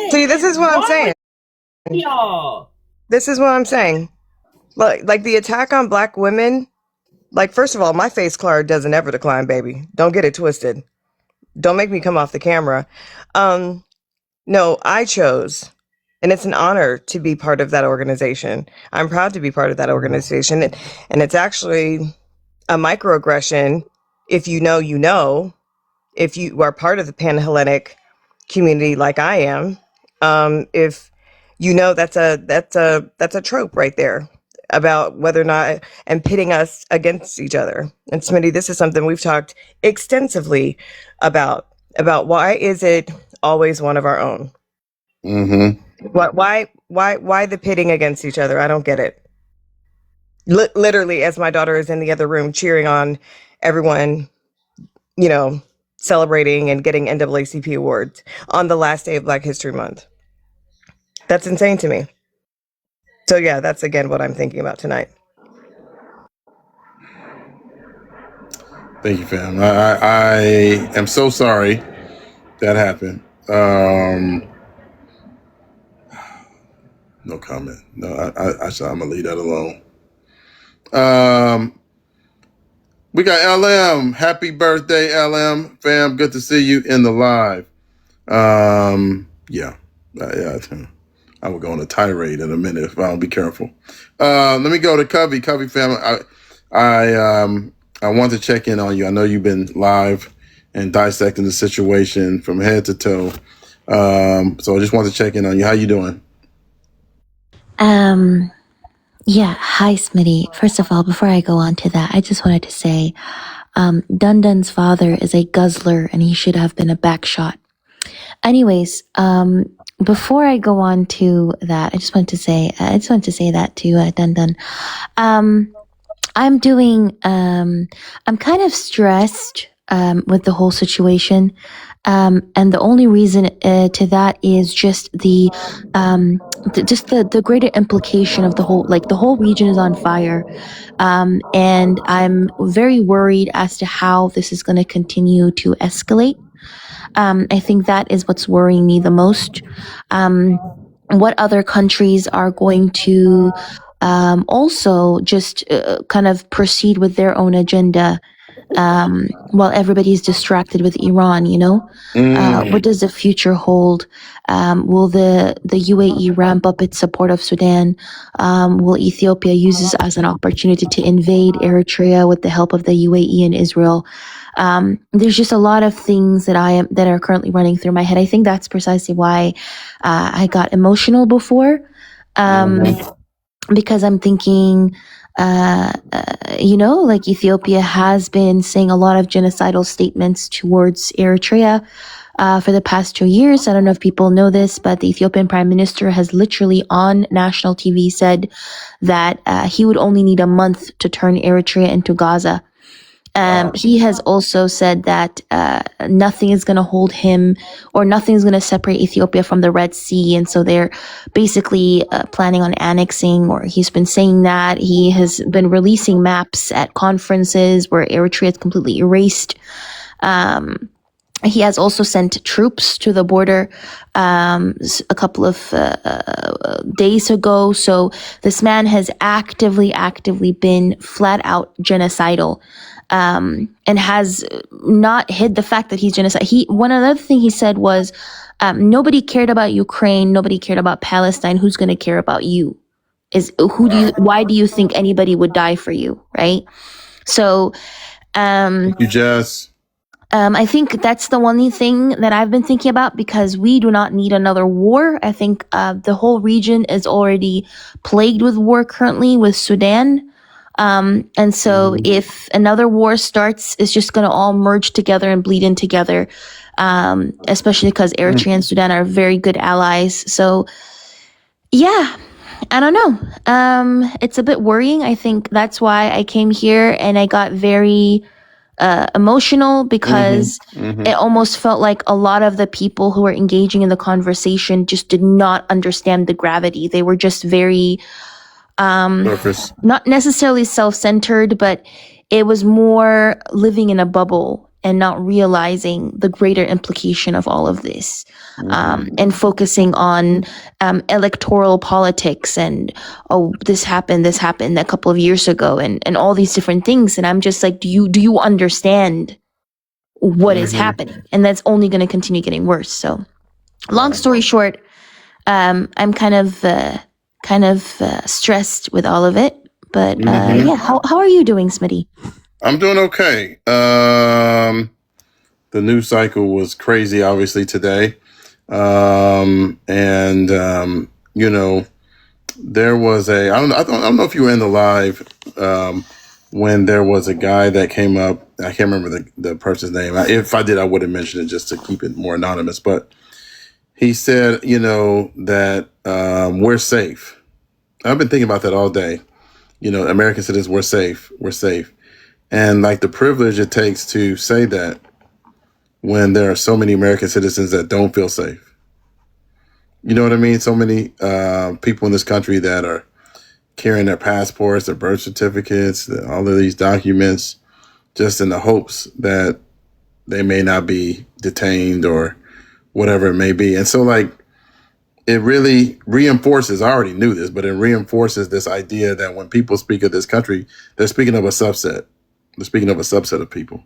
See, this is what I'm saying. Y'all. This is what I'm saying. Like the attack on black women. Like, first of all, my face card doesn't ever decline, baby. Don't get it twisted. Don't make me come off the camera. No, I chose, and it's an honor to be part of that organization. I'm proud to be part of that organization, and it's actually a microaggression. If you know, you know. If you are part of the Pan-Hellenic community, like I am, if you know, that's a trope right there about whether or not and pitting us against each other. And Smitty, this is something we've talked extensively about why is it always one of our own? Mm-hmm. Why the pitting against each other? I don't get it. Literally, as my daughter is in the other room cheering on everyone, you know, celebrating and getting NAACP awards on the last day of Black History Month. That's insane to me. So yeah, that's again what I'm thinking about tonight. Thank you, fam. I am so sorry that happened. No comment. No, I'm gonna leave that alone. We got LM. Happy birthday, LM, fam. Good to see you in the live. Yeah. I will go on a tirade in a minute if I don't be careful. Let me go to Covey. Covey, fam. I want to check in on you. I know you've been live and dissecting the situation from head to toe. So I just want to check in on you. How you doing? Yeah, hi, Smitty. First of all, before I go on to that, I just wanted to say, Dun Dun's father is a guzzler and he should have been a backshot. Anyways, before I go on to that, I just wanted to say that to Dun Dun. I'm kind of stressed, with the whole situation. And the only reason to that is just the greater implication of the whole region is on fire. And I'm very worried as to how this is going to continue to escalate. I think that is what's worrying me the most. What other countries are going to also just kind of proceed with their own agenda while everybody's distracted with Iran, you know? What does the future hold? Will the UAE ramp up its support of Sudan? Will Ethiopia use this as an opportunity to invade Eritrea with the help of the UAE and Israel? There's just a lot of things that are currently running through my head. I think that's precisely why I got emotional before, because I'm thinking, like Ethiopia has been saying a lot of genocidal statements towards Eritrea for the past 2 years. I don't know if people know this, but the Ethiopian prime minister has literally on national TV said that he would only need a month to turn Eritrea into Gaza. He has also said that nothing is going to hold him or nothing is going to separate Ethiopia from the Red Sea. And so they're basically planning on annexing, or he's been saying that. He has been releasing maps at conferences where Eritrea is completely erased. He has also sent troops to the border a couple of days ago. So this man has actively been flat out genocidal. And has not hid the fact that he's genocide. One other thing he said was, nobody cared about Ukraine, nobody cared about Palestine. Who's going to care about you? Why do you think anybody would die for you? Right? So, You just. I think that's the only thing that I've been thinking about, because we do not need another war. I think the whole region is already plagued with war currently with Sudan. And so if another war starts, it's just going to all merge together and bleed in together, especially because Eritrea and Sudan are very good allies. So, yeah, I don't know. It's a bit worrying. I think that's why I came here and I got very emotional, because it almost felt like a lot of the people who were engaging in the conversation just did not understand the gravity. They were just very... not necessarily self-centered, but it was more living in a bubble. and not realizing the greater implication of all of this, and focusing on electoral politics and, oh, this happened a couple of years ago, and all these different things. And I'm just like, do you understand what is happening? And that's only going to continue getting worse. So long story short, I'm kind of stressed with all of it. But yeah, how are you doing, Smitty? I'm doing okay. The news cycle was crazy, obviously, today. You know, there was I don't know if you were in the live when there was a guy that came up. I can't remember the person's name. If I did, I would have mentioned it just to keep it more anonymous. But he said, you know, that we're safe. I've been thinking about that all day. You know, American citizens, we're safe. We're safe. And like the privilege it takes to say that when there are so many American citizens that don't feel safe. You know what I mean? So many people in this country that are carrying their passports, their birth certificates, all of these documents, just in the hopes that they may not be detained or whatever it may be. And so, like, it really reinforces, I already knew this, but it reinforces this idea that when people speak of this country, they're speaking of a subset. They're speaking of a subset of people.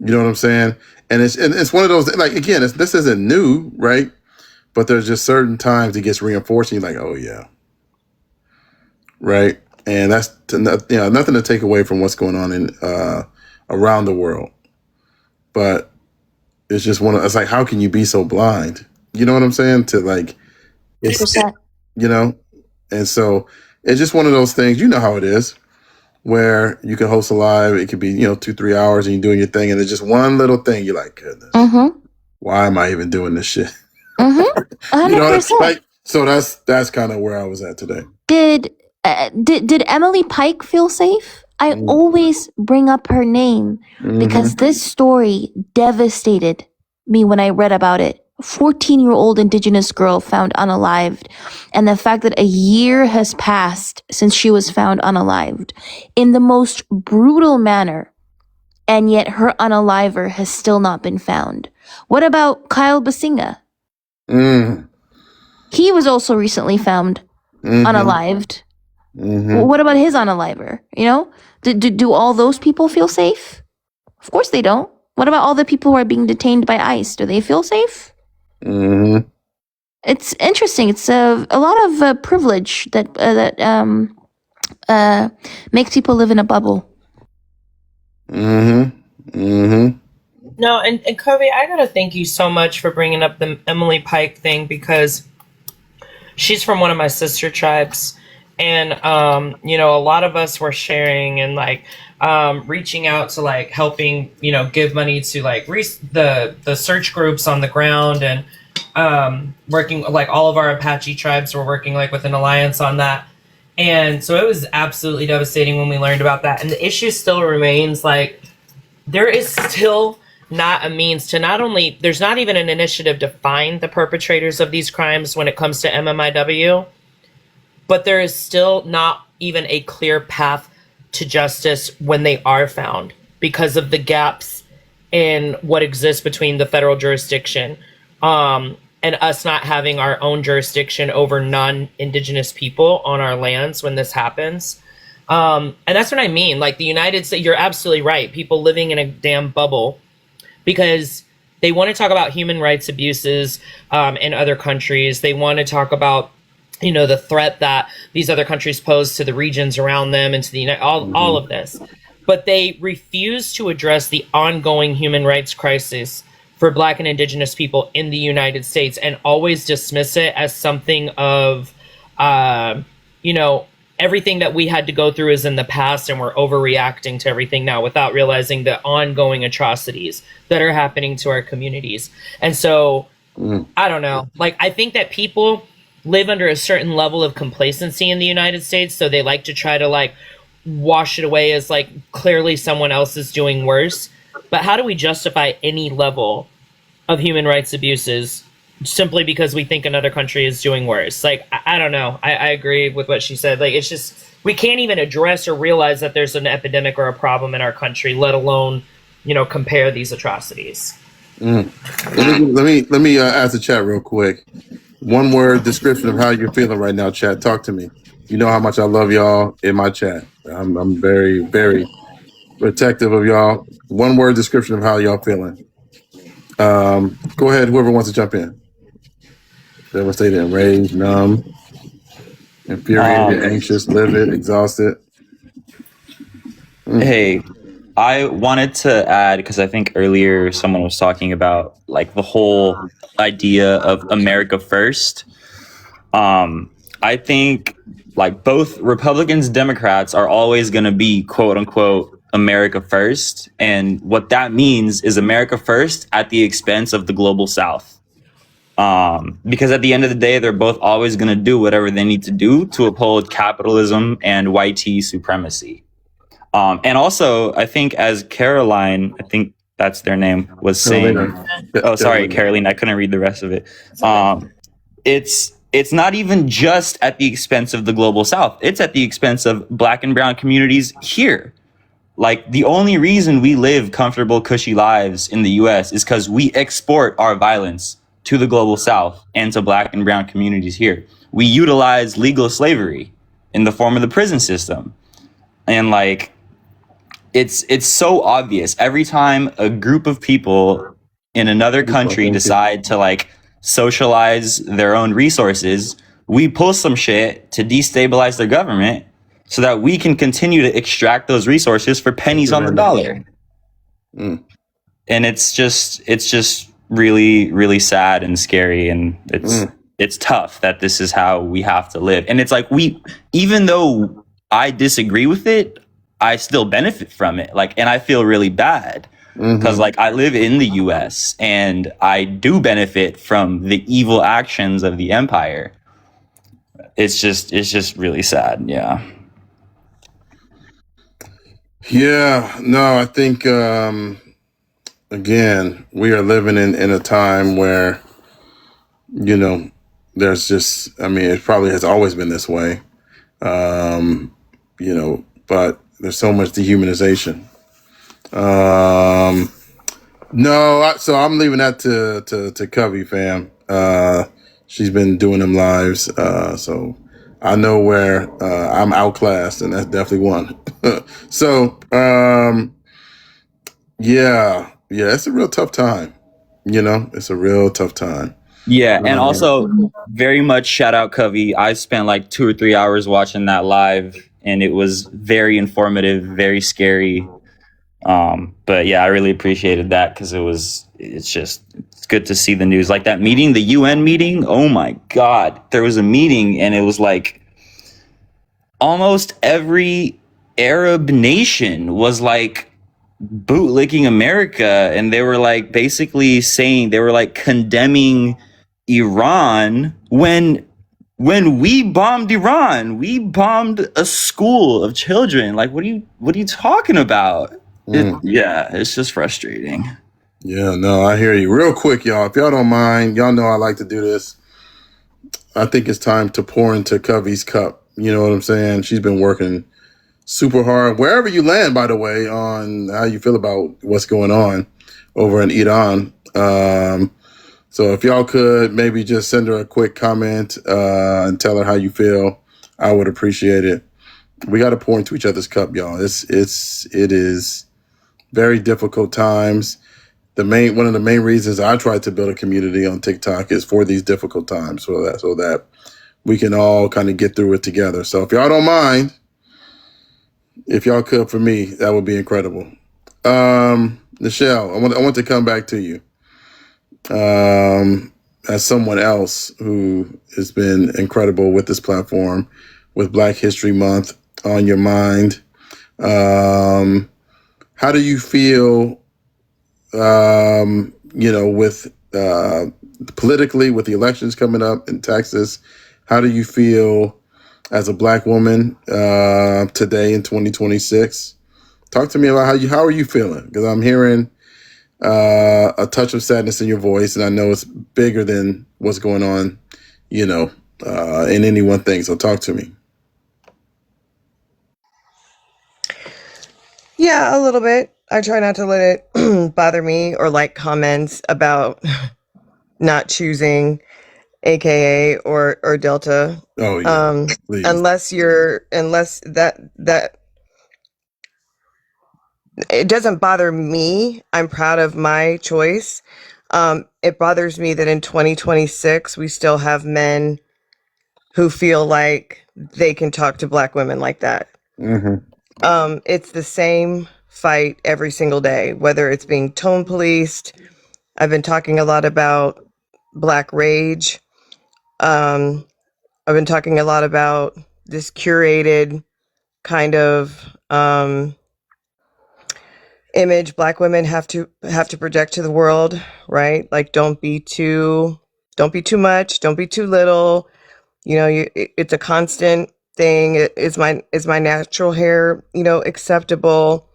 You know what I'm saying? And it's one of those, like, again, this isn't new, right? But there's just certain times it gets reinforced and you're like, oh, yeah. Right? And that's nothing to take away from what's going on in around the world. But it's just it's like, how can you be so blind? You know what I'm saying? To like, you know? And so it's just one of those things, you know how it is, where you can host a live, it could be, 2-3 hours and you're doing your thing. And there's just one little thing. You're like, goodness, why am I even doing this shit? 100%. Like, so that's kind of where I was at today. Did Emily Pike feel safe? I always bring up her name because this story devastated me when I read about it. 14-year-old Indigenous girl found unalived, and the fact that a year has passed since she was found unalived in the most brutal manner, and yet her unaliver has still not been found. What about Kyle Basinga? He was also recently found unalived. What about his unaliver? Do all those people feel safe? Of course they don't. What about all the people who are being detained by ICE? Do they feel safe? It's interesting. It's a lot of privilege that makes people live in a bubble. No, and Kobe, I gotta thank you so much for bringing up the Emily Pike thing, because she's from one of my sister tribes, and a lot of us were sharing and reaching out to helping give money to the search groups on the ground, and working all of our Apache tribes were working with an alliance on that. And so it was absolutely devastating when we learned about that. And the issue still remains, there is still not a means to there's not even an initiative to find the perpetrators of these crimes when it comes to MMIW, but there is still not even a clear path to justice when they are found because of the gaps in what exists between the federal jurisdiction and us not having our own jurisdiction over non-Indigenous people on our lands when this happens. And that's what I mean. The United States, you're absolutely right. People living in a damn bubble because they want to talk about human rights abuses in other countries. They want to talk about, the threat that these other countries pose to the regions around them and to the all of this. But they refuse to address the ongoing human rights crisis for Black and Indigenous people in the United States, and always dismiss it as something of, everything that we had to go through is in the past and we're overreacting to everything now without realizing the ongoing atrocities that are happening to our communities. And so, I don't know. I think that people live under a certain level of complacency in the United States, so they like to try to wash it away as clearly someone else is doing worse. But how do we justify any level of human rights abuses simply because we think another country is doing worse? I don't know. I agree with what she said. It's just, we can't even address or realize that there's an epidemic or a problem in our country, let alone compare these atrocities. Let me ask the chat real quick. One word description of how you're feeling right now, chat. Talk to me. You know how much I love y'all in my chat. I'm very, very protective of y'all. One word description of how y'all feeling. Go ahead, whoever wants to jump in. Devastated, enraged, numb, infuriated, anxious, livid, exhausted. Hey, I wanted to add, because I think earlier someone was talking about like the whole idea of America first. I think like both Republicans, Democrats are always going to be quote unquote America first. And what that means is America first at the expense of the global South. Because at the end of the day, they're both always going to do whatever they need to do to uphold capitalism and white supremacy. And also, I think as Caroline, I think that's their name, was saying, oh, sorry, Caroline, I couldn't read the rest of it. It's not even just at the expense of the global South. It's at the expense of Black and brown communities here. Like the only reason we live comfortable, cushy lives in the US is because we export our violence to the global South and to Black and brown communities here. We utilize legal slavery in the form of the prison system. And like, it's so obvious every time a group of people in another country decide to like socialize their own resources, we pull some shit to destabilize their government so that we can continue to extract those resources for pennies on the dollar. And it's just really, really sad and scary. And it's tough that this is how we have to live. And it's like, even though I disagree with it, I still benefit from it. Like, and I feel really bad because like I live in the US and I do benefit from the evil actions of the empire. It's just really sad. Yeah. Yeah, no, I think, again, we are living in a time where, there's just, I mean, it probably has always been this way, but there's so much dehumanization. So I'm leaving that to Covey, fam. She's been doing them lives, so I know where I'm outclassed, and that's definitely one. So, yeah, it's a real tough time. It's a real tough time. Yeah, and also very much shout out Covey. I spent like 2 or 3 hours watching that live, and it was very informative, very scary. But yeah, I really appreciated that because it's good to see the news. Like that meeting, the UN meeting, oh my God. There was a meeting and it was like almost every Arab nation was like bootlicking America, and they were like basically saying, they were like condemning Iran when we bombed Iran, we bombed a school of children. Like, what are you talking about? It's just frustrating. Yeah, no, I hear you. Real quick, y'all, if y'all don't mind, y'all know I like to do this. I think it's time to pour into Covey's cup. You know what I'm saying? She's been working super hard. Wherever you land, by the way, on how you feel about what's going on over in Iran. So if y'all could maybe just send her a quick comment and tell her how you feel, I would appreciate it. We got to pour into each other's cup, y'all. It is very difficult times. One of the main reasons I tried to build a community on TikTok is for these difficult times, so that we can all kind of get through it together. So if y'all don't mind, if y'all could for me, that would be incredible. Nichelle, I want to come back to you. As someone else who has been incredible with this platform, with Black History Month on your mind, how do you feel, with politically, with the elections coming up in Texas? How do you feel as a Black woman today in 2026? Talk to me about how are you feeling? Because I'm hearing a touch of sadness in your voice, and I know it's bigger than what's going on, in any one thing. So talk to me. Yeah, a little bit. I try not to let it bother me or like comments about not choosing AKA or Delta. Oh yeah, please. Unless that it doesn't bother me. I'm proud of my choice. It bothers me that in 2026 we still have men who feel like they can talk to black women like that. Hmm. It's the same fight every single day, whether it's being tone policed. I've been talking a lot about black rage. Um, I've been talking a lot about this curated kind of image black women have to project to the world, right? Like don't be too much, don't be too little. It's a constant thing. Is my natural hair, acceptable?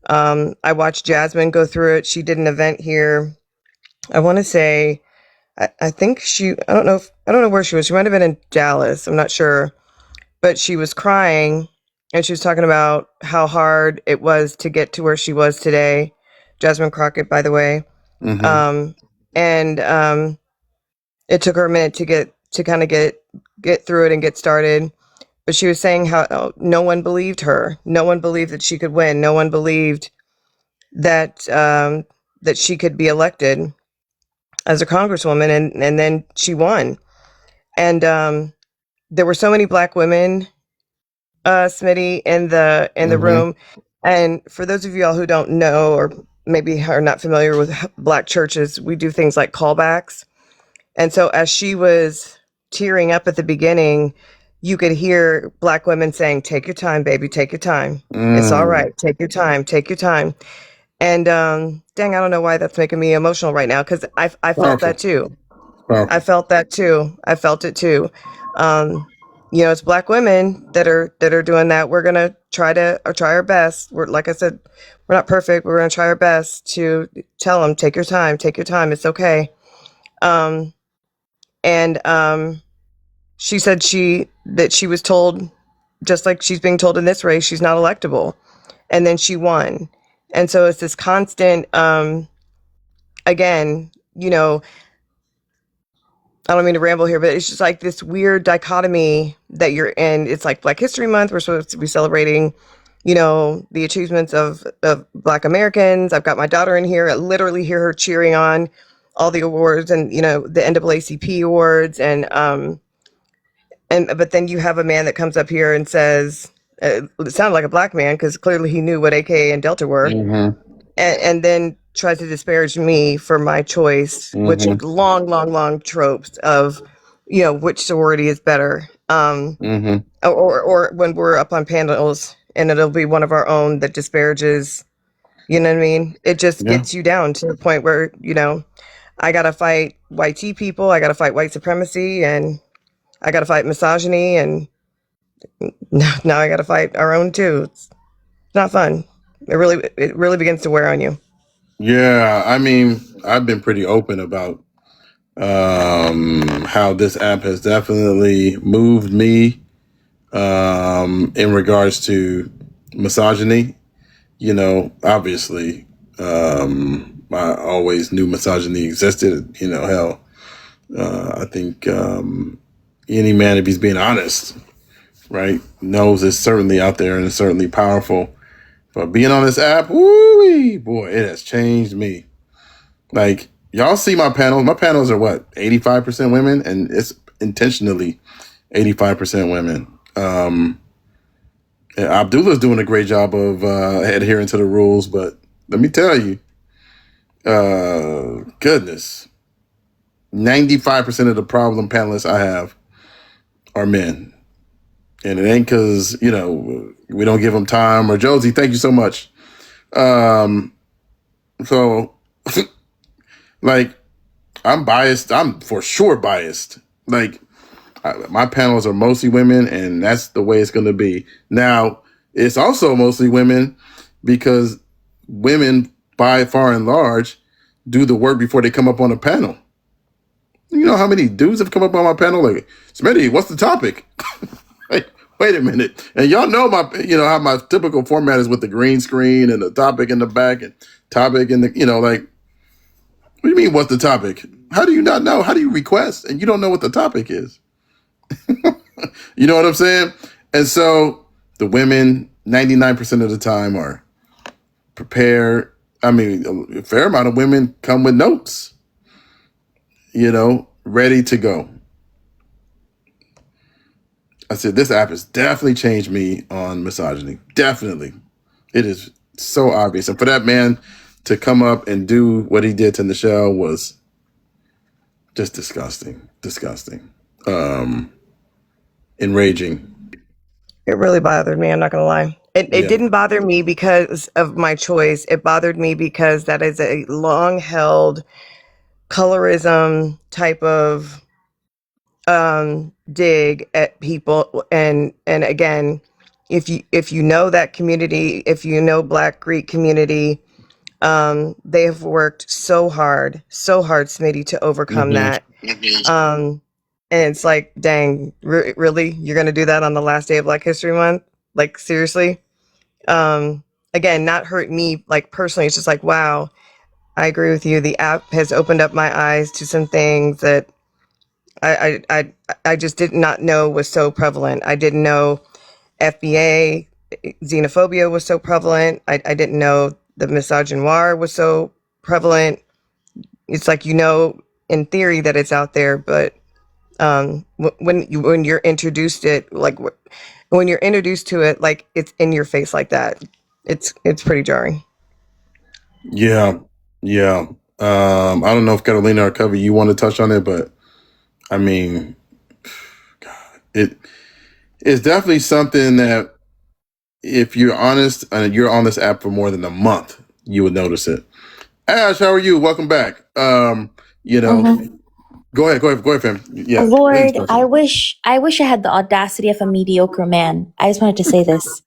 I watched Jasmine go through it. She did an event here. I want to say, I think I don't know where she was. She might have been in Dallas. I'm not sure, but she was crying and she was talking about how hard it was to get to where she was today. Jasmine Crockett, by the way. Hmm. Um, and it took her a minute to kind of get through it and get started. But she was saying how no one believed her. No one believed that she could win. No one believed that that she could be elected as a congresswoman, and then she won. And there were so many black women, Smitty, in the Hmm. room. And for those of y'all who don't know or maybe are not familiar with black churches, we do things like callbacks. And so as she was tearing up at the beginning, you could hear black women saying, "Take your time, baby, take your time. It's all Mm. right. Take your time, take your time." And dang, I don't know why that's making me emotional right now because I felt Powerful, that too. I powerful. felt that too. I felt it too. Um, it's black women that are doing that. We're gonna try our best. We're like I said, we're not perfect. We're gonna try our best to tell them, take your time, take your time. It's okay. Um, and she said she was told, just like she's being told in this race, she's not electable, and then she won. And so it's this constant. Again, I don't mean to ramble here, but it's just like this weird dichotomy that you're in. It's like Black History Month. We're supposed to be celebrating, the achievements of Black Americans. I've got my daughter in here. I literally hear her cheering on all the awards and, the NAACP awards. And but then you have a man that comes up here and says, it sounded like a black man because clearly he knew what AKA and Delta were, Hmm. and then tries to disparage me for my choice, which Hmm. long, long, long tropes of, which sorority is better. Hmm. Or when we're up on panels and it'll be one of our own that disparages, you know what I mean? It just Yeah. gets you down to the point where, I gotta fight white tea people, I gotta fight white supremacy, and I gotta fight misogyny, and now I gotta fight our own too. It's not fun. It really begins to wear on you. Yeah. I mean, I've been pretty open about how this app has definitely moved me in regards to misogyny. Obviously, I always knew misogyny existed. Hell, I think any man, if he's being honest, right, knows it's certainly out there and it's certainly powerful. But being on this app, woo, boy, it has changed me. Like, y'all see my panels. My panels are what, 85% women, and it's intentionally 85% women. Abdullah's doing a great job of adhering to the rules, but let me tell you, goodness, 95% of the problem panelists I have are men. And it ain't because, we don't give them time. Or Josie, thank you so much. So, like, I'm biased. I'm for sure biased. Like, my panels are mostly women, and that's the way it's going to be. Now, it's also mostly women because women, by far and large, do the work before they come up on a panel. You know how many dudes have come up on my panel? Like, Smitty, what's the topic? Like, wait a minute. And y'all know how my typical format is with the green screen and the topic in the back and topic in the, like, what do you mean, what's the topic? How do you not know? How do you request and you don't know what the topic is? You know what I'm saying? And so the women, 99% of the time, are prepared. I mean, a fair amount of women come with notes, ready to go. I said, this app has definitely changed me on misogyny. Definitely. It is so obvious. And for that man to come up and do what he did to Nichelle was just disgusting. Disgusting. Enraging. It really bothered me. I'm not going to lie. It didn't bother me because of my choice. It bothered me because that is a long held colorism type of dig at people. And again, if you know that community, if you know Black Greek community, they have worked so hard, Smitty, to overcome that. And it's like, dang, really? You're going to do that on the last day of Black History Month? Like, seriously? Again, not hurt me, like, personally. It's just like, wow, I agree with you. The app has opened up my eyes to some things that I just did not know was so prevalent. I didn't know FBA, xenophobia was so prevalent. I didn't know the misogynoir was so prevalent. It's like, in theory that it's out there, but when you're introduced to it, like when you're introduced to it, like it's in your face like that, it's pretty jarring. Yeah. I don't know if Catalina or Covey, you want to touch on it, but I mean, God, it's definitely something that if you're honest and you're on this app for more than a month, you would notice it. Ash, how are you? Welcome back. Go ahead, fam. Yeah. Lord, I wish I had the audacity of a mediocre man. I just wanted to say this.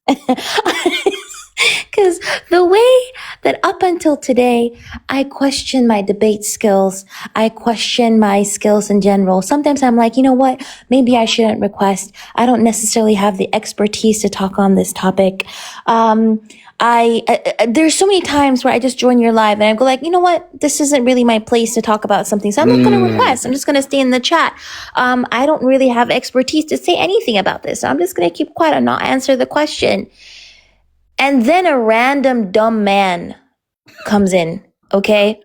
Because the way that up until today, I question my debate skills, I question my skills in general. Sometimes I'm like, you know what? Maybe I shouldn't request. I don't necessarily have the expertise to talk on this topic. There's so many times where I just join your live and I go like, you know what? This isn't really my place to talk about something. So I'm not going to request. I'm just going to stay in the chat. I don't really have expertise to say anything about this. So I'm just going to keep quiet and not answer the question. And then a random dumb man comes in, okay?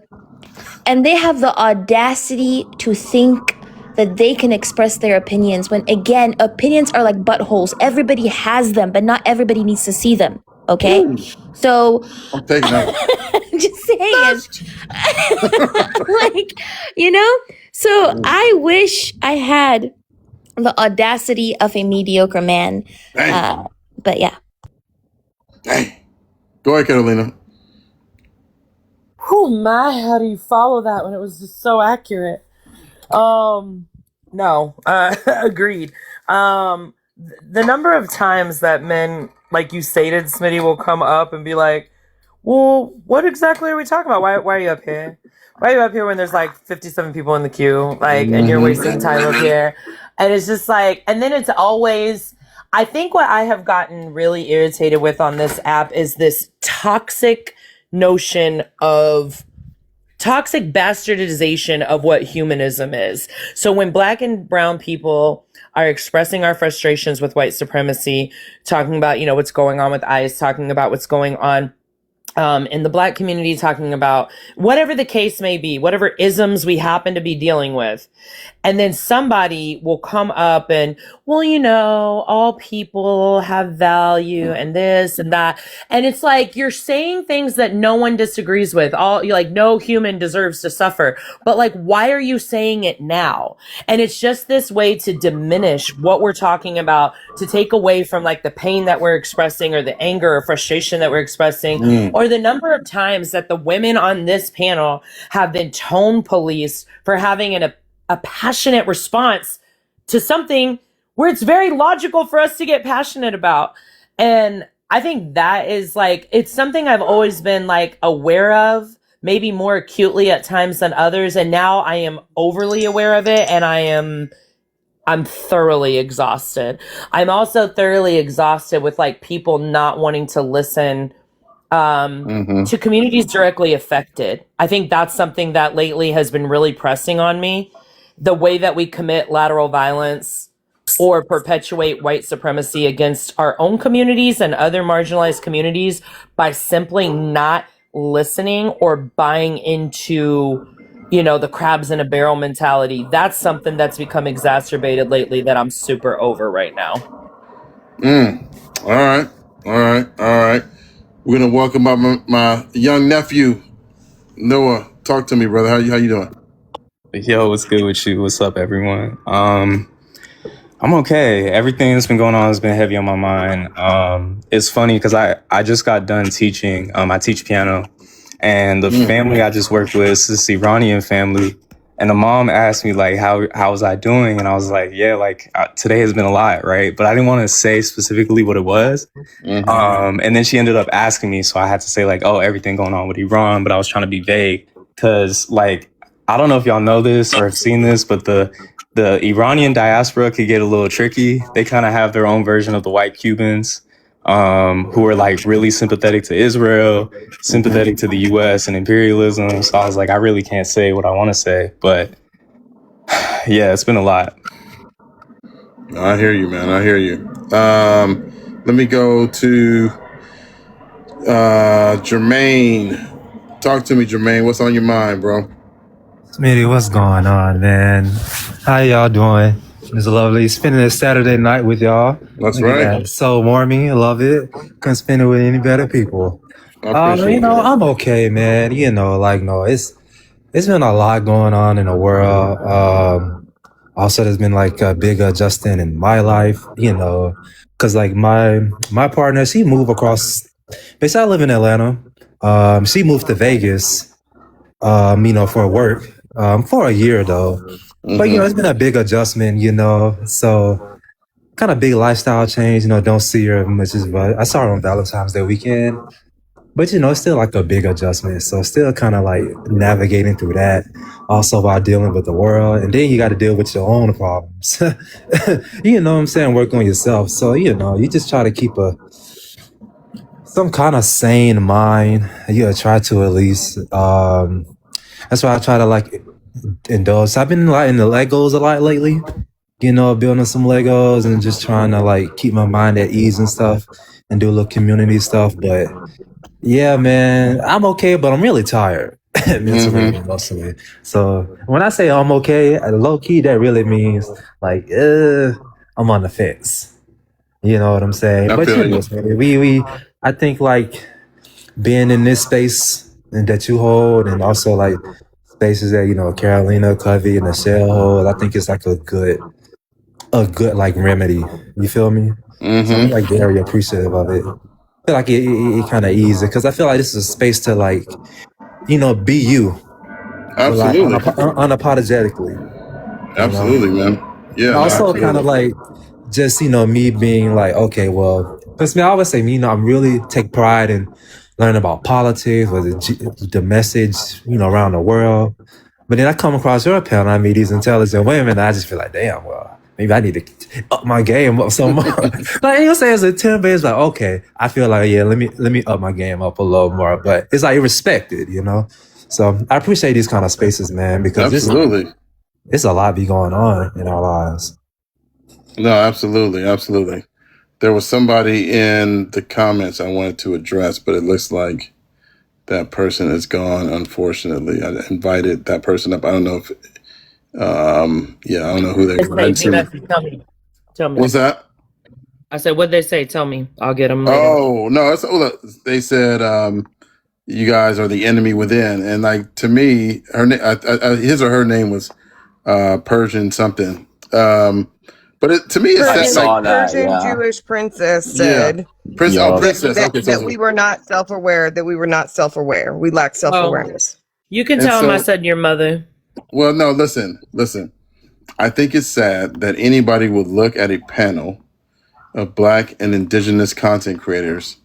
And they have the audacity to think that they can express their opinions when, again, opinions are like buttholes. Everybody has them, but not everybody needs to see them, okay? So I'm taking that. I'm just saying. So I wish I had the audacity of a mediocre man. But yeah. Hey, go ahead, Catalina. Oh my, how do you follow that when it was just so accurate? No, agreed. The number of times that men, like you stated, Smitty, will come up and be like, well, what exactly are we talking about? Why are you up here? Why are you up here when there's like 57 people in the queue? Like, and you're wasting time up here. And it's just like, and then it's always, I think what I have gotten really irritated with on this app is this toxic notion of toxic bastardization of what humanism is. So when Black and brown people are expressing our frustrations with white supremacy, talking about, what's going on with ICE, talking about what's going on in the Black community, talking about whatever the case may be, whatever isms we happen to be dealing with. And then somebody will come up and, well, all people have value and this and that. And it's like, you're saying things that no one disagrees with. No human deserves to suffer. But like, why are you saying it now? And it's just this way to diminish what we're talking about, to take away from like the pain that we're expressing or the anger or frustration that we're expressing, or the number of times that the women on this panel have been tone policed for having a passionate response to something where it's very logical for us to get passionate about. And I think that is like, it's something I've always been like aware of, maybe more acutely at times than others. And now I am overly aware of it. And I am I'm thoroughly exhausted. I'm also thoroughly exhausted with like people not wanting to listen to communities directly affected. I think that's something that lately has been really pressing on me. The way that we commit lateral violence or perpetuate white supremacy against our own communities and other marginalized communities by simply not listening or buying into, you know, the crabs in a barrel mentality. That's something that's become exacerbated lately that I'm super over right now. All right. All right. All right. We're gonna welcome my young nephew, Noah. Talk to me, brother. How you doing? Yo, what's good with you? What's up, everyone? I'm okay. Everything that's been going on has been heavy on my mind. It's funny because I just got done teaching. I teach piano, and the family I just worked with is this Iranian family. And the mom asked me like, how was I doing? And I was like, yeah, like today has been a lot, right? But I didn't want to say specifically what it was. And then she ended up asking me, so I had to say like, oh, everything going on with Iran, but I was trying to be vague because like, I don't know if y'all know this or have seen this, but the Iranian diaspora could get a little tricky. They kind of have their own version of the white Cubans, who are like really sympathetic to Israel, sympathetic to the US and imperialism. So I was like, I really can't say what I want to say, but yeah, it's been a lot. I hear you, man. I hear you. Let me go to Jermaine. Talk to me, Jermaine. What's on your mind, bro? Smitty, what's going on, man? How y'all doing? It's lovely spending a Saturday night with y'all. That's Look at right. that. It's so warming. I love it. Couldn't spend it with any better people. I appreciate You know, that. I'm okay, man. You know, like, no, it's been a lot going on in the world. Also, there's been like a big adjustment in my life, you know, because like my partner, she moved across. Basically, I live in Atlanta. She moved to Vegas, you know, for work. For a year though. But you know, it's been a big adjustment, you know. So kind of big lifestyle change, you know, don't see her much as well. I saw her on Valentine's Day weekend. But you know, it's still like a big adjustment. So still kind of like navigating through that. Also while dealing with the world. And then you got to deal with your own problems. You know what I'm saying? Work on yourself. So, you know, you just try to keep some kind of sane mind. You try to at least. That's why I try to like indulge. I've been like in the Legos a lot lately, you know, building some Legos and just trying to like keep my mind at ease and stuff and do a little community stuff. But yeah, man, I'm okay, but I'm really tired mentally and emotionally. So when I say I'm okay, low key, that really means like, I'm on the fence. You know what I'm saying? I But feel you know, you. I think like being in this space and that you hold, and also like spaces that you know Carolina, Covey, and the shell hold. I think it's like a good like remedy. You feel me? So I'm like very appreciative of it. I feel like it kind of eases it because I feel like this is a space to like, you know, be you, but like Absolutely. unapologetically. You know? Absolutely, man. Yeah, And no, also kind of absolutely. like just, you know, me being like, okay, well, because I always say, you know, I'm really take pride in learning about politics or the message, you know, around the world. But then I come across your panel, I meet these intelligent women, and I just feel like, damn, well, maybe I need to up my game up some more. Like you say, it's a 10, but it's like, okay, I feel like, yeah, let me up my game up a little more. But it's like respected, you know. So I appreciate these kind of spaces, man, because Absolutely. it's a lot be going on in our lives. No, absolutely. Absolutely. There was somebody in the comments I wanted to address, but it looks like that person is gone, unfortunately. I invited that person up. I don't know if, I don't know who they were. I didn't see them. Tell me. What's that? I said, what'd they say? Tell me. I'll get them later. Oh, no. They said, you guys are the enemy within. And like, to me, his or her name was Persian something. But to me, it's I that Persian, saw like, that. Persian Yeah. Jewish princess yeah, said Yo. princess. Okay, that we were not self-aware, that we were not self-aware. We lacked self-awareness. You can And tell him I so- said your mother. well, no, listen. I think it's sad that anybody would look at a panel of Black and Indigenous content creators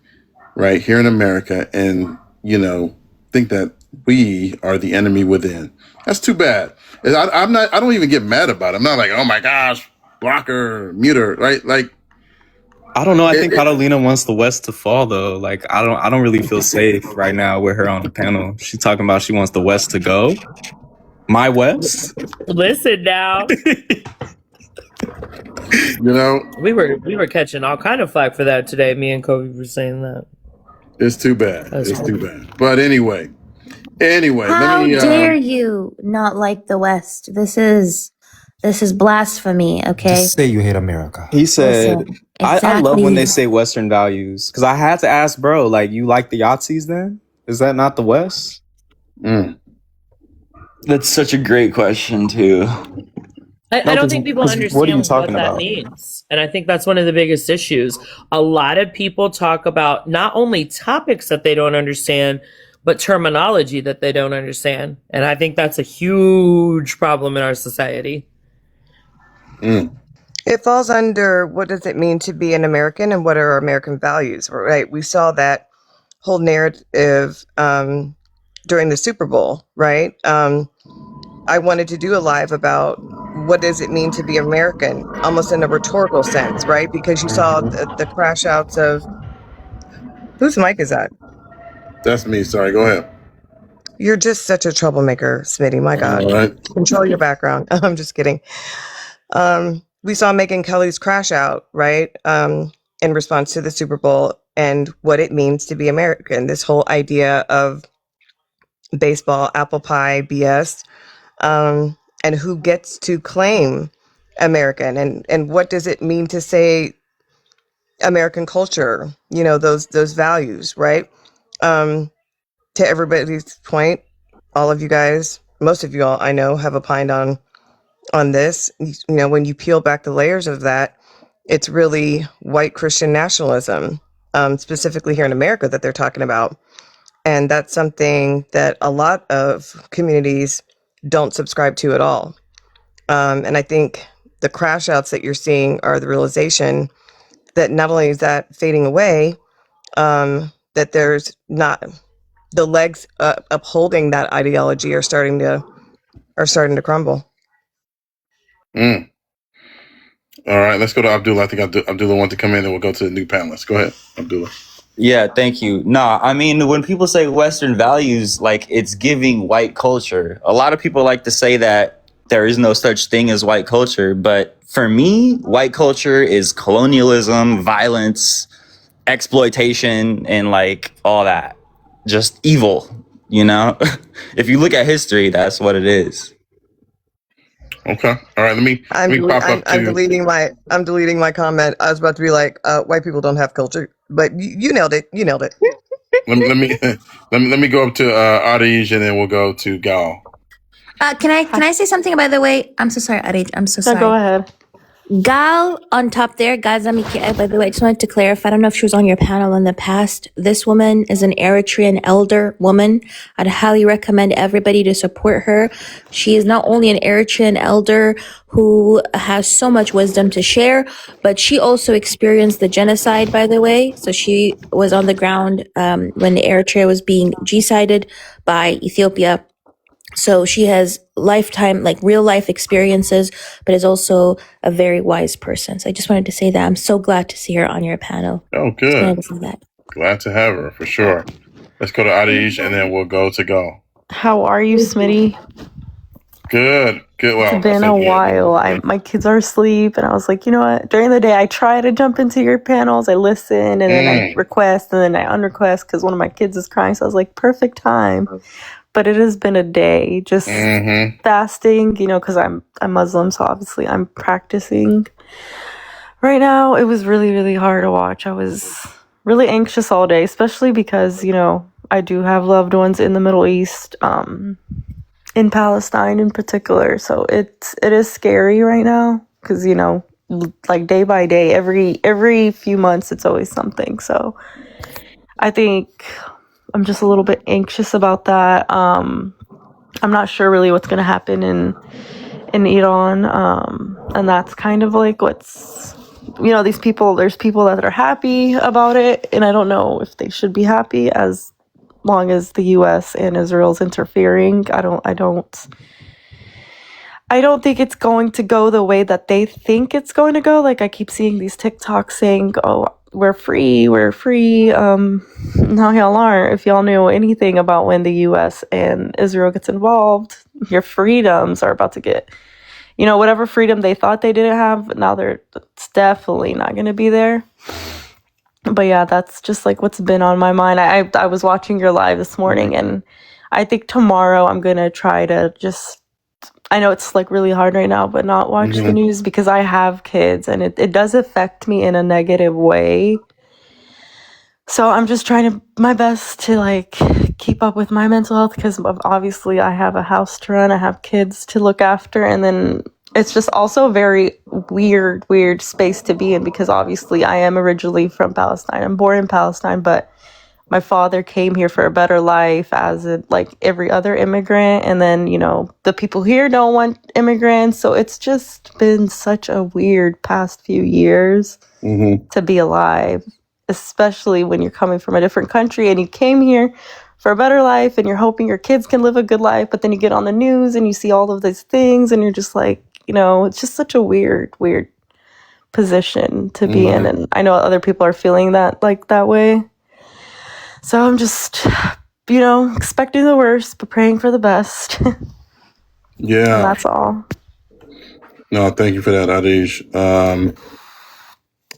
right here in America and, you know, think that we are the enemy within. That's too bad. I don't even get mad about it. I'm not like, oh my gosh, blocker, muter, right? Like I don't know. I it, think it, Catalina wants the West to fall though. Like I don't really feel safe right now with her on the panel. She's talking about she wants the West to go. My West? Listen now. you know, We were catching all kind of flack for that today. Me and Kobe were saying that. it's too bad. That's It's too funny. bad. But anyway, let How me. dare you not like the West? This is blasphemy, okay? Just say you hate America. He said, Listen, I love when they exactly. say Western values. Because I had to ask, bro, like, you like the Yahtzees then? Is that not the West? Mm, That's such a great question too. I don't think people what are you understand talking what that about? means. And I think that's one of the biggest issues. A lot of people talk about not only topics that they don't understand, but terminology that they don't understand. And I think that's a huge problem in our society. mm, It falls under what does it mean to be an American and what are American values, right? We saw that whole narrative during the Super Bowl, right? I wanted to do a live about what does it mean to be American, almost in a rhetorical sense, right? Because you saw the crash outs of whose mic is that? that's me. Sorry. Go ahead. You're just such a troublemaker, Smitty. My God, All right. control your background. I'm just kidding. We saw Megyn Kelly's crash out, right? In response to the Super Bowl and what it means to be American. This whole idea of baseball, apple pie, BS, and who gets to claim American, and what does it mean to say American culture? You know, those values, right? To everybody's point, all of you guys, most of you all I know have opined on this. You know, when you peel back the layers of that, it's really white Christian nationalism, specifically here in America, that they're talking about. And that's something that a lot of communities don't subscribe to at all. And I think the crash outs that you're seeing are the realization that not only is that fading away, that there's not the legs upholding that ideology are starting to crumble. Mm. All right. Let's go to Abdullah. I think Abdullah wants to come in, and we'll go to the new panelists. Go ahead, Abdullah. Yeah, thank you. Nah, I mean, when people say Western values, like it's giving white culture. A lot of people like to say that there is no such thing as white culture. But for me, white culture is colonialism, violence, exploitation, and like all that. Just evil, you know? If you look at history, that's what it is. Okay. All right. Let me pop up I'm to. deleting my comment. I was about to be like, white people don't have culture, but you nailed it. You nailed it. Let me go up to Adij, and then we'll go to Gal. Can I say something, by the way? I'm so sorry, Arij. I'm so No, sorry. go ahead. Gal on top there, Gazamiki, by the way, I just wanted to clarify. I don't know if she was on your panel in the past. This woman is an Eritrean elder woman. I'd highly recommend everybody to support her. She is not only an Eritrean elder who has so much wisdom to share, but she also experienced the genocide, by the way. So she was on the ground when Eritrea was being G-sided by Ethiopia. So she has lifetime, like real life experiences, but is also a very wise person. So I just wanted to say that. I'm so glad to see her on your panel. Oh, Just wanted good. to say that. Glad to have her for sure. Let's go to Adij, and then we'll go to Gal. How are you, Smitty? Good. Well, It's been a while. My kids are asleep, and I was like, you know what? During the day, I try to jump into your panels. I listen, and then I request, and then I unrequest because one of my kids is crying. So I was like, perfect time. But it has been a day just fasting, you know, because I'm Muslim, so obviously I'm practicing. Right now, it was really, really hard to watch. I was really anxious all day, especially because, you know, I do have loved ones in the Middle East, in Palestine in particular. So it is scary right now because, you know, like day by day, every few months, it's always something. So I think I'm just a little bit anxious about that. I'm not sure really what's going to happen in Iran. And that's kind of like what's, you know, there's people that are happy about it. And I don't know if they should be happy as long as the US and Israel's interfering. I I don't think it's going to go the way that they think it's going to go. Like I keep seeing these TikToks saying, "Oh, we're free, we're free." No, y'all aren't. If y'all knew anything about when the U.S. and Israel gets involved, your freedoms are about to get, whatever freedom they thought they didn't have. Now it's definitely not going to be there. But yeah, that's just like what's been on my mind. I was watching your live this morning, and I think tomorrow I'm gonna try to just. I know it's like really hard right now, but not watch the news because I have kids and it does affect me in a negative way. So I'm just trying my best to like keep up with my mental health because obviously I have a house to run, I have kids to look after, and then it's just also a very weird space to be in because obviously I am originally from Palestine. I'm born in Palestine, but my father came here for a better life as like every other immigrant. And then, the people here don't want immigrants. So it's just been such a weird past few years to be alive, especially when you're coming from a different country and you came here for a better life and you're hoping your kids can live a good life. But then you get on the news and you see all of these things and you're just like, it's just such a weird position to be in. And I know other people are feeling that way. So I'm just, expecting the worst, but praying for the best. Yeah. And that's all. No, thank you for that, Adish.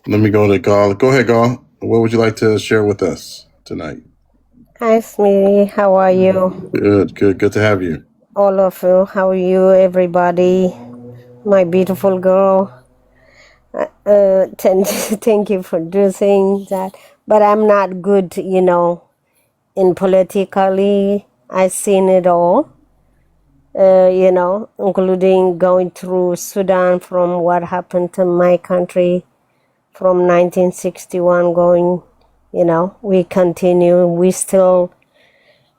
Let me go to Gal. Go ahead, Gal. What would you like to share with us tonight? Hi, Smitty. How are you? Good to have you. All of you. How are you, everybody? My beautiful girl. Thank you for doing that. But I'm not good, in politically. I've seen it all, including going through Sudan from what happened to my country from 1961 going, we continue. We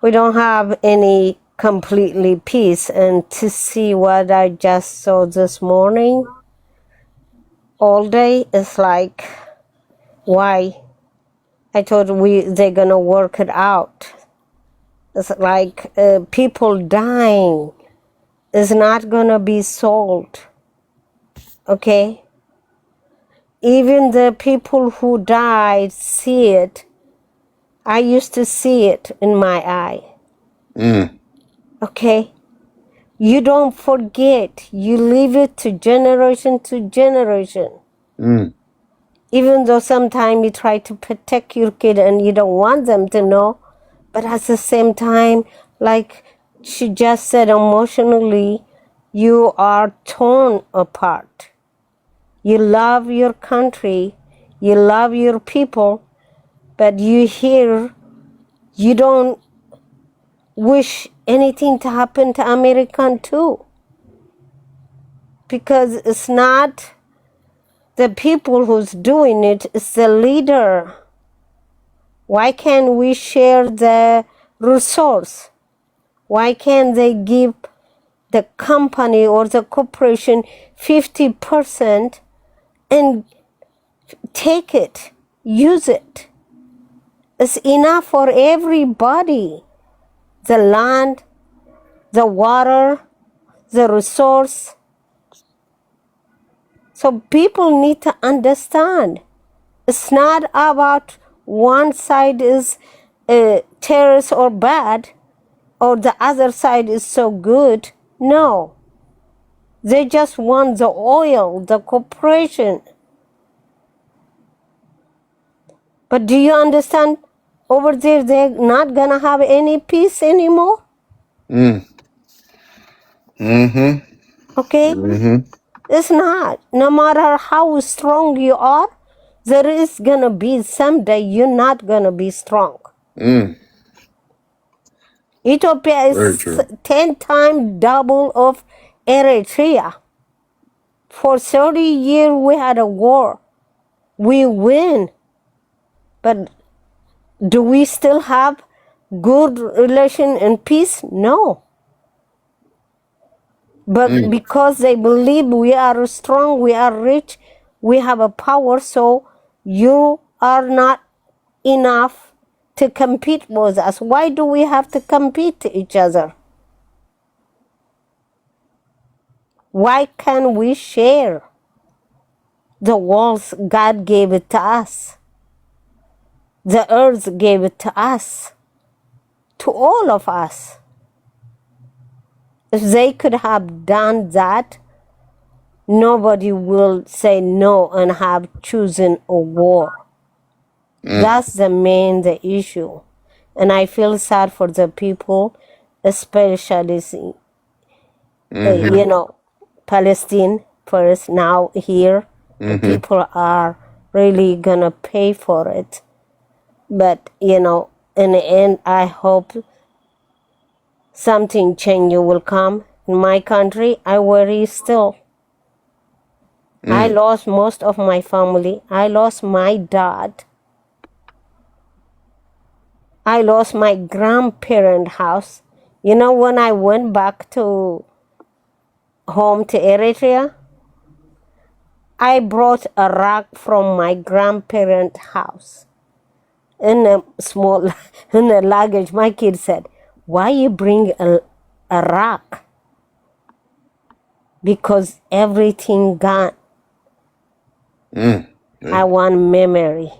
don't have any completely peace. And to see what I just saw this morning, all day, it's like, why? I thought they're gonna work it out. It's like people dying is not gonna be solved. Okay? Even the people who died see it. I used to see it in my eye. Okay? You don't forget. You leave it to generation. Even though sometimes you try to protect your kid and you don't want them to know, but at the same time, like she just said, emotionally, you are torn apart. You love your country, you love your people, but you don't wish anything to happen to American too. Because it's not the people who's doing it, it's the leader. Why can't we share the resource? Why can't they give the company or the corporation 50% and take it, use it? It's enough for everybody. The land, the water, the resource. So people need to understand. It's not about one side is terrorist or bad, or the other side is so good. No. They just want the oil, the corporation. But do you understand? Over there, they're not going to have any peace anymore. Okay? It's not. No matter how strong you are, there is going to be someday you're not going to be strong. Ethiopia is 10 times double of Eritrea. For 30 years we had a war. We win. But do we still have good relation and peace? No. But because they believe we are strong, we are rich, we have a power, so you are not enough to compete with us. Why do we have to compete to each other? Why can't we share the walls? God gave it to us. The earth gave it to us, to all of us. If they could have done that, nobody will say no and have chosen a war. That's the issue. And I feel sad for the people, especially, Palestine first, now here. The people are really gonna pay for it. But, in the end, I hope something changing will come. In my country, I worry still. I lost most of my family. I lost my dad. I lost my grandparent house. When I went back to home to Eritrea, I brought a rock from my grandparent house in a small in a luggage. My kid said, "Why you bring a rock?" Because everything gone. I want memory.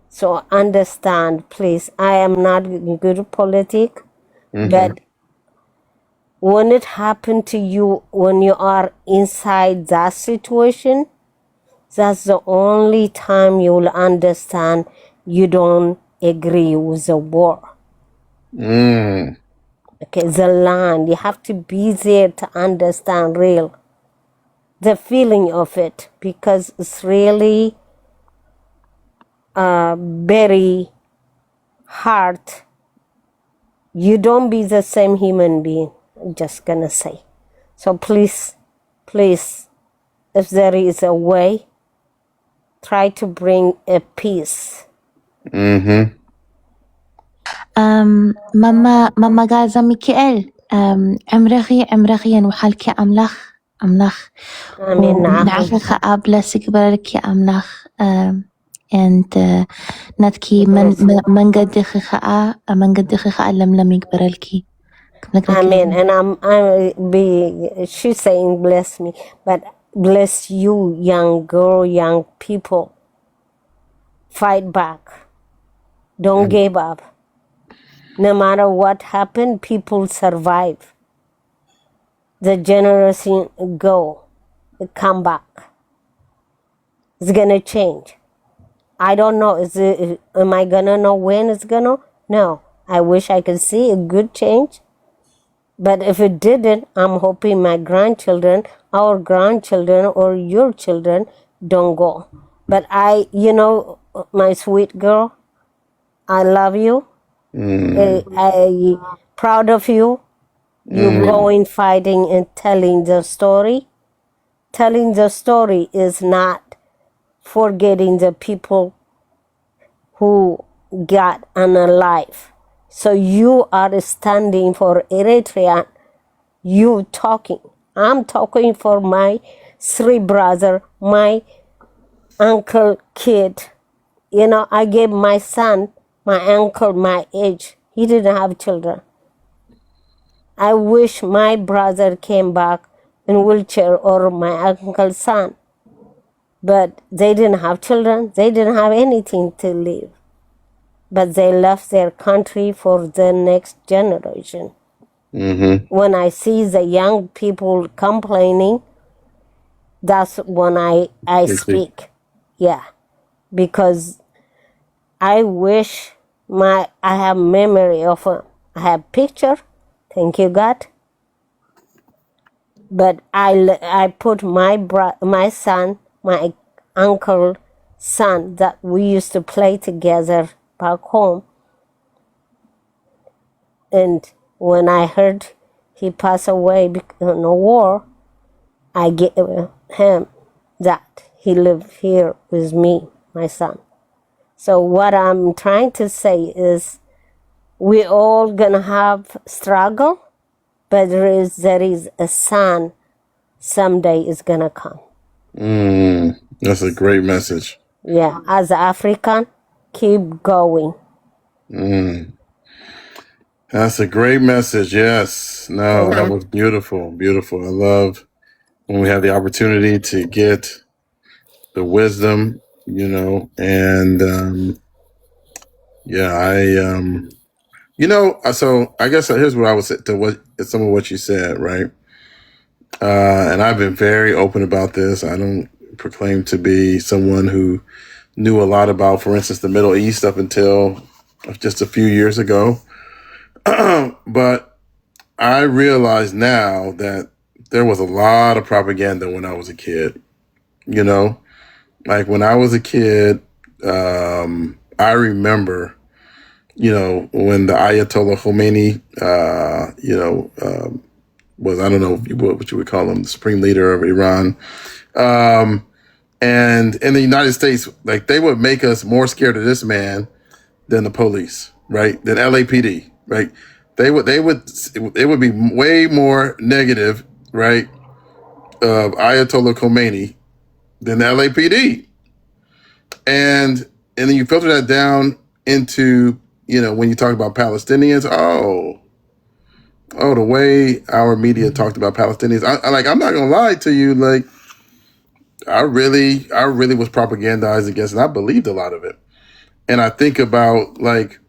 So understand, please. I am not good politic, but when it happened to you, when you are inside that situation, that's the only time you will understand you don't agree with the war. Okay, the land, you have to be there to understand the feeling of it, because it's really very hard. You don't be the same human being, I'm just gonna say. So please, if there is a way, try to bring a peace. ماما غازة ميكائيل، عمرخي وحالك أملاخ آمين. ونعرف خابلا سكبرك أملاخ and ناتكي من قد خاء لم يكبرلكي. Amen. And she's saying bless me, but bless you, young girl, young people. Fight back. Don't give up. No matter what happened, people survive. The generation come back. It's gonna change. I don't know. Am I gonna know when it's gonna? No. I wish I could see a good change. But if it didn't, I'm hoping my grandchildren, our grandchildren, or your children don't go. But my sweet girl, I love you. I proud of you. You going fighting and telling the story. Telling the story is not forgetting the people who got unalive. So you are standing for Eritrea. You talking. I'm talking for my three brother, my uncle kid. I gave my son, my uncle, my age. He didn't have children. I wish my brother came back in wheelchair, or my uncle's son. But they didn't have children. They didn't have anything to live. But they left their country for the next generation. When I see the young people complaining, that's when I speak. Yeah. Because I wish I have memory of I have picture. Thank you, God. But I put my son, my uncle son, that we used to play together back home. And when I heard he passed away in a war, I gave him that. He lived here with me, my son. So what I'm trying to say is, we all gonna have struggle, but there is a sun someday is gonna come. That's a great message. Yeah, as African, keep going. That's a great message. Yes. No, that was beautiful. Beautiful. I love when we have the opportunity to get the wisdom, you know, and yeah, so I guess here's what I would say to what some of what you said, right? And I've been very open about this. I don't proclaim to be someone who knew a lot about, for instance, the Middle East up until just a few years ago. But I realize now that there was a lot of propaganda when I was a kid. You know, like when I was a kid, I remember, you know, when the Ayatollah Khomeini, was, I don't know what you would call him, the supreme leader of Iran. And in the United States, like they would make us more scared of this man than the police, right? Than LAPD, right? It would be way more negative, right? Of Ayatollah Khomeini than the LAPD. And then you filter that down into, you know, when you talk about Palestinians, the way our media talked about Palestinians, I'm not gonna lie to you, like I really was propagandized against, and I believed a lot of it. And I think about like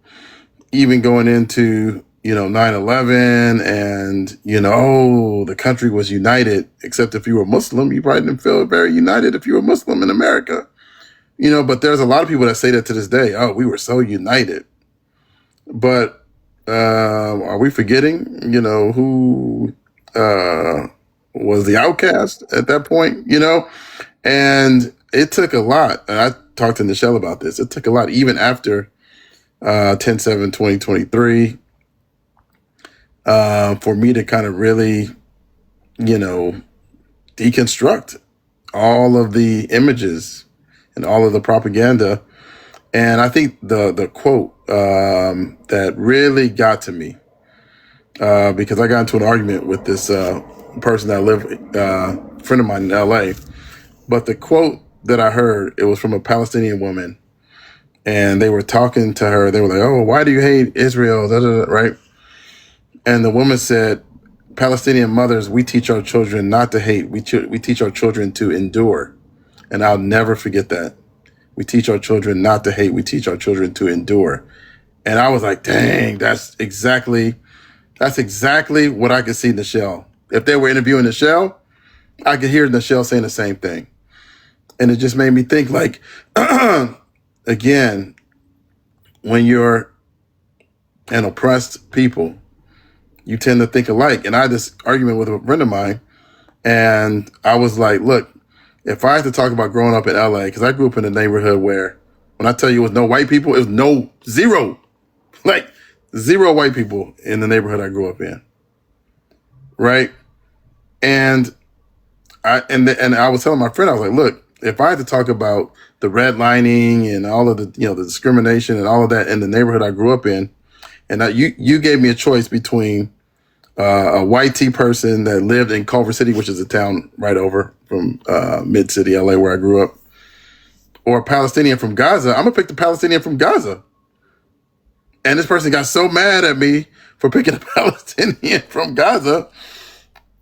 even going into, you know, 9/11 and, you know, the country was united, except if you were Muslim, you probably didn't feel very united if you were Muslim in America. You know, but there's a lot of people that say that to this day. Oh, we were so united. But are we forgetting, you know, who was the outcast at that point, you know? And it took a lot. And I talked to Nichelle about this. It took a lot, even after 10/7/2023, for me to kind of really, you know, deconstruct all of the images and all of the propaganda. And I think the quote that really got to me, because I got into an argument with this person that lived, friend of mine in LA. But the quote that I heard, it was from a Palestinian woman. And they were talking to her. They were like, oh, why do you hate Israel? Da, da, da, right? And the woman said, Palestinian mothers, we teach our children not to hate. We teach our children to endure. And I'll never forget that. We teach our children not to hate. We teach our children to endure. And I was like, dang, that's exactly what I could see Nichelle. If they were interviewing Nichelle, I could hear Nichelle saying the same thing. And it just made me think like, again, when you're an oppressed people, you tend to think alike. And I had this argument with a friend of mine, and I was like, look, if I had to talk about growing up in LA, because I grew up in a neighborhood where, when I tell you it was no white people, it was zero white people in the neighborhood I grew up in, right? And I was telling my friend, I was like, look, if I had to talk about the redlining and all of the, you know, the discrimination and all of that in the neighborhood I grew up in, and that you gave me a choice between a white tea person that lived in Culver City, which is a town right over from mid-city LA where I grew up, or a Palestinian from Gaza, I'm gonna pick the Palestinian from Gaza. And this person got so mad at me for picking a Palestinian from Gaza,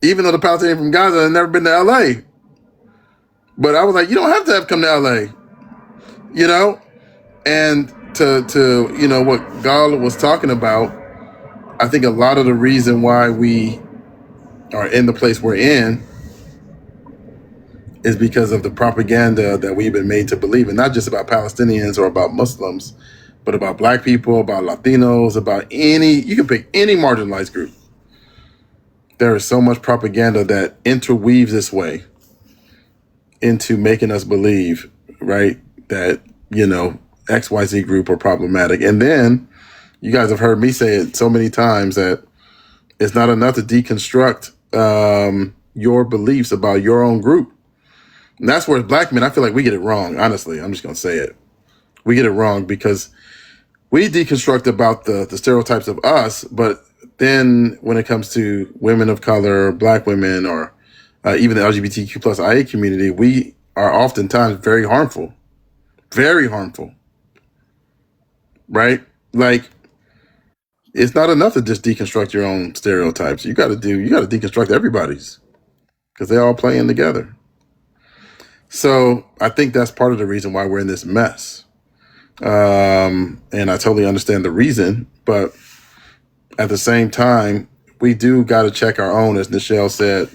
even though the Palestinian from Gaza had never been to LA. But I was like, you don't have to come to LA, you know? And to you know, what Gal was talking about, I think a lot of the reason why we are in the place we're in is because of the propaganda that we've been made to believe, and not just about Palestinians or about Muslims, but about Black people, about Latinos, about you can pick any marginalized group. There is so much propaganda that interweaves this way into making us believe, right, that, you know, XYZ group are problematic. And then you guys have heard me say it so many times that it's not enough to deconstruct your beliefs about your own group. And that's where Black men, I feel like we get it wrong. Honestly, I'm just going to say it. We get it wrong because we deconstruct about the stereotypes of us, but then when it comes to women of color, Black women, or even the LGBTQ plus IA community, we are oftentimes very harmful, right? Like, it's not enough to just deconstruct your own stereotypes. You got to deconstruct everybody's. because they all play in together. So I think that's part of the reason why we're in this mess. And I totally understand the reason, but at the same time, we do got to check our own, as Nichelle said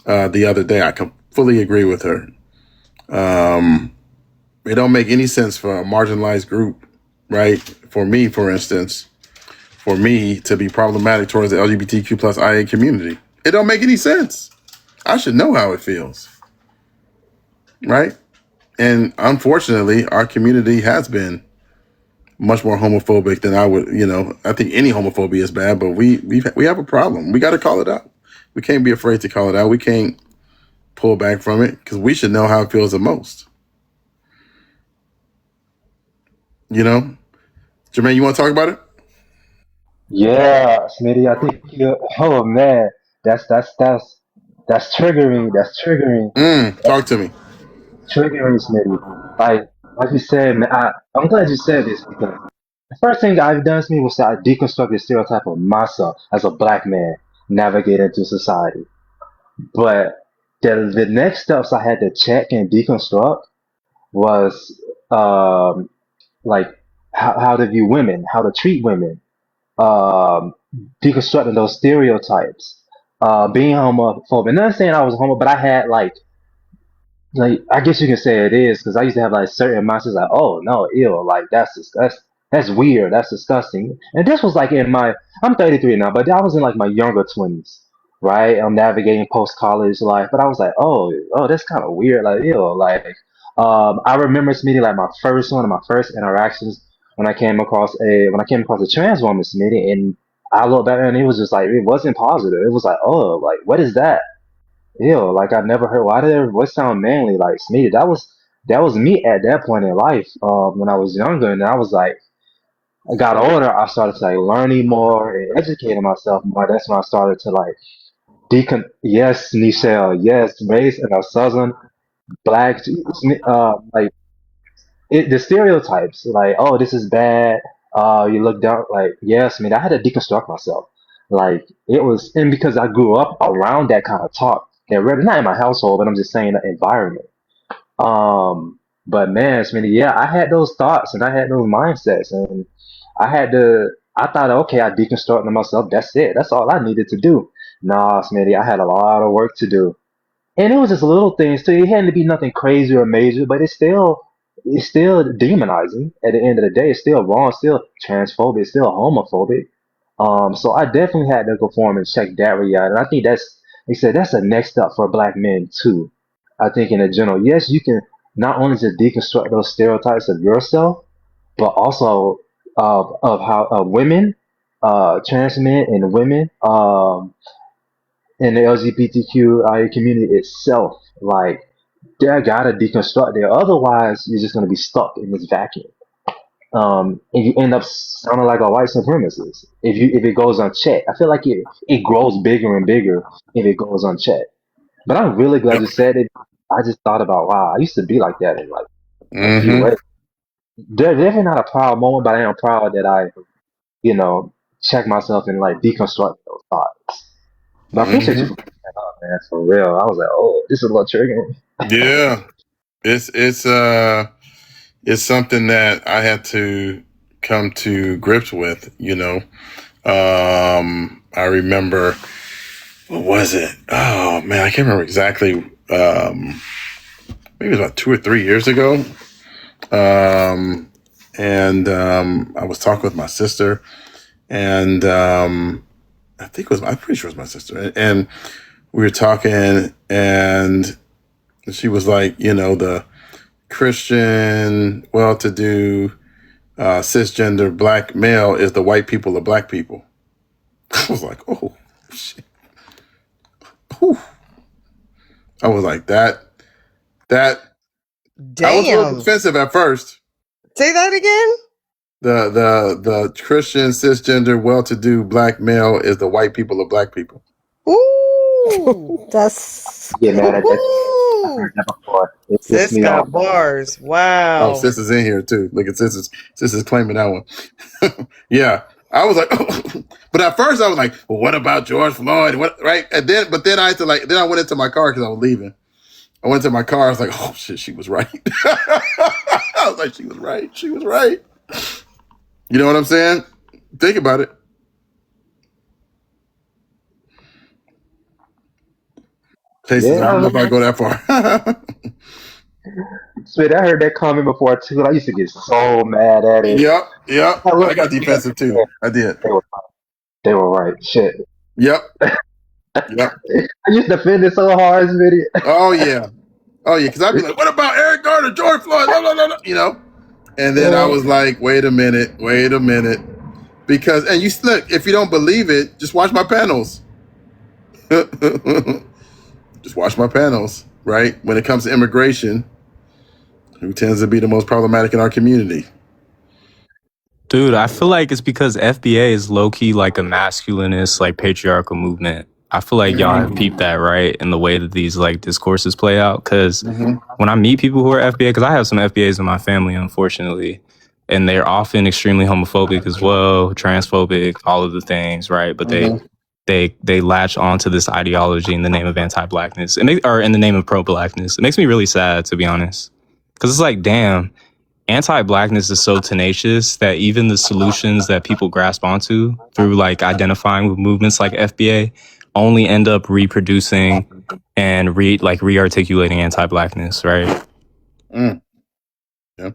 the other day. I fully agree with her. It don't make any sense for a marginalized group, right? For me, for instance, for me to be problematic towards the LGBTQ plus IA community. It don't make any sense. I should know how it feels, right? And unfortunately, our community has been much more homophobic than I would, I think any homophobia is bad, but we have a problem. We got to call it out. We can't be afraid to call it out. We can't pull back from it because we should know how it feels the most. Jermaine, you want to talk about it? Yeah, Smitty, I think oh man, that's triggering. That's Talk to me. triggering, Smitty. Like you said, man, I'm glad you said this because the first thing I've done, Smitty, was I deconstruct the stereotype of myself as a black man navigating through society. But the next steps I had to check and deconstruct was like how to view women, how to treat women, um, deconstructing those stereotypes, being homophobic. Not saying I was homo, but I had like I guess you can say it is because I used to have like certain mindsets like, oh no, ew, like that's weird, that's disgusting. And this was like I'm 33 now, but I was in like my younger 20s, right? I'm navigating post college life, but I was like, oh, that's kind of weird, like ew, like I remember meeting like one of my first interactions when I came across a trans woman meeting, and I looked back and it was just like it wasn't positive. It was like, oh, like what is that? Ew, like I've never heard. Why did their voice sound manly? Like Smitty, that was me at that point in life. When I was younger, and I was like, I got older. I started to like learning more and educating myself more. That's when I started to like Yes, Nichelle. Yes, raised in a southern black, like the stereotypes. Like, oh, this is bad. You look down. Like, yes, I mean, I had to deconstruct myself. Like it was, and because I grew up around that kind of talk, and really not in my household, but I'm just saying the environment. But man, Smitty, yeah, I had those thoughts and I had those mindsets, and I thought, okay, I deconstructed myself. That's it. That's all I needed to do. Nah, Smitty, I had a lot of work to do, and it was just little things too. It hadn't to be nothing crazy or major, but it's still demonizing. At the end of the day, it's still wrong. It's still transphobic. It's still homophobic. So I definitely had to go forward and check that reality. And I think they said that's the next step for black men too. I think in a general, yes, you can not only just deconstruct those stereotypes of yourself, but also of how women, trans men and women, in the LGBTQIA community itself. Like they gotta deconstruct there. Otherwise, you're just gonna be stuck in this vacuum. And you end up sounding like a white supremacist if it goes unchecked. I feel like it grows bigger and bigger if it goes unchecked. But I'm really glad you said it. I just thought about, wow, I used to be like that in like a few ways. They're definitely not a proud moment, but I am proud that I, check myself and like deconstruct those thoughts. But I appreciate you for bringing that up, man. For real. I was like, oh, this is a little triggering. Yeah, it's something that I had to come to grips with. I remember, what was it? Oh man, I can't remember exactly. Maybe it was about 2 or 3 years ago. And I was talking with my sister, and I'm pretty sure it was my sister, and we were talking, and she was like, the Christian, well-to-do, cisgender black male is the white people of black people. I was like, oh shit. Whew. I was like, that I was a little Damn. defensive at first. Say that again? The Christian cisgender well-to-do black male is the white people of black people. Ooh. That's Get mad at that. I Ooh. heard that before. It pissed Sis me got off. bars. Oh, Wow. sis is in here too. Look at sis is claiming that one. Yeah. I was like, but at first I was like, well, what about George Floyd? What, right? And then I had to then I went into my car because I was leaving. I went to my car. I was like, oh shit, she was right. I was like, she was right. She was right. You know what I'm saying? Think about it. Cases, I Yeah, don't know if I go that far. Sweet, I heard that comment before too. I used to get so mad at it. Yep. I I look, got defensive too. I did. they were, they were right. Shit. Yep. Yep. I used to defend it so hard, Smitty. Oh yeah. Oh yeah. Because I'd be like, what about Eric Garner, George Floyd? Blah, blah, blah, blah, you know? And then I was like, wait a minute. Because, and you look, if you don't believe it, just watch my panels. Just watch my panels, right? When it comes to immigration, who tends to be the most problematic in our community? Dude, I feel like it's because FBA is low key like a masculinist, like patriarchal movement. I feel like y'all have peeped that, right? In the way that these like discourses play out. Cause when I meet people who are FBA, because I have some FBAs in my family, unfortunately, and they're often extremely homophobic as well, transphobic, all of the things, right? But they latch onto this ideology in the name of anti-blackness, or in the name of pro-blackness. It makes me really sad, to be honest, because it's like, damn, anti-blackness is so tenacious that even the solutions that people grasp onto through like identifying with movements like FBA only end up reproducing and re-articulating anti-blackness, right? Mm. Yeah.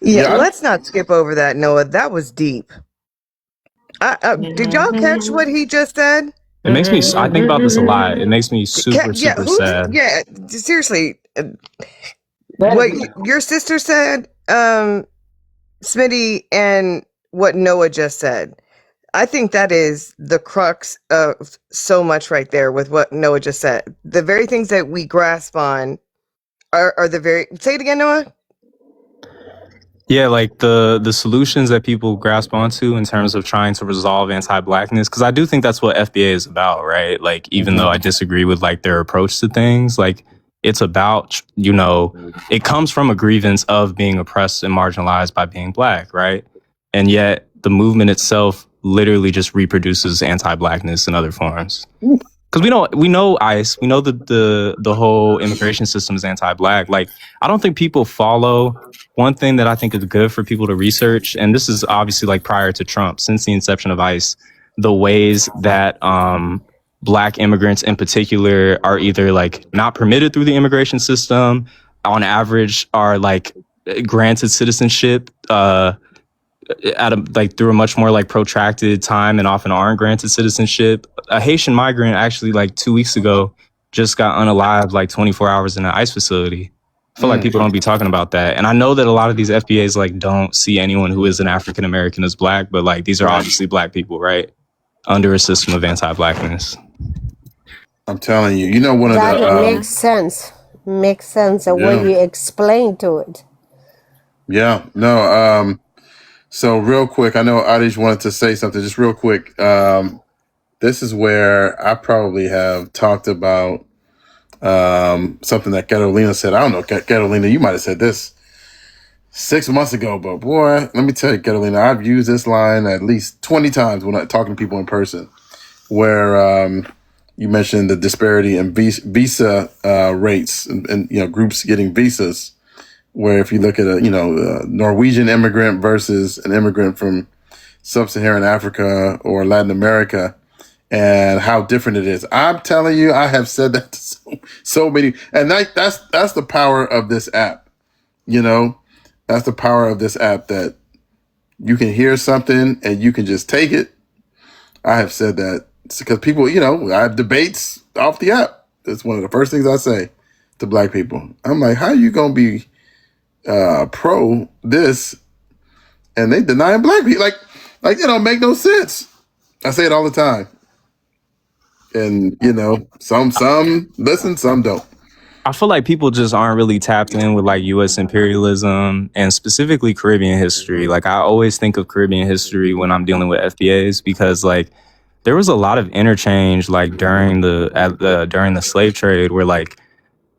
Yeah, let's not skip over that, Noah. That was deep. Did y'all catch what he just said? It makes me, I think about this a lot. It makes me super sad. Yeah, seriously. What your sister said, Smitty, and what Noah just said. I think that is the crux of so much right there with what Noah just said. The very things that we grasp on are the very... Say it again, Noah? Yeah, like the solutions that people grasp onto in terms of trying to resolve anti-blackness, because I do think that's what FBA is about, right? Like, even though I disagree with like their approach to things, like it's about, you know, it comes from a grievance of being oppressed and marginalized by being Black, right? And yet the movement itself literally just reproduces anti-blackness in other forms. Because we know ICE, we know the whole immigration system is anti-Black. Like, I don't think people follow. One thing that I think is good for people to research, and this is obviously like prior to Trump, since the inception of ICE, the ways that Black immigrants in particular are either like not permitted through the immigration system, on average are like granted citizenship through a much more like protracted time, and often aren't granted citizenship. A Haitian migrant actually like 2 weeks ago just got unalived like 24 hours in an ICE facility. I feel like people don't be talking about that. And I know that a lot of these FBAs like don't see anyone who is an African American as Black, but like these are obviously Black people, right? Under a system of anti-Blackness. I'm telling you, you know, one of That the makes sense. Makes sense the way you explain to it. Yeah, no. So real quick, I know Adish wanted to say something. Just real quick. This is where I probably have talked about something that Carolina said. I don't know, Carolina, you might have said this 6 months ago, but boy, let me tell you, Carolina, I've used this line at least 20 times when I'm talking to people in person, where you mentioned the disparity in visa rates and you know, groups getting visas. Where if you look at a Norwegian immigrant versus an immigrant from sub-Saharan Africa or Latin America, and how different it is. I'm telling you, I have said that to so many, and that's the power of this app. You know, that's the power of this app, that you can hear something and you can just take it. I have said that because people, you know, I have debates off the app. That's one of the first things I say to Black people. I'm like, how are you gonna be pro this and they denying Black people? Like you know, make no sense. I say it all the time. And you know, some listen, some don't. I feel like people just aren't really tapped in with like U.S. imperialism and specifically Caribbean history. Like, I always think of Caribbean history when I'm dealing with FBAs, because like there was a lot of interchange like during the slave trade, where like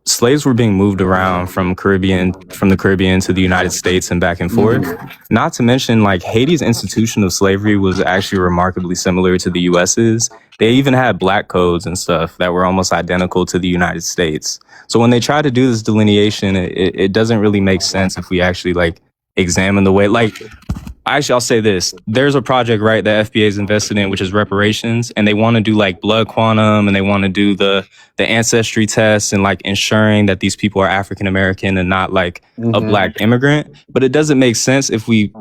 slaves were being moved around from the Caribbean to the United States and back and forth. Not to mention, like, Haiti's institution of slavery was actually remarkably similar to the US's. They even had black codes and stuff that were almost identical to the United States. So when they try to do this delineation, it doesn't really make sense if we actually like examine the way, like, actually, I'll say this. There's a project, right, that FBA is invested in, which is reparations, and they want to do like blood quantum, and they want to do the ancestry tests and like ensuring that these people are African American and not like a black immigrant. But it doesn't make sense if we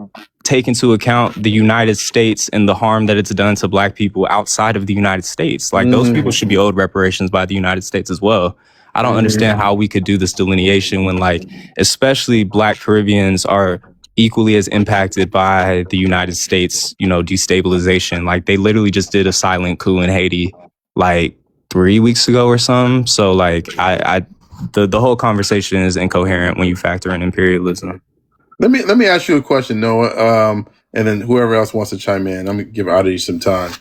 take into account the United States and the harm that it's done to black people outside of the United States. Like, those people should be owed reparations by the United States as well. I don't understand how we could do this delineation when, like, especially black Caribbeans are equally as impacted by the United States, you know, destabilization. Like, they literally just did a silent coup in Haiti like 3 weeks ago or something. So like, the whole conversation is incoherent when you factor in imperialism. Let me ask you a question, Noah, and then whoever else wants to chime in. I'm gonna give Oddity some time.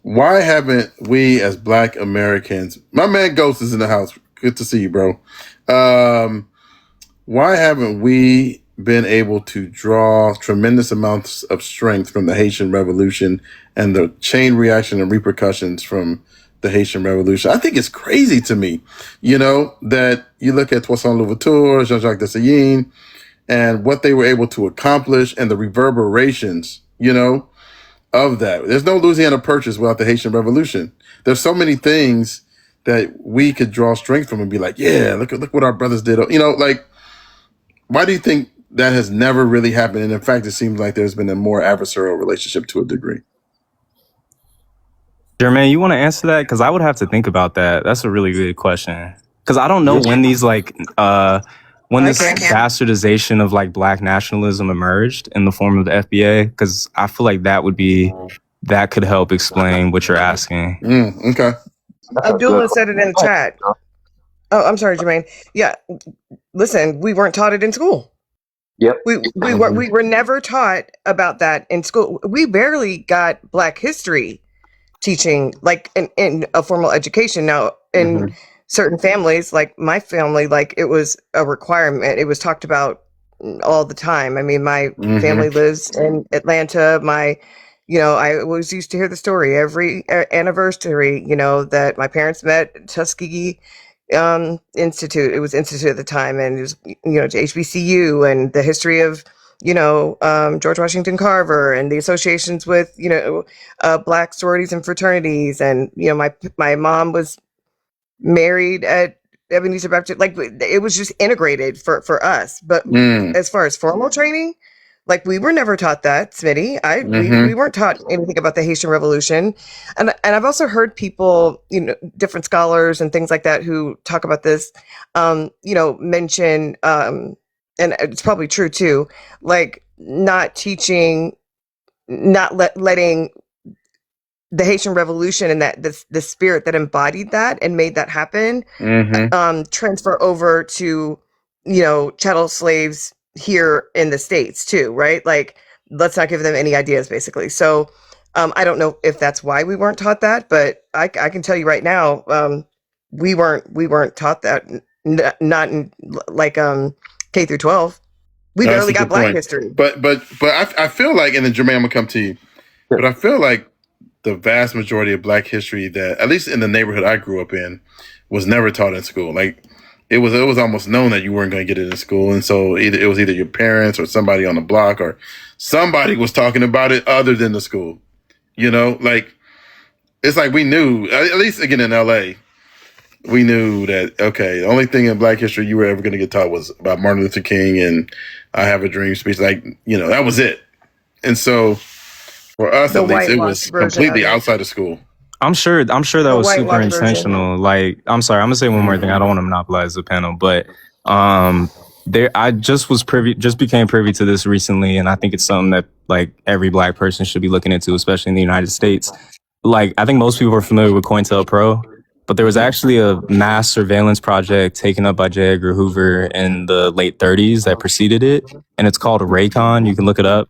Why haven't we, as Black Americans, my man Ghost is in the house. Good to see you, bro. Why haven't we been able to draw tremendous amounts of strength from the Haitian Revolution and the chain reaction and repercussions from the Haitian Revolution? I think it's crazy to me, you know, that you look at Toussaint Louverture, Jean-Jacques Dessalines, and what they were able to accomplish and the reverberations, you know, of that. There's no Louisiana Purchase without the Haitian Revolution. There's so many things that we could draw strength from and be like, yeah, look what our brothers did. You know, like, why do you think that has never really happened? And in fact, it seems like there's been a more adversarial relationship to a degree. Jermaine, you want to answer that? Because I would have to think about that. That's a really good question. Because I don't know when these like when this bastardization of like Black nationalism emerged in the form of the FBA. Because I feel like that could help explain what you're asking. Okay. Abdullah said it in the chat. Oh, I'm sorry, Jermaine. Yeah, listen, we weren't taught it in school. Yep. We were never taught about that in school. We barely got Black history teaching, like in a formal education. Now, in certain families, like my family, like it was a requirement. It was talked about all the time. I mean, my family lives in Atlanta. I always used to hear the story every anniversary, you know, that my parents met at Tuskegee Institute. It was Institute at the time, and it was, you know, to HBCU, and the history of, you know, George Washington Carver and the associations with, you know, Black sororities and fraternities. And, you know, my mom was married at Ebenezer Baptist. Like, it was just integrated for us. But as far as formal training, like, we were never taught that, Smitty. We weren't taught anything about the Haitian Revolution. And I've also heard people, you know, different scholars and things like that who talk about this, you know, mention, and it's probably true too, like not teaching, letting the Haitian Revolution and that the spirit that embodied that and made that happen, transfer over to, you know, chattel slaves here in the States too, right? Like, let's not give them any ideas, basically. So I don't know if that's why we weren't taught that, but I can tell you right now, we weren't taught that. Not in like K through 12. We barely got Black history. But I feel like, and then Jermaine, I'm gonna come to you. But I feel like the vast majority of Black history, that at least in the neighborhood I grew up in, was never taught in school. Like, it was almost known that you weren't going to get it in school, and so it was either your parents or somebody on the block or somebody was talking about it other than the school. You know, like, it's like we knew, at least again in LA, we knew that, okay, the only thing in Black history you were ever going to get taught was about Martin Luther King and I Have a Dream speech. Like, you know, that was it. And so for us, at least, it was completely outside of school. I'm sure that was super intentional. Like, I'm sorry, I'm gonna say one more thing. I don't want to monopolize the panel, but I just became privy to this recently, and I think it's something that like every Black person should be looking into, especially in the United States. Like, I think most people are familiar with COINTELPRO, but there was actually a mass surveillance project taken up by J. Edgar Hoover in the late 30s that preceded it, and it's called RACON. You can look it up.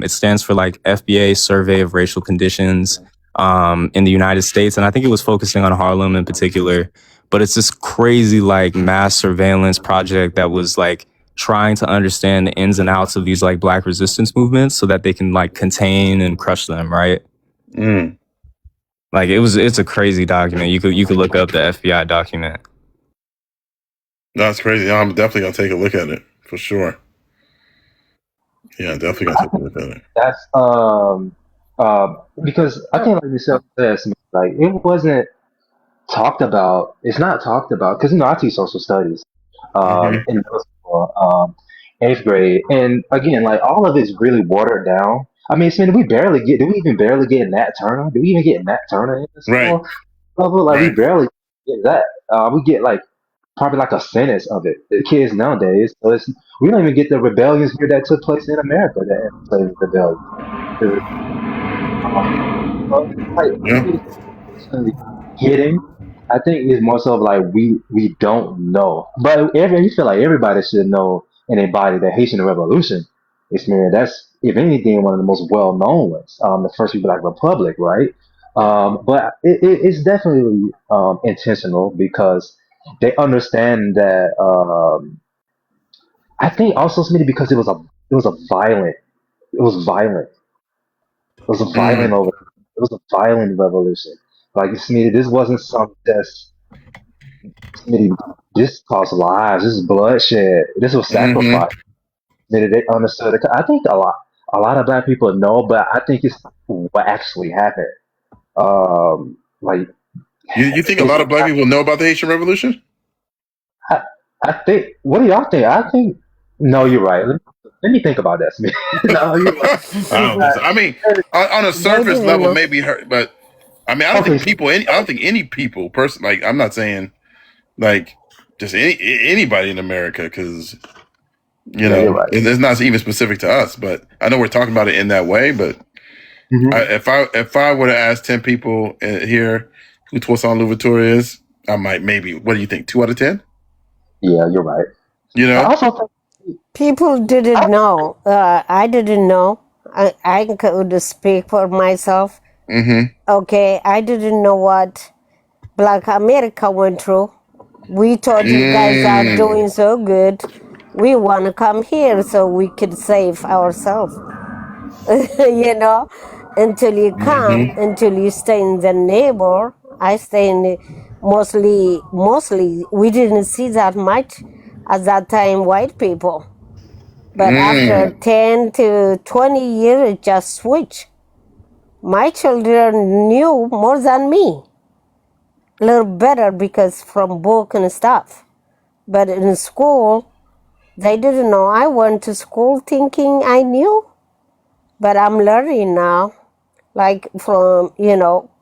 It stands for like FBA Survey of Racial Conditions in the United States. And I think it was focusing on Harlem in particular. but it's this crazy like mass surveillance project that was like trying to understand the ins and outs of these like Black resistance movements so that they can like contain and crush them, right? Mm. Like it's a crazy document. You could look up the FBI document. That's crazy. I'm definitely gonna take a look at it for sure. Yeah, definitely gonna take a look at it. That's because I think like yourself says, like it wasn't talked about. It's not talked about because I teach social studies Hmm. in middle school, 8th grade, and again, like all of it's really watered down. I mean, do we even barely get Nat Turner? Do we even get Nat Turner in the Right, school level? Like we right. barely get that. We get like probably like a sentence of it. The kids nowadays, so we don't even get the rebellions here that took place in America, the enslaved rebellion. The, so it's like I Yeah. think it's definitely hitting. I think it's more so of like we don't know, but you feel like everybody should know and embody the Haitian Revolution experience. That's if anything one of the most well known ones. The first Black Republic, right? But it's definitely intentional because they understand that. I think also maybe because it was violent. It was a violent Mm. over. It was a violent revolution. Like Smitty, this wasn't some just Smitty. This cost lives. This is bloodshed. This was Hmm. sacrifice. Smitty, they understood it. I think a lot of Black people know, but I think it's what actually happened. Like You think a it's. lot of Black people know about the Haitian Revolution? I, I think. What do y'all think? I think. No, you're right. Let me think about that, Smitty. No, you're right. I don't think so. I mean, on a They surface didn't level, know. maybe hurt, but I mean, Okay, I don't think any people, person, like I'm not saying like just anybody in America, because yeah, you're right. it's not even specific to us. But I know we're talking about it in that way. But Hmm. if I were to ask 10 people here who Toussaint Louverture is, I might maybe. What do you think? 2 out of 10? Yeah, you're right. You I know? also think. People didn't know. I didn't know. I could speak for myself. Mm-hmm. Okay, I didn't know what Black America went through. We thought you guys are Mm. doing so good. We want to come here so we could save ourselves. you know, until you come, Mm-hmm. until you stay in the neighbor. I stay in mostly, we didn't see that much at that time, white people. But after Mm. 10 to 20 years, it just switched. My children knew more than me, a little better because from book and stuff. But in school, they didn't know. I went to school thinking I knew, but I'm learning now. Like from,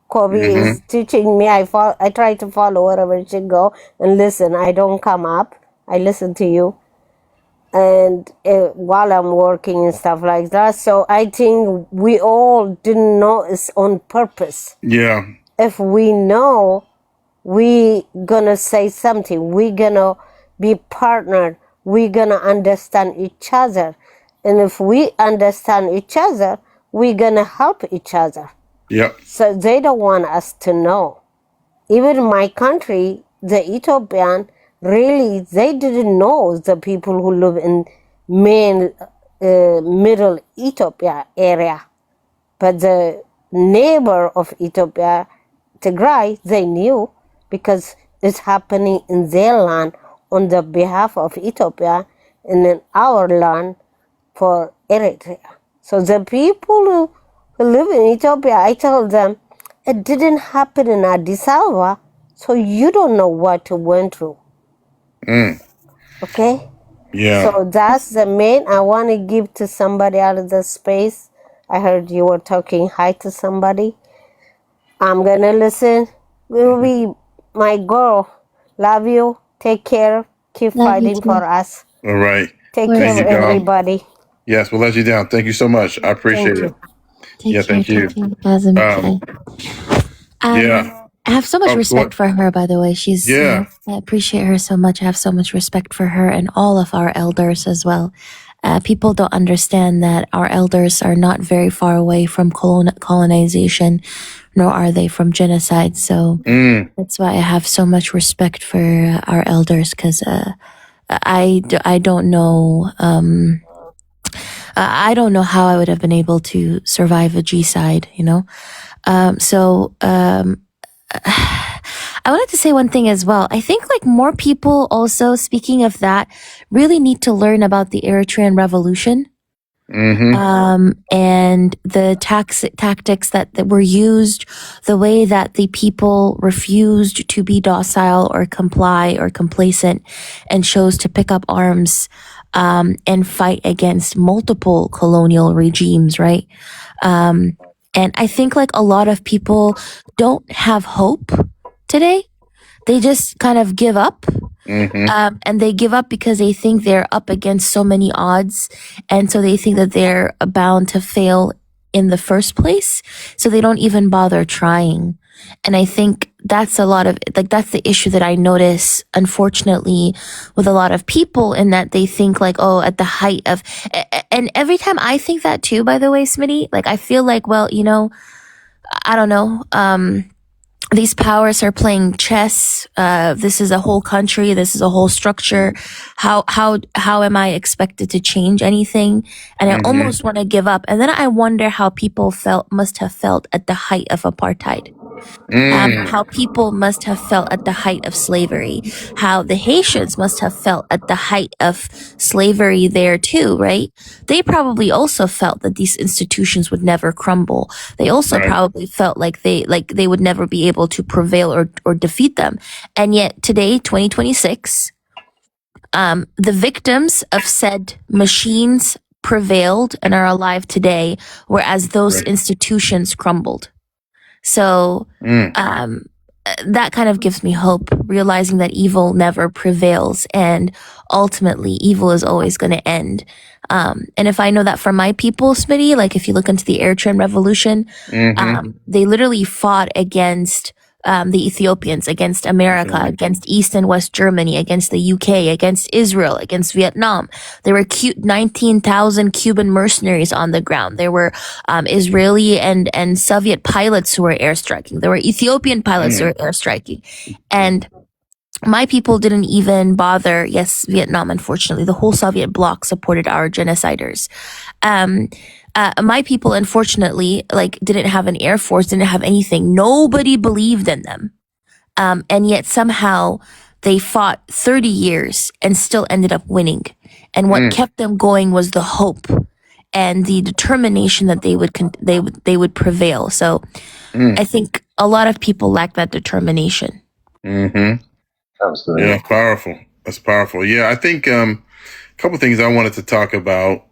Kobe Mm-hmm. is teaching me. I try to follow wherever she go and listen. I don't come up. I listen to you. And while I'm working and stuff like that. So I think we all didn't know it's on purpose. Yeah. If we know, we gonna say something. We gonna be partnered. We gonna understand each other. And if we understand each other, we gonna help each other. Yep. So they don't want us to know. Even in my country, the Ethiopian, really, they didn't know the people who live in main middle Ethiopia area. But the neighbor of Ethiopia, Tigray, they knew because it's happening in their land on the behalf of Ethiopia and in our land for Eritrea. So the people who live in Ethiopia, I tell them, it didn't happen in Addis Ababa, so you don't know what you went through. Mm. Okay? Yeah. So that's the main I want to give to somebody out of the space. I heard you were talking hi to somebody. I'm going to listen. Will be my girl. Love you. Take care. Keep Love you fighting for too. us. All right. Take Of care Thank of you, course. God. everybody. Yes, we'll let you down. Thank you so much. I appreciate Thank it. you. Take Yeah, care. thank you. Take care, Kazumi. Yeah. I have so much Oh, respect what? for her, by the way. Yeah. I appreciate her so much. I have so much respect for her and all of our elders as well. People don't understand that our elders are not very far away from colonization. nor are they from genocide. So that's why I have so much respect for our elders, because I don't know. I don't know how I would have been able to survive a G-side, you know? I wanted to say one thing as well. I think like more people also, speaking of that, really need to learn about the Eritrean Revolution. And the tactics that were used, the way that the people refused to be docile or comply or complacent and chose to pick up arms and fight against multiple colonial regimes, right? And I think like a lot of people don't have hope today. They just kind of give up. And they give up because they think they're up against so many odds. And so they think that they're bound to fail in the first place. So they don't even bother trying. And I think that's a lot of, like, that's the issue that I notice, unfortunately, with a lot of people, in that they think like, oh, at the height of, and every time I think that too, by the way, Smitty, like, I feel like, well, you know, I don't know, these powers are playing chess. This is a whole country. This is a whole structure. How am I expected to change anything? And I almost want to give up. And then I wonder how people must have felt at the height of apartheid. How people must have felt at the height of slavery, how the Haitians must have felt at the height of slavery there too, right? They probably also felt that these institutions would never crumble. They also probably felt like they would never be able to prevail or defeat them. And yet today, 2026, the victims of said machines prevailed and are alive today, whereas those institutions crumbled. So that kind of gives me hope, realizing that evil never prevails, and ultimately evil is always going to end. And if I know that for my people, Smitty, like if you look into the Eritrean Revolution, they literally fought against the Ethiopians, against America, against East and West Germany, against the UK, against Israel, against Vietnam. There were 19,000 Cuban mercenaries on the ground. There were Israeli and Soviet pilots who were airstriking. There were Ethiopian pilots who were airstriking. And my people didn't even bother. Yes, Vietnam, unfortunately, the whole Soviet bloc supported our genociders. My people, unfortunately, like, didn't have an air force, didn't have anything. Nobody believed in them. And yet somehow they fought 30 years and still ended up winning. And what kept them going was the hope and the determination that they would prevail. So I think a lot of people lack that determination. Yeah, powerful. That's powerful. Yeah, I think a couple things I wanted to talk about.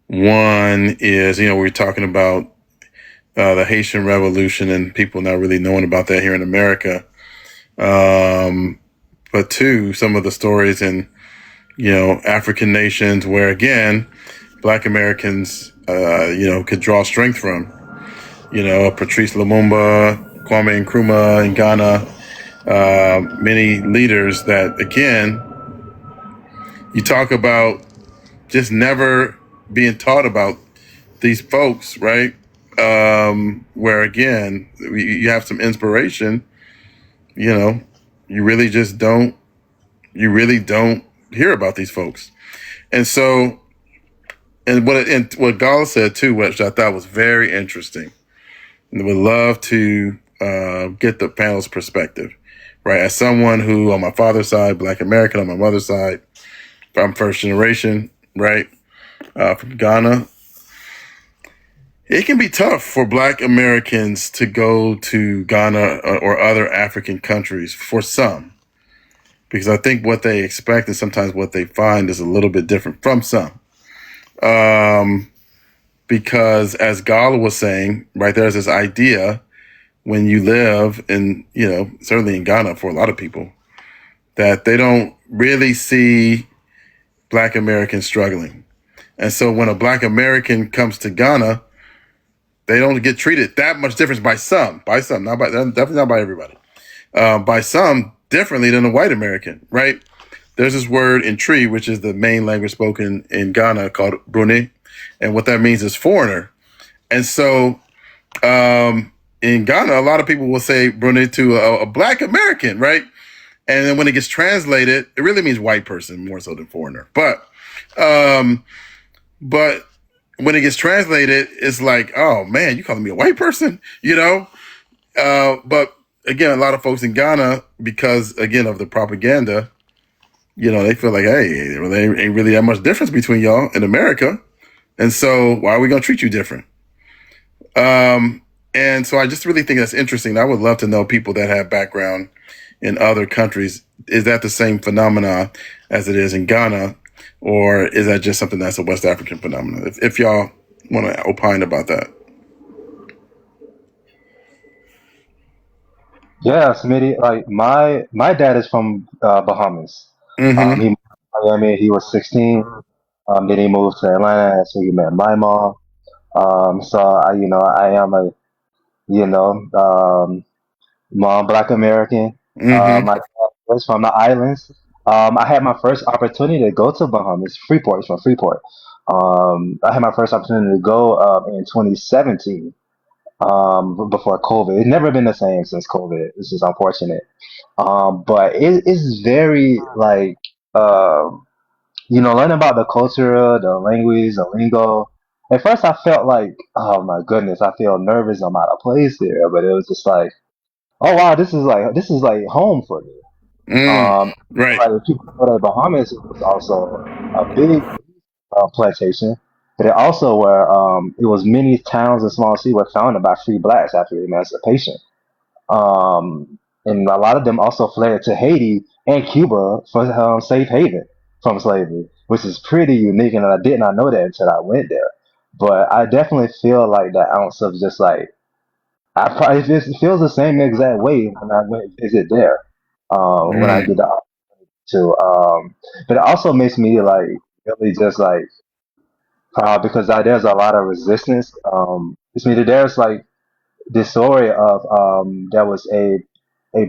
One is, you know, we're talking about the Haitian Revolution and people not really knowing about that here in America. But two, some of the stories in, you know, African nations where, again, Black Americans, you know, could draw strength from. You know, Patrice Lumumba, Kwame Nkrumah in Ghana, many leaders that, again, you talk about just never being taught about these folks, right? Where, again, you have some inspiration, you know, you really don't hear about these folks. And so, and what Gala said too, which I thought was very interesting, and would love to get the panel's perspective, right? As someone who, on my father's side, Black American, on my mother's side, I'm first generation, right? From Ghana. It can be tough for Black Americans to go to Ghana or other African countries for some, because I think what they expect and sometimes what they find is a little bit different from some. Because as Gala was saying, right, there's this idea when you live in, you know, certainly in Ghana for a lot of people, that they don't really see Black Americans struggling. And so when a Black American comes to Ghana, they don't get treated that much different by some, definitely not by everybody, by some differently than a white American, right? There's this word in Tree, which is the main language spoken in Ghana, called Brunei. And what that means is foreigner. And so In Ghana, a lot of people will say Brunei to a Black American, right? And then when it gets translated, it really means white person more so than foreigner. Um, but when it gets translated, it's like, oh man, you calling me a white person, you know? But again, a lot of folks in Ghana, because again of the propaganda, you know, they feel like, hey, there ain't really that much difference between y'all in America. And so why are we going to treat you different? And so I just really think that's interesting. I would love to know people that have background in other countries. Is that the same phenomena as it is in Ghana? Or is that just something that's a West African phenomenon? If y'all want to opine about that. Yeah, Smitty. Like my dad is from Bahamas. Mm-hmm. He moved to Miami. He was 16. Then he moved to Atlanta. That's where he met my mom. So I am a you know mom Black American. Mm-hmm. My dad was from the islands. I had my first opportunity to go to Bahamas. Freeport. He's from Freeport. I had my first opportunity to go in 2017. Before COVID. It's never been the same since COVID. This is unfortunate. But it's very like learning about the culture, the language, the lingo. At first, I felt like, oh my goodness, I feel nervous. I'm out of place here. But it was just like, oh wow, this is like home for me. Right. Like people know that Bahamas was also a big plantation, but it also where it was many towns and small cities were founded by free blacks after emancipation. And a lot of them also fled to Haiti and Cuba for safe haven from slavery, which is pretty unique. And I did not know that until I went there. But I definitely feel like that ounce of just like it feels the same exact way when I went visit there. When I get the opportunity to, but it also makes me like really just like proud because there's a lot of resistance. It's me that there's like this story of there was a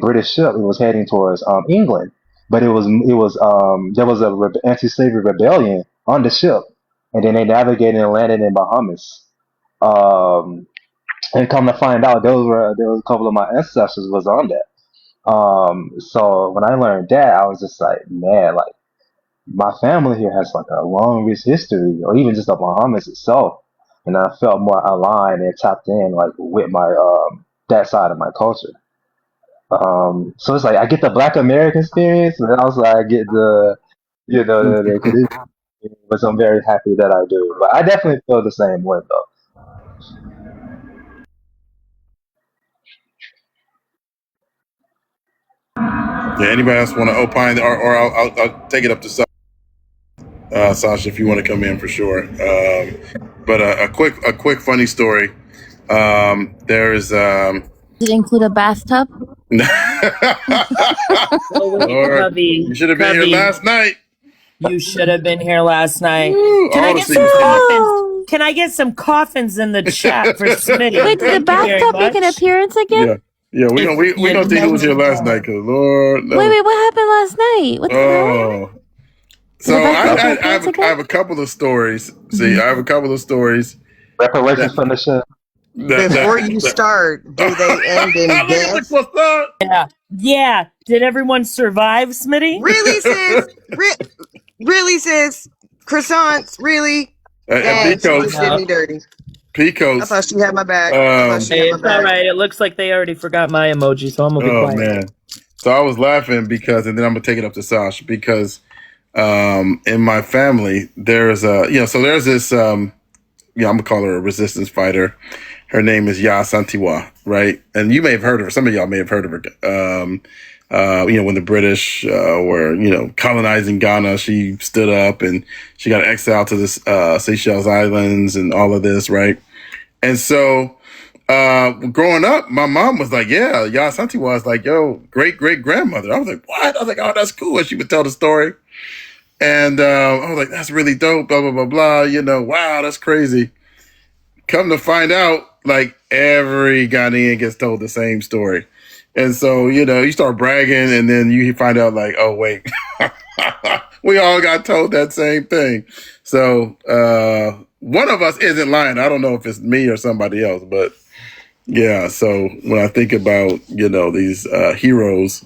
British ship. It was heading towards England, but there was a anti-slavery rebellion on the ship, and then they navigated and landed in Bahamas. Um, and come to find out, there was a couple of my ancestors was on that. So when I learned that, I was just like, man, like my family here has like a long rich history, or even just the Bahamas itself. And I felt more aligned and tapped in like with my that side of my culture. So it's like I get the Black American experience, and also I get the Canadian experience, which I'm very happy that I do. But I definitely feel the same way though. Yeah. Anybody else want to opine, or I'll take it up to Sasha if you want to come in for sure. But a quick funny story. There is Does it include a bathtub? Oh, wait, Lord, Cubby, you should have been here Cubby, last night. you should have been here last night. Woo, Can I all the get some secrets. coffins? Can I get some coffins in the chat for Smitty? Wait, did the Thank you very bathtub make an much. appearance again? Yeah. Yeah, we gonna think who was here last night, cause Lord no. Wait, what happened last night? What the hell? Oh, Did so the bathtub I make have appearance I have again? a couple of stories. See, I have a couple of stories Reparations that from the ship. Before you start, do they end in Look at death? what's up. Yeah. Yeah. Did everyone survive, Smitty? Really, sis? Really, sis? Croissants? Really? And Dang, she Pico's just did me dirty. I Picos. thought she had my back. I thought she Hey, had my it's all back. right. It looks like they already forgot my emoji, so I'm gonna be Oh quiet. man. So I was laughing because, and then I'm gonna take it up to Sash because in my family there's so there's this I'm gonna call her a resistance fighter. Her name is Ya Santiwa, right? And you may have heard of her. Some of y'all may have heard of her. When the British were colonizing Ghana, she stood up and she got exiled to the Seychelles Islands and all of this, right? And so growing up, my mom was like, yeah, Ya Santiwa was like, yo, great grandmother. I was like, what? I was like, oh, that's cool. And she would tell the story. And I was like, that's really dope, blah, blah, blah, blah. Wow, that's crazy. Come to find out, like every Ghanaian gets told the same story. And so, you start bragging and then you find out like, oh, wait, we all got told that same thing. So one of us isn't lying. I don't know if it's me or somebody else, but Yeah. So when I think about, these heroes,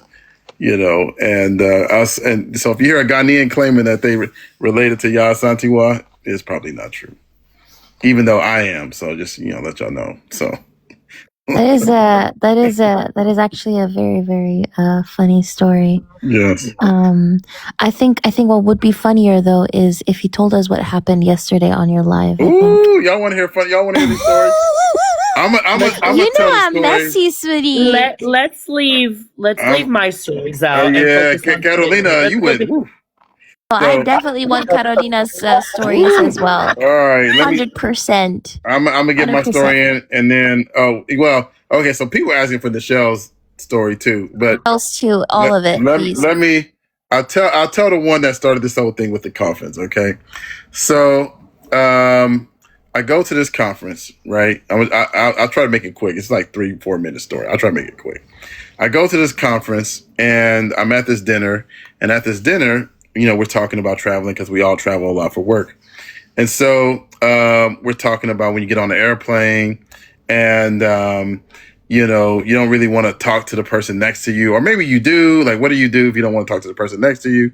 and us, and so if you hear a Ghanaian claiming that they related to Yas Santiwa, it's probably not true. Even though I am. So just, let y'all know. So That is actually a very, very funny story. yes. I think what would be funnier though is if you told us what happened yesterday on your live. I think. Ooh, y'all want to hear fun? Y'all want to hear these stories? I'm You know I'm messy, sweetie. Let's leave my stories out. yeah, and focus on Carolina, Smitty. you Let's went. focus- I definitely want Carolina's stories as well. All right, 100%. I'm gonna get my 100%. story in, and then okay. So people are asking for Nichelle's story too, but Else too, all of it, please. let me. I'll tell the one that started this whole thing with the coffins. Okay, so I go to this conference, right? I'll try to make it quick. It's like 3-4 minute story. I'll try to make it quick. I go to this conference and I'm at this dinner, and at this dinner, we're talking about traveling because we all travel a lot for work. And so we're talking about when you get on the airplane and, you don't really want to talk to the person next to you, or maybe you do. Like, what do you do if you don't want to talk to the person next to you?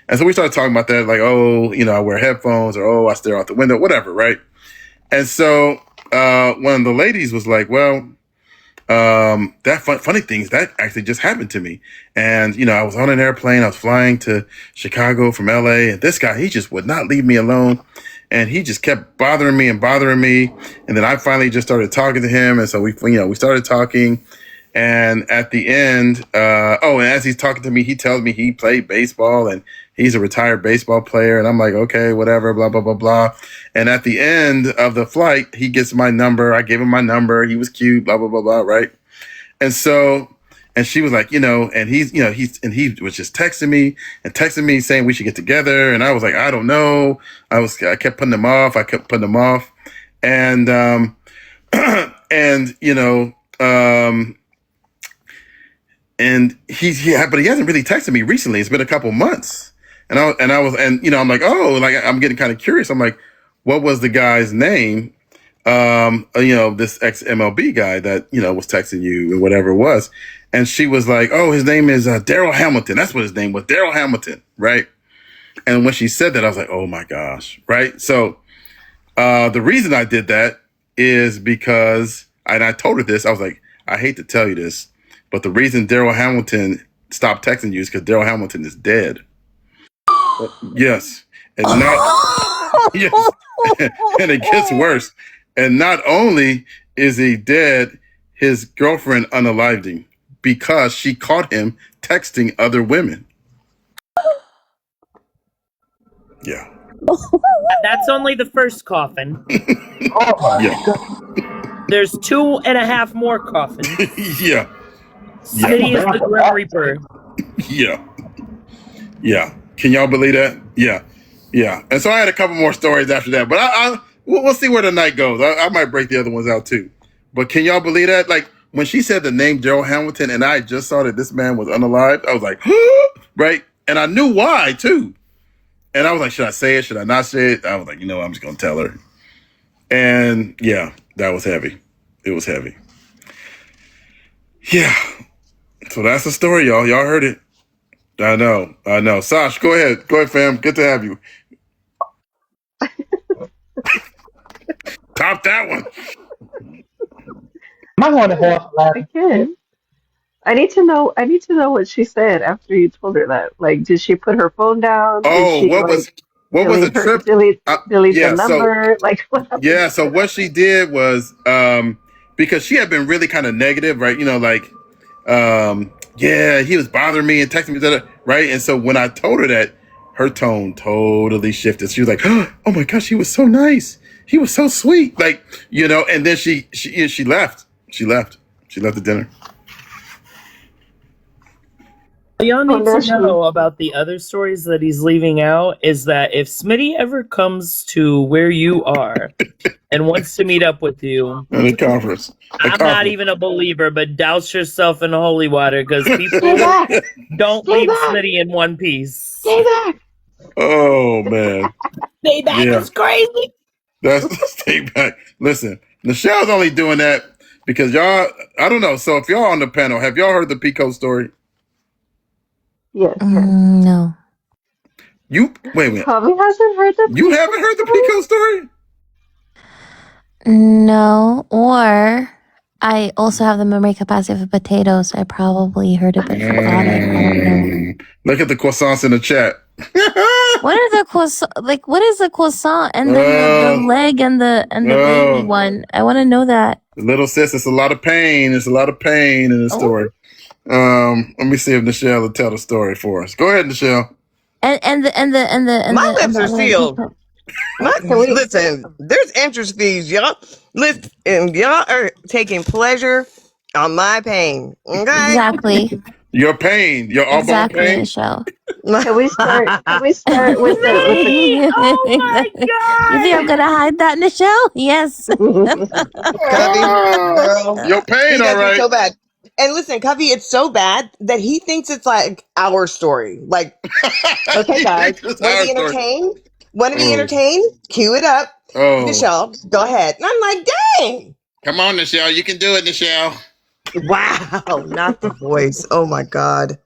And so we started talking about that, like, I wear headphones, or, I stare out the window, whatever, right? And so one of the ladies was like, well, that funny things that actually just happened to me. And, I was on an airplane, I was flying to Chicago from LA, and this guy, he just would not leave me alone. And he just kept bothering me. And then I finally just started talking to him. And so we started talking. And at the end, and as he's talking to me, he tells me he played baseball and he's a retired baseball player. And I'm like, okay, whatever, blah, blah, blah, blah. And at the end of the flight, he gets my number. I gave him my number. He was cute, blah, blah, blah, blah, right? And so, and she was like, and he was just texting me saying we should get together. And I was like, I don't know. I kept putting them off. And, and but he hasn't really texted me recently. It's been a couple months. And I'm like, I'm getting kind of curious. I'm like, what was the guy's name? This ex MLB guy that, was texting you and whatever it was. And she was like, oh, his name is Daryl Hamilton. That's what his name was, Daryl Hamilton, right? And when she said that, I was like, oh my gosh, right? So the reason I did that is because, and I told her this, I was like, I hate to tell you this, but the reason Daryl Hamilton stopped texting you is because Daryl Hamilton is dead. Yes. And yes. And it gets worse. And not only is he dead, his girlfriend unalived him because she caught him texting other women. Yeah. That's only the first coffin. Yeah. There's 2.5 more coffins. Yeah. Smitty is the Grim Reaper. Yeah. Yeah. Can y'all believe that? Yeah. Yeah. And so I had a couple more stories after that, but we'll see where the night goes. I might break the other ones out too. But can y'all believe that? Like when she said the name Daryl Hamilton and I just saw that this man was unalived, I was like, right? And I knew why too. And I was like, should I say it? Should I not say it? I was like, I'm just going to tell her. And yeah, that was heavy. It was heavy. Yeah. So that's the story, y'all. Y'all heard it. I know. Sash, go ahead. Go ahead, fam. Good to have you. Top that one. I want to have Again, I need to know what she said after you told her that. Like, did she put her phone down? Oh, what was the trip? Delete the number? Like, what happened? Yeah, so what she did was, because she had been really kind of negative, right? He was bothering me and texting me, right? And so when I told her that, her tone totally shifted. She was like, oh my gosh, he was so nice. He was so sweet. Like, and then she left. She left the dinner. What y'all need to know about the other stories that he's leaving out is that if Smitty ever comes to where you are and wants to meet up with you at a conference, I'm not even a believer, but douse yourself in holy water because people don't leave Smitty in one piece. Stay back. Oh man, stay back is crazy. That's stay back. Listen, Nichelle's only doing that because y'all, I don't know. So if y'all on the panel, have y'all heard the Pico story? Yes. No. You wait a minute. Covey hasn't heard the You Pico haven't heard the story? Pico story? No. Or I also have the memory capacity of a potato, so I probably heard it but forgot it. I don't know. Look at the croissants in the chat. What are the croissant? Like, what is the croissant and then the Oh, leg and the baby oh, one? I want to know that. little sis, it's a lot of pain. There's a lot of pain in the Oh. story. Let me see if Nichelle will tell the story for us. Go ahead, Nichelle. And My lips are sealed. people. Listen, there's interest fees, y'all. Listen, y'all are taking pleasure on my pain. Okay. Exactly. Your pain, your elbow Exactly, pain. Michelle. Can we start with the You Oh my god! think I'm gonna hide that, Michelle? Yes. Covey, girl, Your he pain, all does it right. so bad. And listen, Covey, it's so bad that he thinks it's like our story. Like, okay, guys, It's want to our be story. entertained? Want to be Oh, entertained? Cue it up. oh. Michelle, go ahead. And I'm like, dang. Come on, Nichelle. You can do it, Nichelle. Wow, not the voice. Oh my God.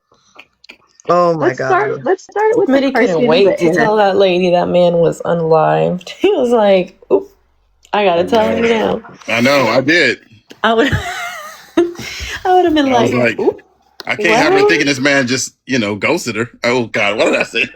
Oh my let's start God. with the Smitty couldn't cartoon wait at to the tell end. that lady that man was unalived. He was like, "Oop, I gotta tell her now." I know, I did. I would, I would have been I was like, like, "Oop, I can't have her well." thinking this man just, ghosted her. Oh God, what did I say?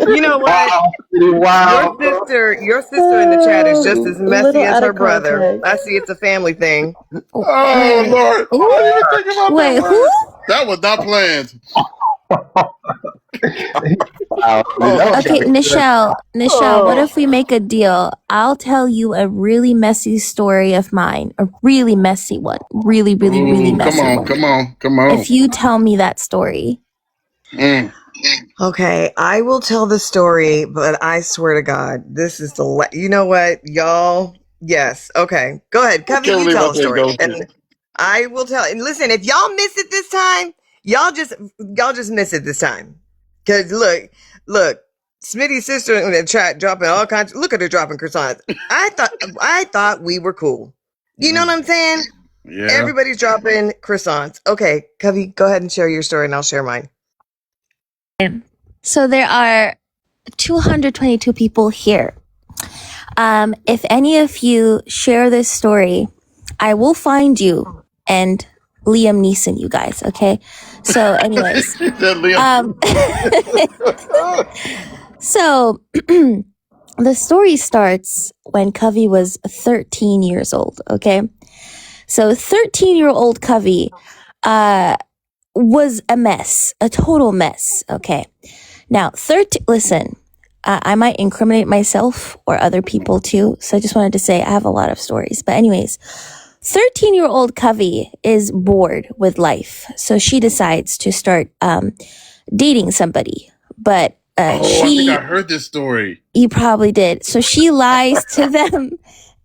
You know what? Wow. Your sister in the chat is just as messy Little as out her of brother. context. I see it's a family thing. Oh Lord, I Who? didn't even think about Wait, that who? word. That was not planned. Wow. That was Okay, good. Nichelle, what Oh, if we make a deal? I'll tell you a really messy story of mine, a really messy one, really, really, really Ooh, messy one. come on. If you tell me that story, Mm. Okay, I will tell the story, but I swear to God, this is the you know what, y'all? Yes. Okay, go ahead, I Covey. can't You believe tell I the said story, ghosted. and I will tell. And listen, if y'all miss it this time, y'all just miss it this time. Cause look, Smitty's sister in the chat dropping all kinds. Look at her dropping croissants. I thought we were cool. You know what I'm saying? Yeah. Everybody's dropping croissants. Okay, Covey, go ahead and share your story, and I'll share mine. so there are 222 people here. If any of you share this story, I will find you and Liam Neeson, you guys. Okay. So, anyways, She said Liam. so the story starts when Covey was 13 years old. Okay. So 13-year-old Covey, was a mess, a total mess. Okay. Now, listen, I might incriminate myself or other people too. So I just wanted to say I have a lot of stories. But anyways, 13-year-old Covey is bored with life. So she decides to start dating somebody. But I think I heard this story. you probably did. So she lies to them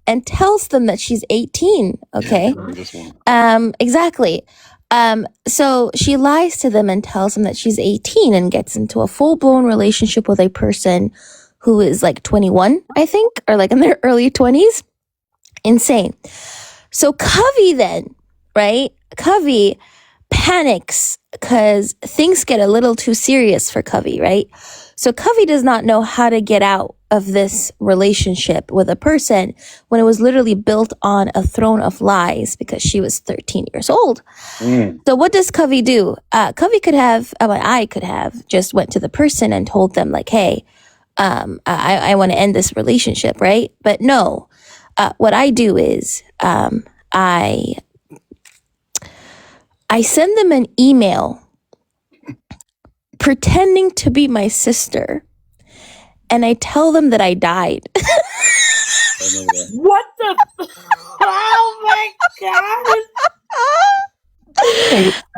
and tells them that she's 18. Okay. Yeah, I heard this one. Exactly. So she lies to them and tells them that she's 18 and gets into a full-blown relationship with a person who is like 21, I think, or like in their early 20s. Insane. So Covey then, right? Covey panics because things get a little too serious for Covey, right? So Covey does not know how to get out of this relationship with a person when it was literally built on a throne of lies because she was 13 years old. So what does Covey do? Covey could have, I could have just went to the person and told them like, hey, I want to end this relationship, right? But no, what I do is I send them an email pretending to be my sister, and I tell them that I died. What the? Oh my god!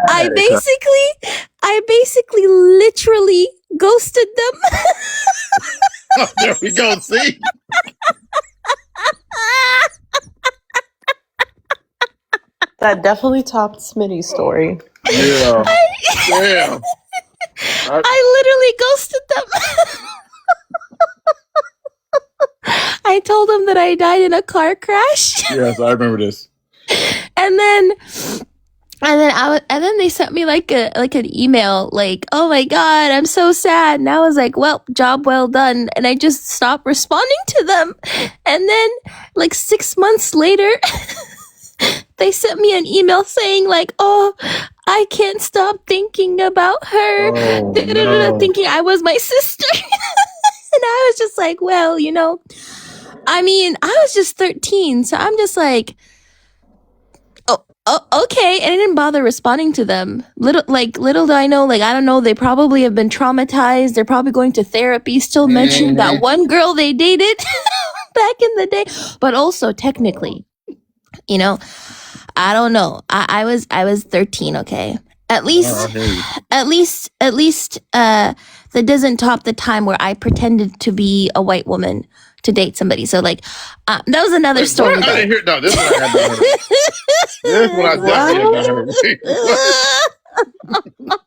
I basically literally ghosted them. There we go. See? That definitely topped Smitty's story. Yeah. Damn. I literally ghosted them. I told them that I died in a car crash. Yes, I remember this. and then and then they sent me like an email like, "Oh my god, I'm so sad." And I was like, "Well, job well done." And I just stopped responding to them. And then like 6 months later, they sent me an email saying like, "Oh, I can't stop thinking about her." Oh no. Thinking I was my sister. And I was just like, well, I mean, I was just 13, so I'm just like, oh, okay. And I didn't bother responding to them. Little do I know, like, I don't know, they probably have been traumatized. They're probably going to therapy, still mentioning that one girl they dated back in the day. But also, technically, I don't know. I was 13, okay? At least, that doesn't top the time where I pretended to be a white woman to date somebody. So, like, that was another story. I didn't hear. No, this is what I had to hear. This is what I definitely had to hear.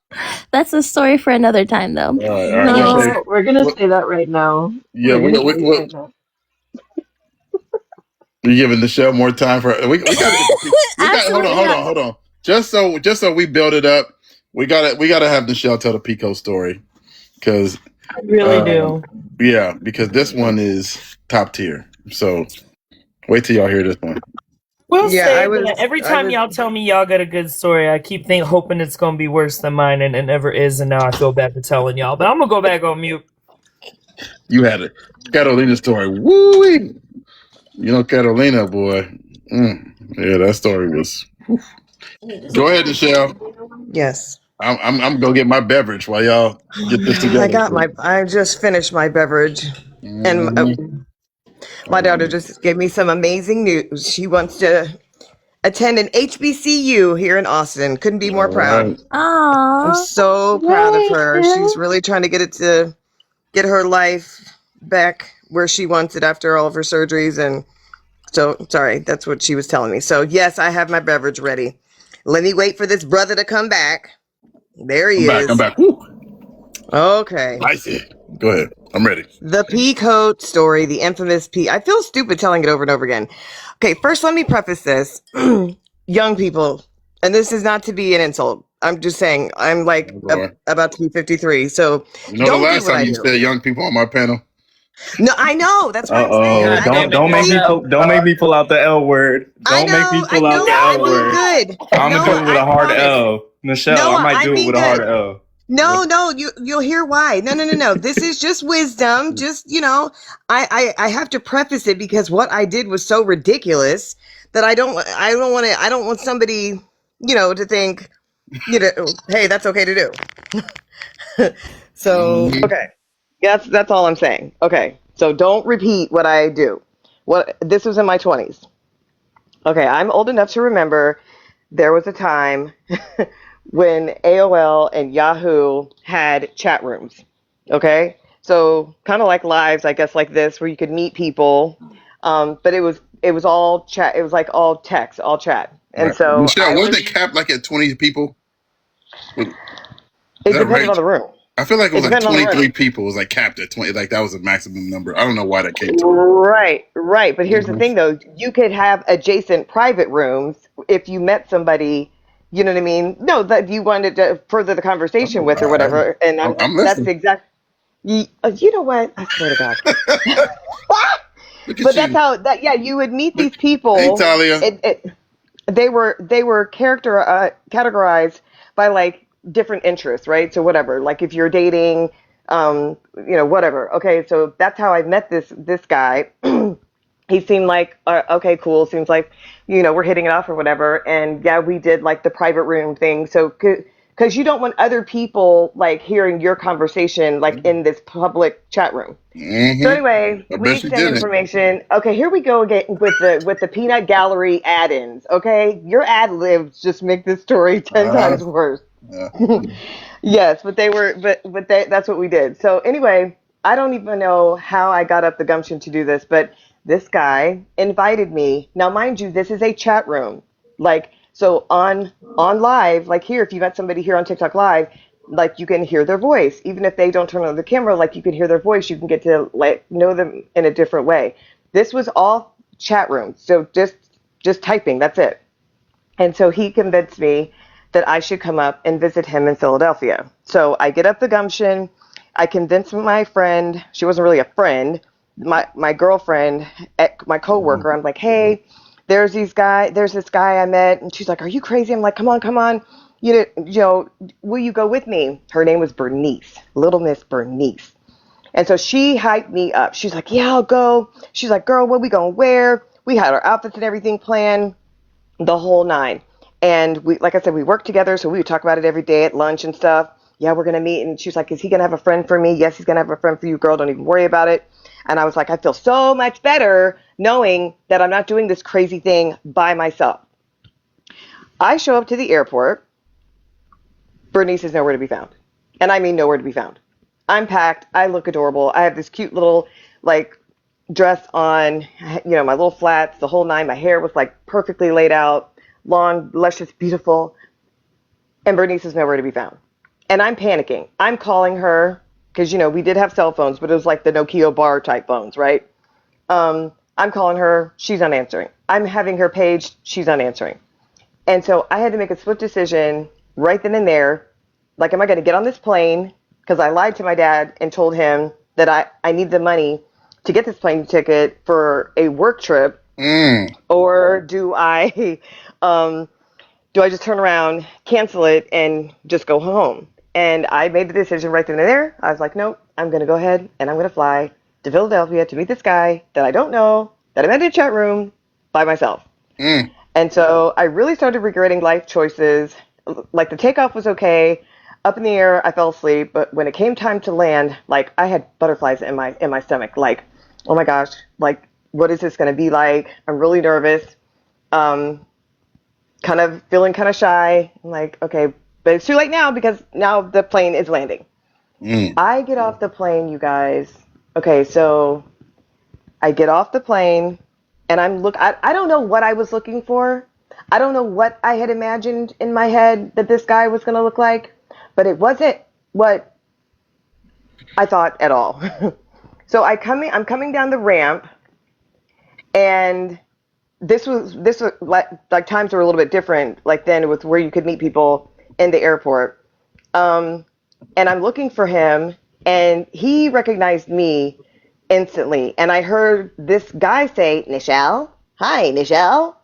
That's a story for another time, though. All right. No, we're gonna say that right now. Yeah, We're gonna say we that. We're giving Nichelle more time for. We got. Hold on. Just so we build it up, we gotta have Nichelle tell the Pico story, because I really do. Yeah, because this one is top tier. So wait till y'all hear this one. We'll say that every time y'all tell me y'all got a good story, I keep hoping it's gonna be worse than mine, and it never is. And now I feel bad for telling y'all, but I'm gonna go back on mute. You had a Catalina story. Woo! Catalina, boy. Yeah, that story was. Go ahead, Nichelle. Yes. I'm gonna get my beverage while y'all get this together. I just finished my beverage, and my daughter just gave me some amazing news. She wants to attend an HBCU here in Austin. Couldn't be more proud. Aww. I'm so proud of her. She's really trying to get her life back where she wants it after all of her surgeries. And so, sorry, that's what she was telling me. So, yes, I have my beverage ready. Let me wait for this brother to come back. There he is. I'm back. Woo. Okay. I see. Go ahead. I'm ready. The pea coat story, the infamous pea. I feel stupid telling it over and over again. Okay, first let me preface this. Young people, and this is not to be an insult. I'm just saying, I'm like about to be 53. So the last time you said young people on my panel. No, I know. That's what I'm saying. Don't make me pull out the L word. Don't make me pull out the L word. Good. I'm gonna do it with a hard L. Nichelle, I might do it with a hard L. No, you'll hear why. No. This is just wisdom. Just, I have to preface it because what I did was so ridiculous that I don't want somebody, to think, hey, that's okay to do. So, okay. That's all I'm saying. Okay. So don't repeat what I do. This was in my 20s. Okay, I'm old enough to remember there was a time when AOL and Yahoo had chat rooms. Okay? So kind of like lives, I guess, like this, where you could meet people. But it was all chat. It was like all text, all chat. And so Nichelle, wasn't it capped like at 20 people? It depended on the room. I feel like it was like 23 people. It was like capped at 20. Like that was the maximum number. I don't know why that came to. Right. But here's the thing, though. You could have adjacent private rooms if you met somebody. You know what I mean? No, that you wanted to further the conversation with or whatever. And I'm that's listening. exact. You know what? I swear to God. But that's how that. Yeah, you would meet these people. Hey, Talia. They were categorized by like different interests, right? So whatever, like if you're dating, whatever. Okay, so that's how I met this guy. He seemed like okay, cool. Seems like we're hitting it off or whatever. And yeah, we did like the private room thing. So because you don't want other people like hearing your conversation like in this public chat room. So anyway, we send information. Okay, here we go again with the peanut gallery add-ins. Okay, your ad libs just make this story 10 times worse. Yes, but that's what we did. So anyway, I don't even know how I got up the gumption to do this, but this guy invited me. Now, mind you, this is a chat room. Like, so on live, like here, if you met somebody here on TikTok Live, like you can hear their voice, even if they don't turn on the camera, like you can hear their voice, you can get to like know them in a different way. This was all chat room. So just typing, that's it. And so he convinced me that I should come up and visit him in Philadelphia. So I get up the gumption. I convince my friend, she wasn't really a friend, my girlfriend, my coworker. I'm like, hey, there's this guy I met, and she's like, are you crazy? I'm like, come on, you know, will you go with me? Her name was Bernice, Little Miss Bernice. And so she hyped me up. She's like, yeah, I'll go. She's like, girl, what we gonna wear? We had our outfits and everything planned, the whole nine. And we, like I said, we worked together, so we would talk about it every day at lunch and stuff. Yeah, we're gonna meet. And she's like, is he gonna have a friend for me? Yes, he's gonna have a friend for you, girl. Don't even worry about it. And I was like, I feel so much better knowing that I'm not doing this crazy thing by myself. I show up to the airport. Bernice is nowhere to be found. And I mean nowhere to be found. I'm packed. I look adorable. I have this cute little, like, dress on, you know, my little flats, the whole nine. My hair was, like, perfectly laid out, long, luscious, beautiful. And Bernice is nowhere to be found. And I'm panicking. I'm calling her because, you know, we did have cell phones, but it was like the Nokia bar type phones, right? I'm calling her. She's unanswering. I'm having her paged. She's unanswering. And so I had to make a split decision right then and there. Like, am I going to get on this plane? Because I lied to my dad and told him that I need the money to get this plane ticket for a work trip. Or do I just turn around, cancel it, and just go home? And I made the decision right then and there. I was like, nope, I'm going to go ahead and I'm going to fly to Philadelphia to meet this guy that I don't know, that I met in a chat room by myself. And so I really started regretting life choices. Like, the takeoff was okay. Up in the air, I fell asleep. But when it came time to land, like, I had butterflies in my stomach. Like, oh my gosh, like, what is this going to be like? I'm really nervous. Kind of feeling kind of shy. I'm like, okay, but it's too late now because now the plane is landing. I get off the plane, you guys. Okay, so I get off the plane and I don't know what I was looking for. I don't know what I had imagined in my head that this guy was going to look like, but it wasn't what I thought at all. So I'm coming down the ramp, and this was like times were a little bit different like then with where you could meet people in the airport. And I'm looking for him, and he recognized me instantly. And I heard this guy say, Nichelle. Hi, Nichelle.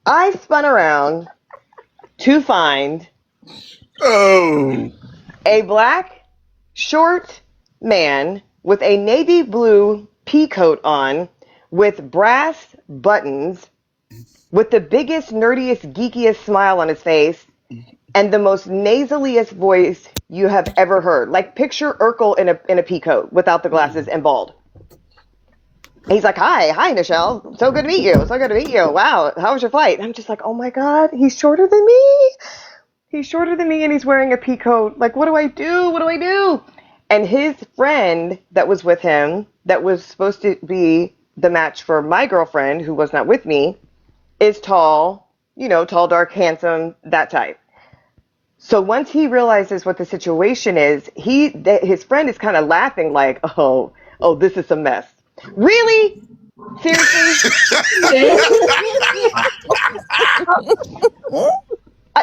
I spun around to find a black, short man with a navy blue pea coat on with brass buttons, with the biggest, nerdiest, geekiest smile on his face, and the most nasaliest voice you have ever heard. Like, picture Urkel in a pea coat without the glasses and bald. He's like, hi, Nichelle. So good to meet you. So good to meet you. Wow, how was your flight? And I'm just like, oh my God, he's shorter than me. He's shorter than me, and he's wearing a pea coat. Like, what do I do? What do I do? And his friend that was with him, that was supposed to be the match for my girlfriend, who was not with me, is tall, you know, tall, dark, handsome, that type. So once he realizes what the situation is, his friend is kind of laughing like, oh, this is a mess. Really? Seriously?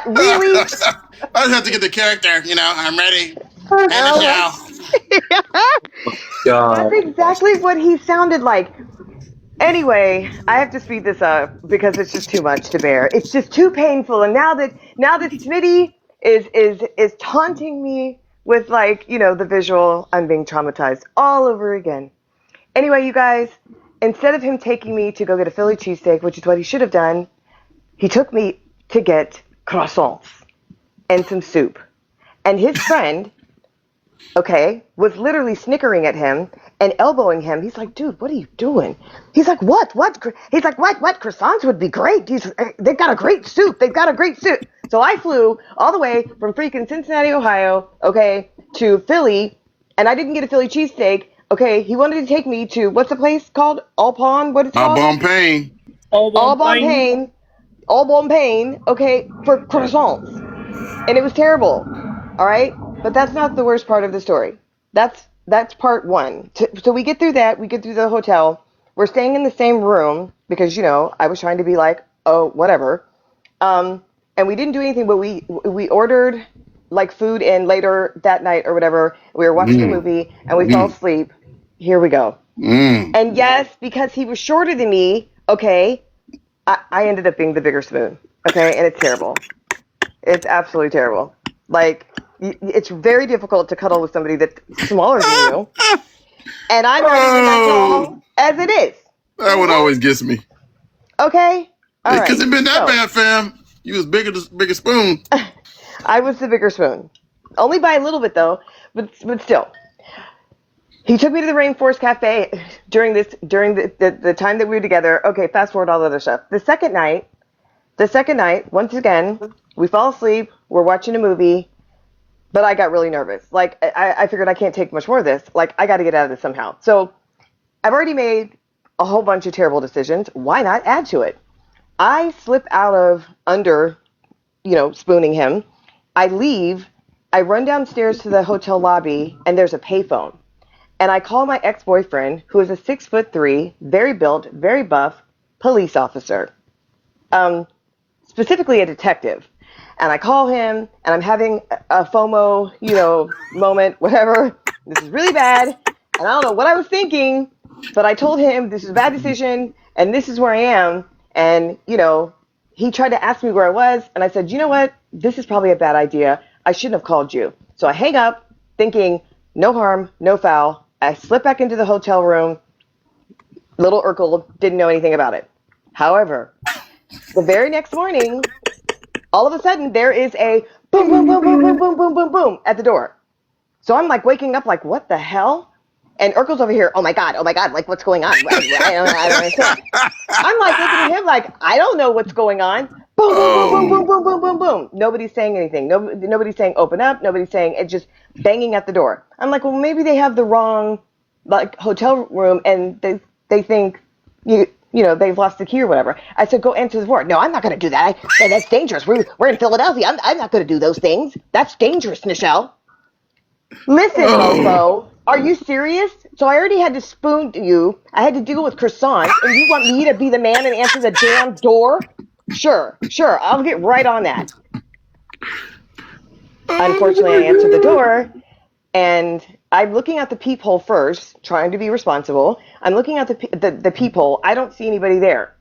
Really? I just have to get the character, you know, I'm ready. That's exactly what he sounded like. Anyway, I have to speed this up because it's just too much to bear. It's just too painful. And now that Smitty is taunting me with, like, you know, the visual, I'm being traumatized all over again. Anyway, you guys, instead of him taking me to go get a Philly cheesesteak, which is what he should have done, he took me to get croissants and some soup. And his friend, okay, was literally snickering at him and elbowing him. He's like, dude, what are you doing? He's like, what? He's like, what? Croissants would be great. They've got a great soup. They've got a great soup. So I flew all the way from freaking Cincinnati, Ohio, okay, to Philly, and I didn't get a Philly cheesesteak. Okay, he wanted to take me to, what's the place called? All Bon? What is it called? Bon Pain. All Bon Pain, okay, for croissants. And it was terrible, all right? But that's not the worst part of the story. That's part one. So we get through that. We get through the hotel. we're staying in the same room because, you know, I was trying to be like, oh, whatever. And we didn't do anything, but we ordered like food in later that night or whatever. We were watching a Mm, movie and we fell mm, asleep. Here we go. mm. And yes, because he was shorter than me, okay, I ended up being the bigger spoon. Okay, and it's terrible. It's absolutely terrible. Like, it's very difficult to cuddle with somebody that's smaller than you. And I'm not even that Oh, tall as it is. that one always gets me. Okay? All Because right. it been that So, bad, fam. You was bigger spoon. I was the bigger spoon. Only by a little bit, though, but still. He took me to the Rainforest Cafe during the time that we were together. Okay, fast forward all the other stuff. The second night, once again, we fall asleep. We're watching a movie, but I got really nervous. Like, I figured I can't take much more of this. Like, I got to get out of this somehow. So I've already made a whole bunch of terrible decisions. Why not add to it? I slip out of under, you know, spooning him. I leave. I run downstairs to the hotel lobby, and there's a payphone. And I call my ex-boyfriend, who is a 6'3", very built, very buff police officer, specifically a detective. And I call him, and I'm having a FOMO, you know, moment, whatever. This is really bad, and I don't know what I was thinking, but I told him this is a bad decision, and this is where I am. And, you know, he tried to ask me where I was, and I said, you know what? This is probably a bad idea. I shouldn't have called you. So I hang up, thinking, no harm, no foul. I slip back into the hotel room. Little Urkel didn't know anything about it. However, the very next morning, all of a sudden, there is a boom, boom, boom, boom, boom, boom, boom, boom, boom at the door. So I'm like waking up like, what the hell? And Urkel's over here, oh my God, like what's going on? I don't understand. I'm like looking at him like, I don't know what's going on. Boom, boom, boom, boom, boom, Oh, boom, boom, boom, boom. Nobody's saying anything. Nobody's saying open up. Nobody's saying it's just banging at the door. I'm like, well, maybe they have the wrong like hotel room and they think you know they've lost the key or whatever. I said, go answer the door. No, I'm not going to do that. That's dangerous. We're in Philadelphia. I'm not going to do those things. That's dangerous, Nichelle. Listen, oh. mofo, are you serious? So I already had to spoon you. I had to deal with croissants, and you want me to be the man and answer the damn door? Sure, I'll get right on that. Unfortunately, I answered the door, and I'm looking at the peephole first, trying to be responsible. I'm looking at the peephole. I don't see anybody there.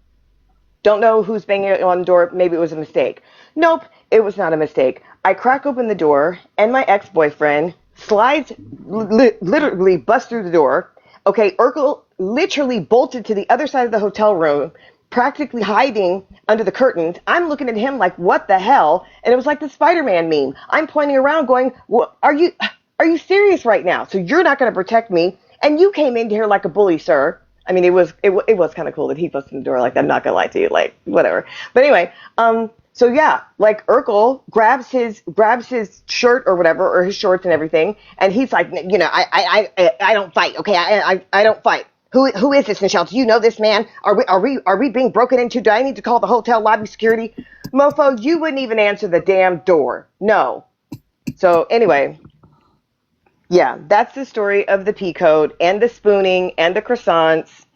Don't know who's banging on the door. Maybe it was a mistake. Nope, it was not a mistake. I crack open the door, and my ex-boyfriend slides, literally busts through the door. Okay, Urkel literally bolted to the other side of the hotel room, practically hiding under the curtains. I'm looking at him like, what the hell? And it was like the Spider-Man meme. I'm pointing around going, are you serious right now? So you're not going to protect me? And you came in here like a bully, sir. I mean, it was kind of cool that he busted the door like that. I'm not going to lie to you, like, whatever. But anyway, so yeah, like Urkel grabs his shirt or whatever, or his shorts and everything, and he's like, you know, I don't fight, okay? I don't fight. Who is this, Nichelle? Do you know this man? Are we being broken into? Do I need to call the hotel lobby security? Mofo, you wouldn't even answer the damn door. No. So anyway, yeah, that's the story of the P code and the spooning and the croissants,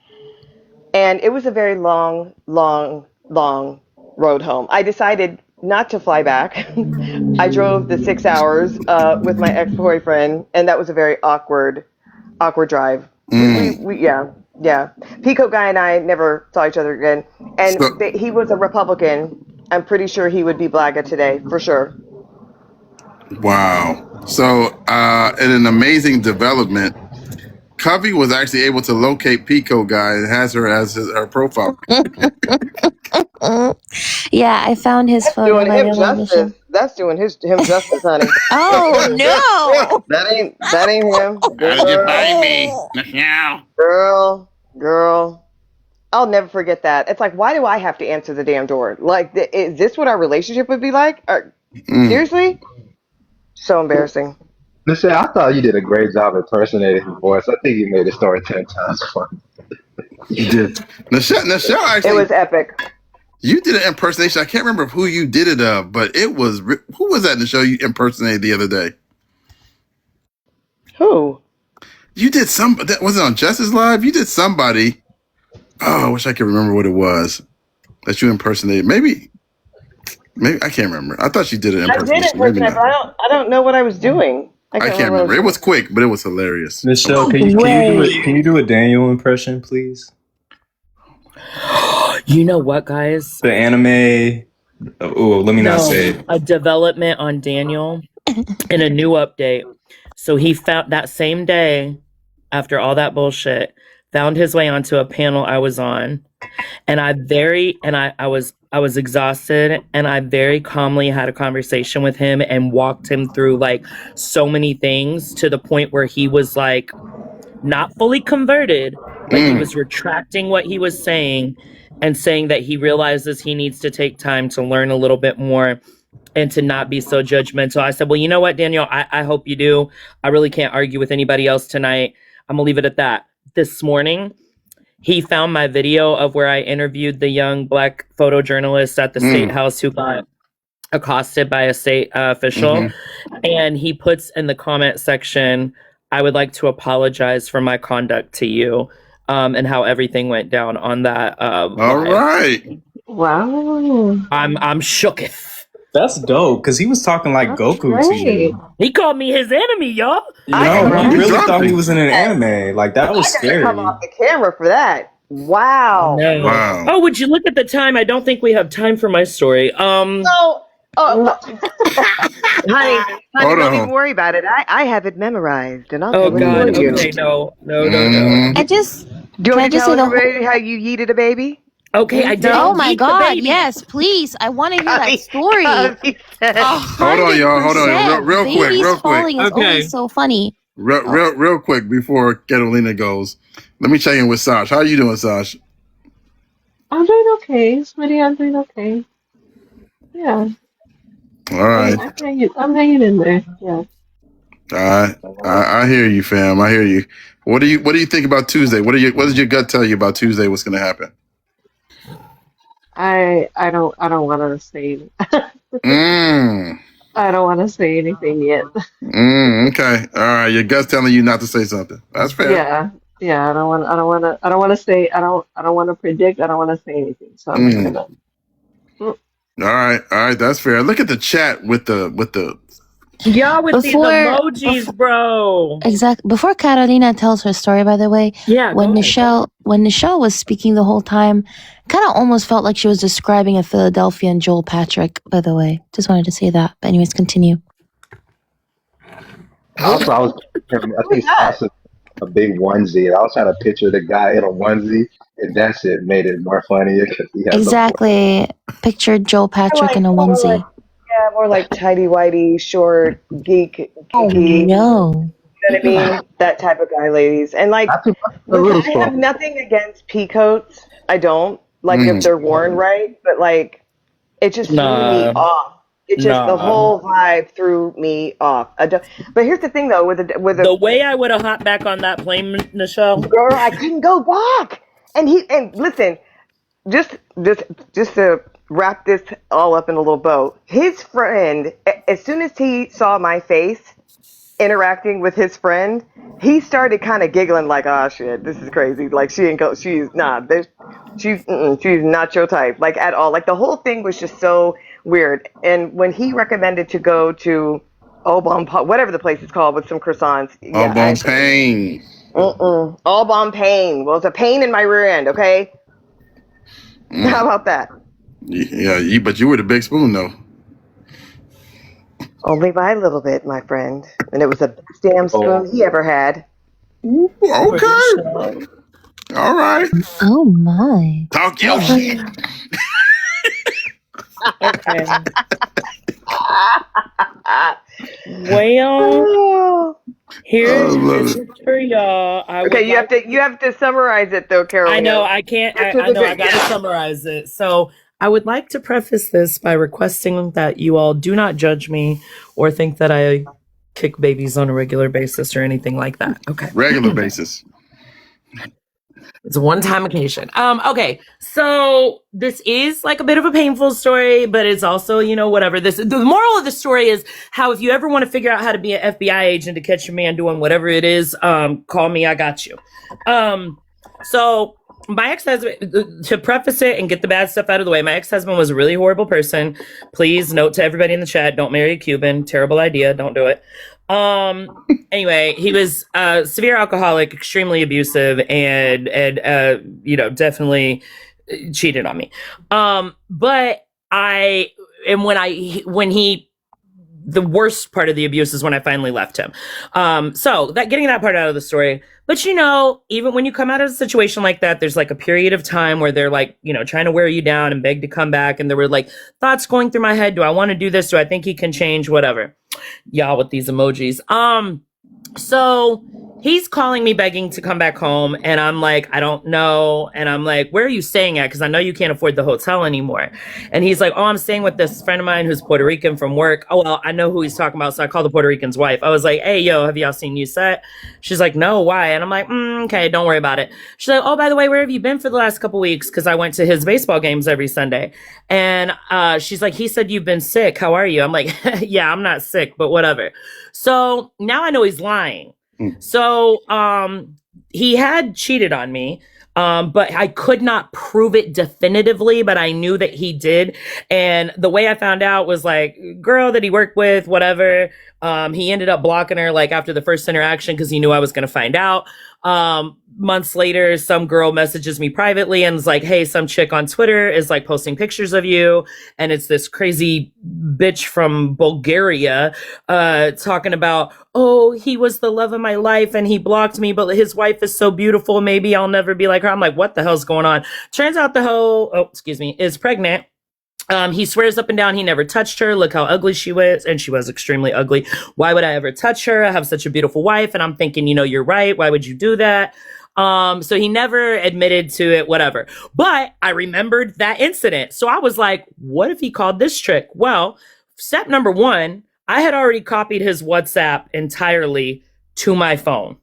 and it was a very long road home. I decided not to fly back. I drove the 6 hours with my ex-boyfriend, and that was a very awkward drive. Yeah. Pico guy and I never saw each other again. And So, he was a Republican. I'm pretty sure he would be Blaga today, for sure. wow. So, in an amazing development, Covey was actually able to locate Pico guy and has her as her profile. Yeah, I found his That's photo, doing by him the way, Michelle. justice. That's doing him justice, honey. Oh no! That ain't him. How did you find me, Michelle? Girl. I'll never forget that. It's like, why do I have to answer the damn door? Like, is this what our relationship would be like? Seriously? So embarrassing. Listen, I thought you did a great job impersonating his voice. I think you made the story 10 times funny. You did. Nichelle It actually, was epic. you did an impersonation. I can't remember who you did it of, but it was, who was that Nichelle you impersonated the other day? Who? You did that wasn't on Justice Live. You did somebody. Oh, I wish I could remember what it was that you impersonated. Maybe I can't remember. I thought you did an I did impersonation. Maybe impersonate, but not. I don't know what I was doing. I I can't can't remember what I remember. was It was doing. quick, but it was hilarious. Michelle, I can you do it? Wait. Can you do a Daniel impression, please? You know what, guys? The anime. Oh, let me not No, say it. a development on Daniel in a new update. So he found that same day, after all that bullshit, found his way onto a panel I was on, and I was exhausted, and I very calmly had a conversation with him and walked him through like so many things to the point where he was like not fully converted, but he was retracting what he was saying and saying that he realizes he needs to take time to learn a little bit more and to not be so judgmental. I said, well, you know what, Daniel, I hope you do. I really can't argue with anybody else tonight. I'm gonna leave it at that. This morning, he found my video of where I interviewed the young Black photojournalist at the State House who got accosted by a state official. And he puts in the comment section, I would like to apologize for my conduct to you, and how everything went down on that All live. right. Wow. I'm shooketh. That's dope because he was talking like That's Goku to great. you. He called me his enemy, y'all. No, I he really dropped thought it. he was in an anime. Like that was gotta come scary. off the camera for that. Wow. No. Wow. Oh, would you look at the time? I don't think we have time for my story. So, honey, Hold don't even on. worry about it. I have it memorized, and I'll Oh tell it God. for you. Okay. No. Mhm. I just Do you can I want to just tell say the whole everybody how you yeeted a baby? Okay. I didn't Oh my eat the God! baby. Yes, please. I want to hear that Cubby, story. Cubby said. Hold on, y'all. Hold on. 100%. Real quick. Babies Real quick. falling is Okay. always so funny. Real quick before Catalina goes. Let me check in with Sash. How you doing, Sash? I'm doing okay, sweetie. I'm doing okay. Yeah, All right. I'm hanging in there. Yeah. All right. I hear you, fam. I hear you. What do you think about Tuesday? What does your gut tell you about Tuesday? What's going to happen? I don't want to say. Mm. I don't want to say anything yet. Okay. All right. Your gut's telling you not to say something. That's fair. Yeah. I don't want to say. I don't want to predict. I don't want to say anything. So I'm just Mm. gonna. All right. That's fair. Look at the chat with the. Y'all with these Before- emojis, bro. Exactly. Before Carolina tells her story, by the way, Yeah. when go ahead. Nichelle was speaking the whole time, kind of almost felt like she was describing a Philadelphian Joel Patrick. By the way, just wanted to say that. But anyways, continue. Also, I think Sasha a big onesie. And I was trying to picture the guy in a onesie, and that's it made it more funnier because he has Exactly. Pictured Joel Patrick in a onesie. Yeah, more like tidy whitey, short, geek, Oh geeky. no. You know what I mean? That type of guy, ladies. And like, a listen, little I have strong. nothing against pea coats. I don't. Like if they're worn right, but like it just threw me Nah. off. It just the Nah. whole vibe threw me off. I don't, but here's the thing though, with The the way I would have hopped back on that plane, Nichelle. girl, I couldn't go back. And listen, just to wrap this all up in a little bow. His friend, as soon as he saw my face interacting with his friend, he started kind of giggling like, "Oh shit, this is crazy." Like she's not your type, like at all. Like the whole thing was just so weird. And when he recommended to go to Obon, whatever the place is called, with some croissants, Pain. Obon Pain. Well, it's a pain in my rear end. Okay, how about that? Yeah, but you were the big spoon though. Only by a little bit, my friend. And it was the best damn spoon he ever had. Okay. All right. Oh my. Talk your shit. Okay. Well, here's this is for y'all. Okay, you have to summarize it though, Carol. I know I can't. I know I gotta summarize it. So I would like to preface this by requesting that you all do not judge me or think that I kick babies on a regular basis or anything like that. Okay. Regular basis. It's a one-time occasion. Okay. So this is like a bit of a painful story, but it's also, whatever. The moral of the story is how if you ever want to figure out how to be an FBI agent to catch your man doing whatever it is, call me. I got you. So my ex-husband, to preface it and get the bad stuff out of the way, my ex-husband was a really horrible person. Please note to everybody in the chat, don't marry a Cuban. Terrible idea. Don't do it. Anyway, he was a severe alcoholic, extremely abusive, and you know, definitely cheated on me. But the worst part of the abuse is when I finally left him. So that getting that part out of the story. But you know, even when you come out of a situation like that, there's like a period of time where they're like, you know, trying to wear you down and beg to come back. And there were like thoughts going through my head. Do I want to do this? Do I think he can change? Whatever. Y'all with these emojis. So he's calling me begging to come back home, and I'm like, I don't know. And I'm like, where are you staying at? Because I know you can't afford the hotel anymore. And he's like, oh, I'm staying with this friend of mine who's Puerto Rican from work. Oh, well, I know who he's talking about. So I called the Puerto Rican's wife. I was like, hey, yo, have y'all seen You Set? She's like, no, why? And I'm like, okay, don't worry about it. She's like, oh, by the way, where have you been for the last couple weeks? Because I went to his baseball games every Sunday. And she's like, he said you've been sick. How are you? I'm like, yeah, I'm not sick, but whatever. So now I know he's lying. So he had cheated on me, but I could not prove it definitively, but I knew that he did. And the way I found out was like, girl that he worked with, whatever. He ended up blocking her like after the first interaction because he knew I was going to find out. Months later, some girl messages me privately and is like, hey, some chick on Twitter is like posting pictures of you. And it's this crazy bitch from Bulgaria, talking about, oh, he was the love of my life and he blocked me, but his wife is so beautiful. Maybe I'll never be like her. I'm like, what the hell's going on? Turns out the hoe, is pregnant. He swears up and down he never touched her. Look how ugly she was. And she was extremely ugly. Why would I ever touch her? I have such a beautiful wife. And I'm thinking, you know, you're right. Why would you do that? So he never admitted to it, whatever. But I remembered that incident. So I was like, what if he called this trick? Well, step number one, I had already copied his WhatsApp entirely to my phone.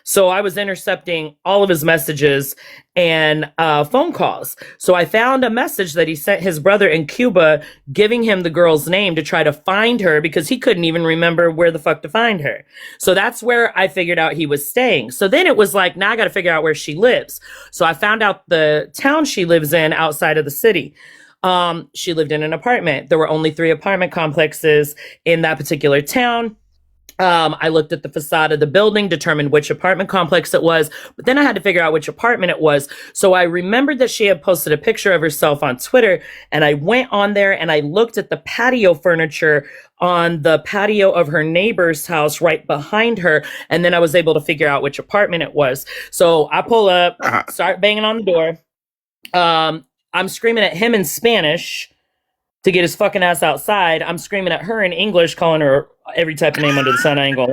So I was intercepting all of his messages and phone calls. So I found a message that he sent his brother in Cuba giving him the girl's name to try to find her because he couldn't even remember where the fuck to find her. So that's where I figured out he was staying. So then it was like, now I got to figure out where she lives. So I found out the town she lives in outside of the city. She lived in an apartment. There were only 3 apartment complexes in that particular town. I looked at the facade of the building, determined which apartment complex it was, but then I had to figure out which apartment it was. So I remembered that she had posted a picture of herself on Twitter, and I went on there and I looked at the patio furniture on the patio of her neighbor's house right behind her, and then I was able to figure out which apartment it was. So I pull up, start banging on the door. I'm screaming at him in Spanish to get his fucking ass outside. I'm screaming at her in English, calling her every type of name under the sun. I ain't gonna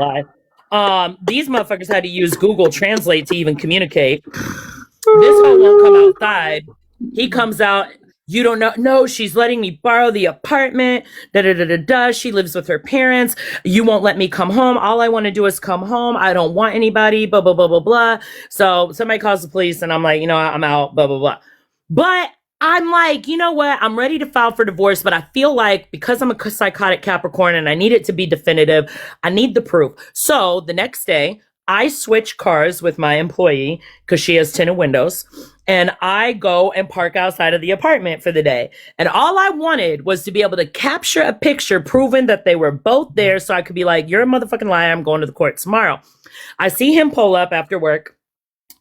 lie. These motherfuckers had to use Google Translate to even communicate. This hoe won't come outside. He comes out. You don't know. No, she's letting me borrow the apartment. She lives with her parents. You won't let me come home. All I want to do is come home. I don't want anybody. Blah, blah, blah, blah, blah. So somebody calls the police and I'm like, you know, I'm out. Blah, blah, blah. But I'm like, you know what? I'm ready to file for divorce, but I feel like because I'm a psychotic Capricorn and I need it to be definitive, I need the proof. So the next day, I switch cars with my employee because she has tinted windows, and I go and park outside of the apartment for the day. And all I wanted was to be able to capture a picture proving that they were both there so I could be like, you're a motherfucking liar. I'm going to the court tomorrow. I see him pull up after work.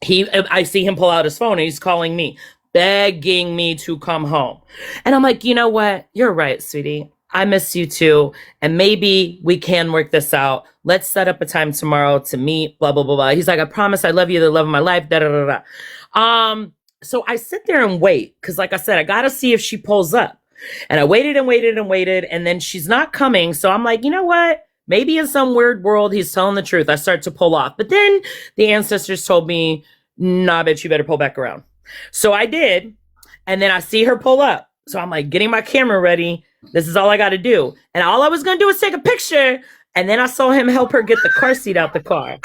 I see him pull out his phone and he's calling me, begging me to come home. And I'm like, you know what? You're right, sweetie. I miss you too. And maybe we can work this out. Let's set up a time tomorrow to meet, blah, blah, blah, blah. He's like, I promise I love you, the love of my life, da, da, da, da. So I sit there and wait. Cause like I said, I got to see if she pulls up. And I waited and waited and waited. And then she's not coming. So I'm like, you know what? Maybe in some weird world, he's telling the truth. I start to pull off. But then the ancestors told me, nah, bitch, you better pull back around. So I did. And then I see her pull up. So I'm like getting my camera ready. This is all I got to do. And all I was going to do was take a picture. And then I saw him help her get the car seat out the car.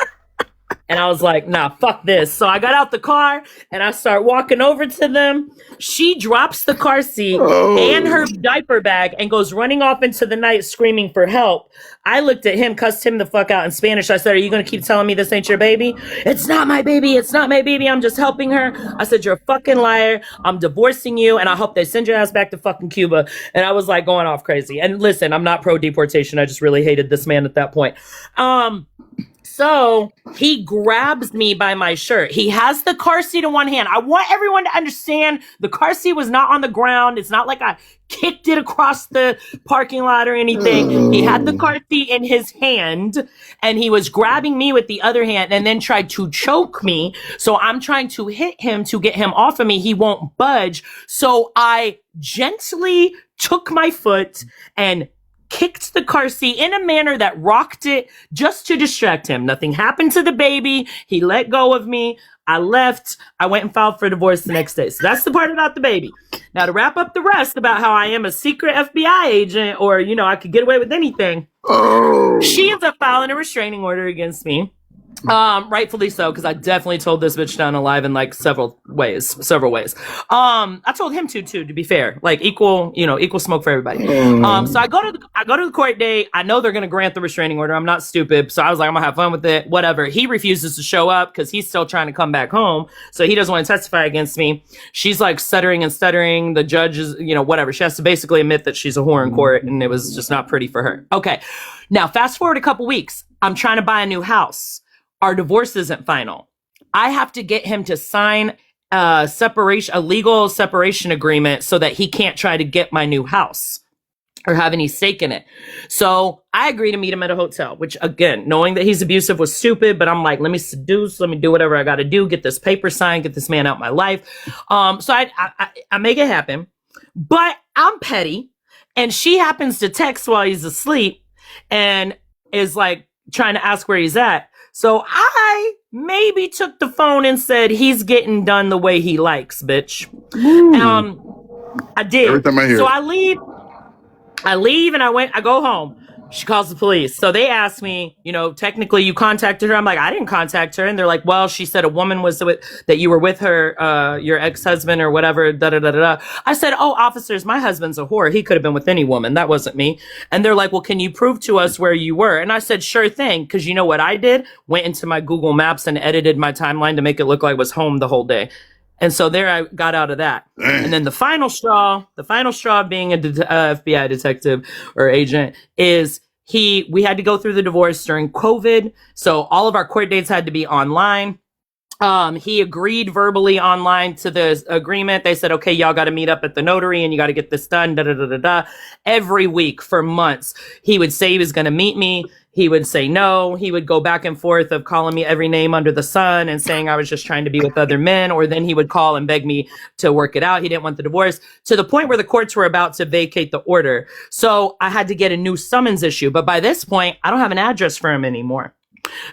And I was like, nah, fuck this. So I got out the car and I start walking over to them. She drops the car seat and her diaper bag and goes running off into the night screaming for help. I looked at him, cussed him the fuck out in Spanish. I said, are you going to keep telling me this ain't your baby? It's not my baby. It's not my baby. I'm just helping her. I said, you're a fucking liar. I'm divorcing you. And I hope they send your ass back to fucking Cuba. And I was like going off crazy. And listen, I'm not pro deportation. I just really hated this man at that point. So he grabs me by my shirt. He has the car seat in one hand. I want everyone to understand the car seat was not on the ground. It's not like I kicked it across the parking lot or anything. He had the car seat in his hand and he was grabbing me with the other hand and then tried to choke me. So I'm trying to hit him to get him off of me. He won't budge. So I gently took my foot and kicked the car seat in a manner that rocked it just to distract him. Nothing happened to the baby. He let go of me. I left. I went and filed for divorce the next day. So that's the part about the baby. Now to wrap up the rest about how I am a secret FBI agent or, you know, I could get away with anything. She ends up filing a restraining order against me. Rightfully so, because I definitely told this bitch down alive in like several ways. I told him to be fair, like equal smoke for everybody. So I go to the court date. I know they're gonna grant the restraining order. I'm not stupid, so I was like, I'm gonna have fun with it. Whatever. He refuses to show up because he's still trying to come back home, so he doesn't want to testify against me. She's like stuttering and stuttering. The judge is, whatever. She has to basically admit that she's a whore in court, and it was just not pretty for her. Okay, now fast forward a couple weeks. I'm trying to buy a new house. Our divorce isn't final. I have to get him to sign a legal separation agreement so that he can't try to get my new house or have any stake in it. So I agree to meet him at a hotel, which again, knowing that he's abusive was stupid, but I'm like, let me seduce, let me do whatever I got to do, get this paper signed, get this man out my life. So I make it happen, but I'm petty. And she happens to text while he's asleep and is like trying to ask where he's at. So I maybe took the phone and said, he's getting done the way he likes, bitch. I did. Every time I hear so it. I leave and I go home. She calls the police. So they asked me, technically you contacted her. I'm like, I didn't contact her. And they're like, well, she said a woman was that you were with her, your ex-husband or whatever, da-da-da-da-da. I said, oh, officers, my husband's a whore. He could have been with any woman. That wasn't me. And they're like, well, can you prove to us where you were? And I said, sure thing. Because you know what I did? Went into my Google Maps and edited my timeline to make it look like I was home the whole day. And so there I got out of that. And then the final straw of being a FBI detective or agent is we had to go through the divorce during COVID. So all of our court dates had to be online. He agreed verbally online to the agreement. They said, okay, y'all got to meet up at the notary and you got to get this done. Da, da, da, da, da. Every week for months, he would say he was going to meet me. He would say no. He would go back and forth of calling me every name under the sun and saying I was just trying to be with other men. Or then he would call and beg me to work it out. He didn't want the divorce to the point where the courts were about to vacate the order. So I had to get a new summons issue. But by this point, I don't have an address for him anymore.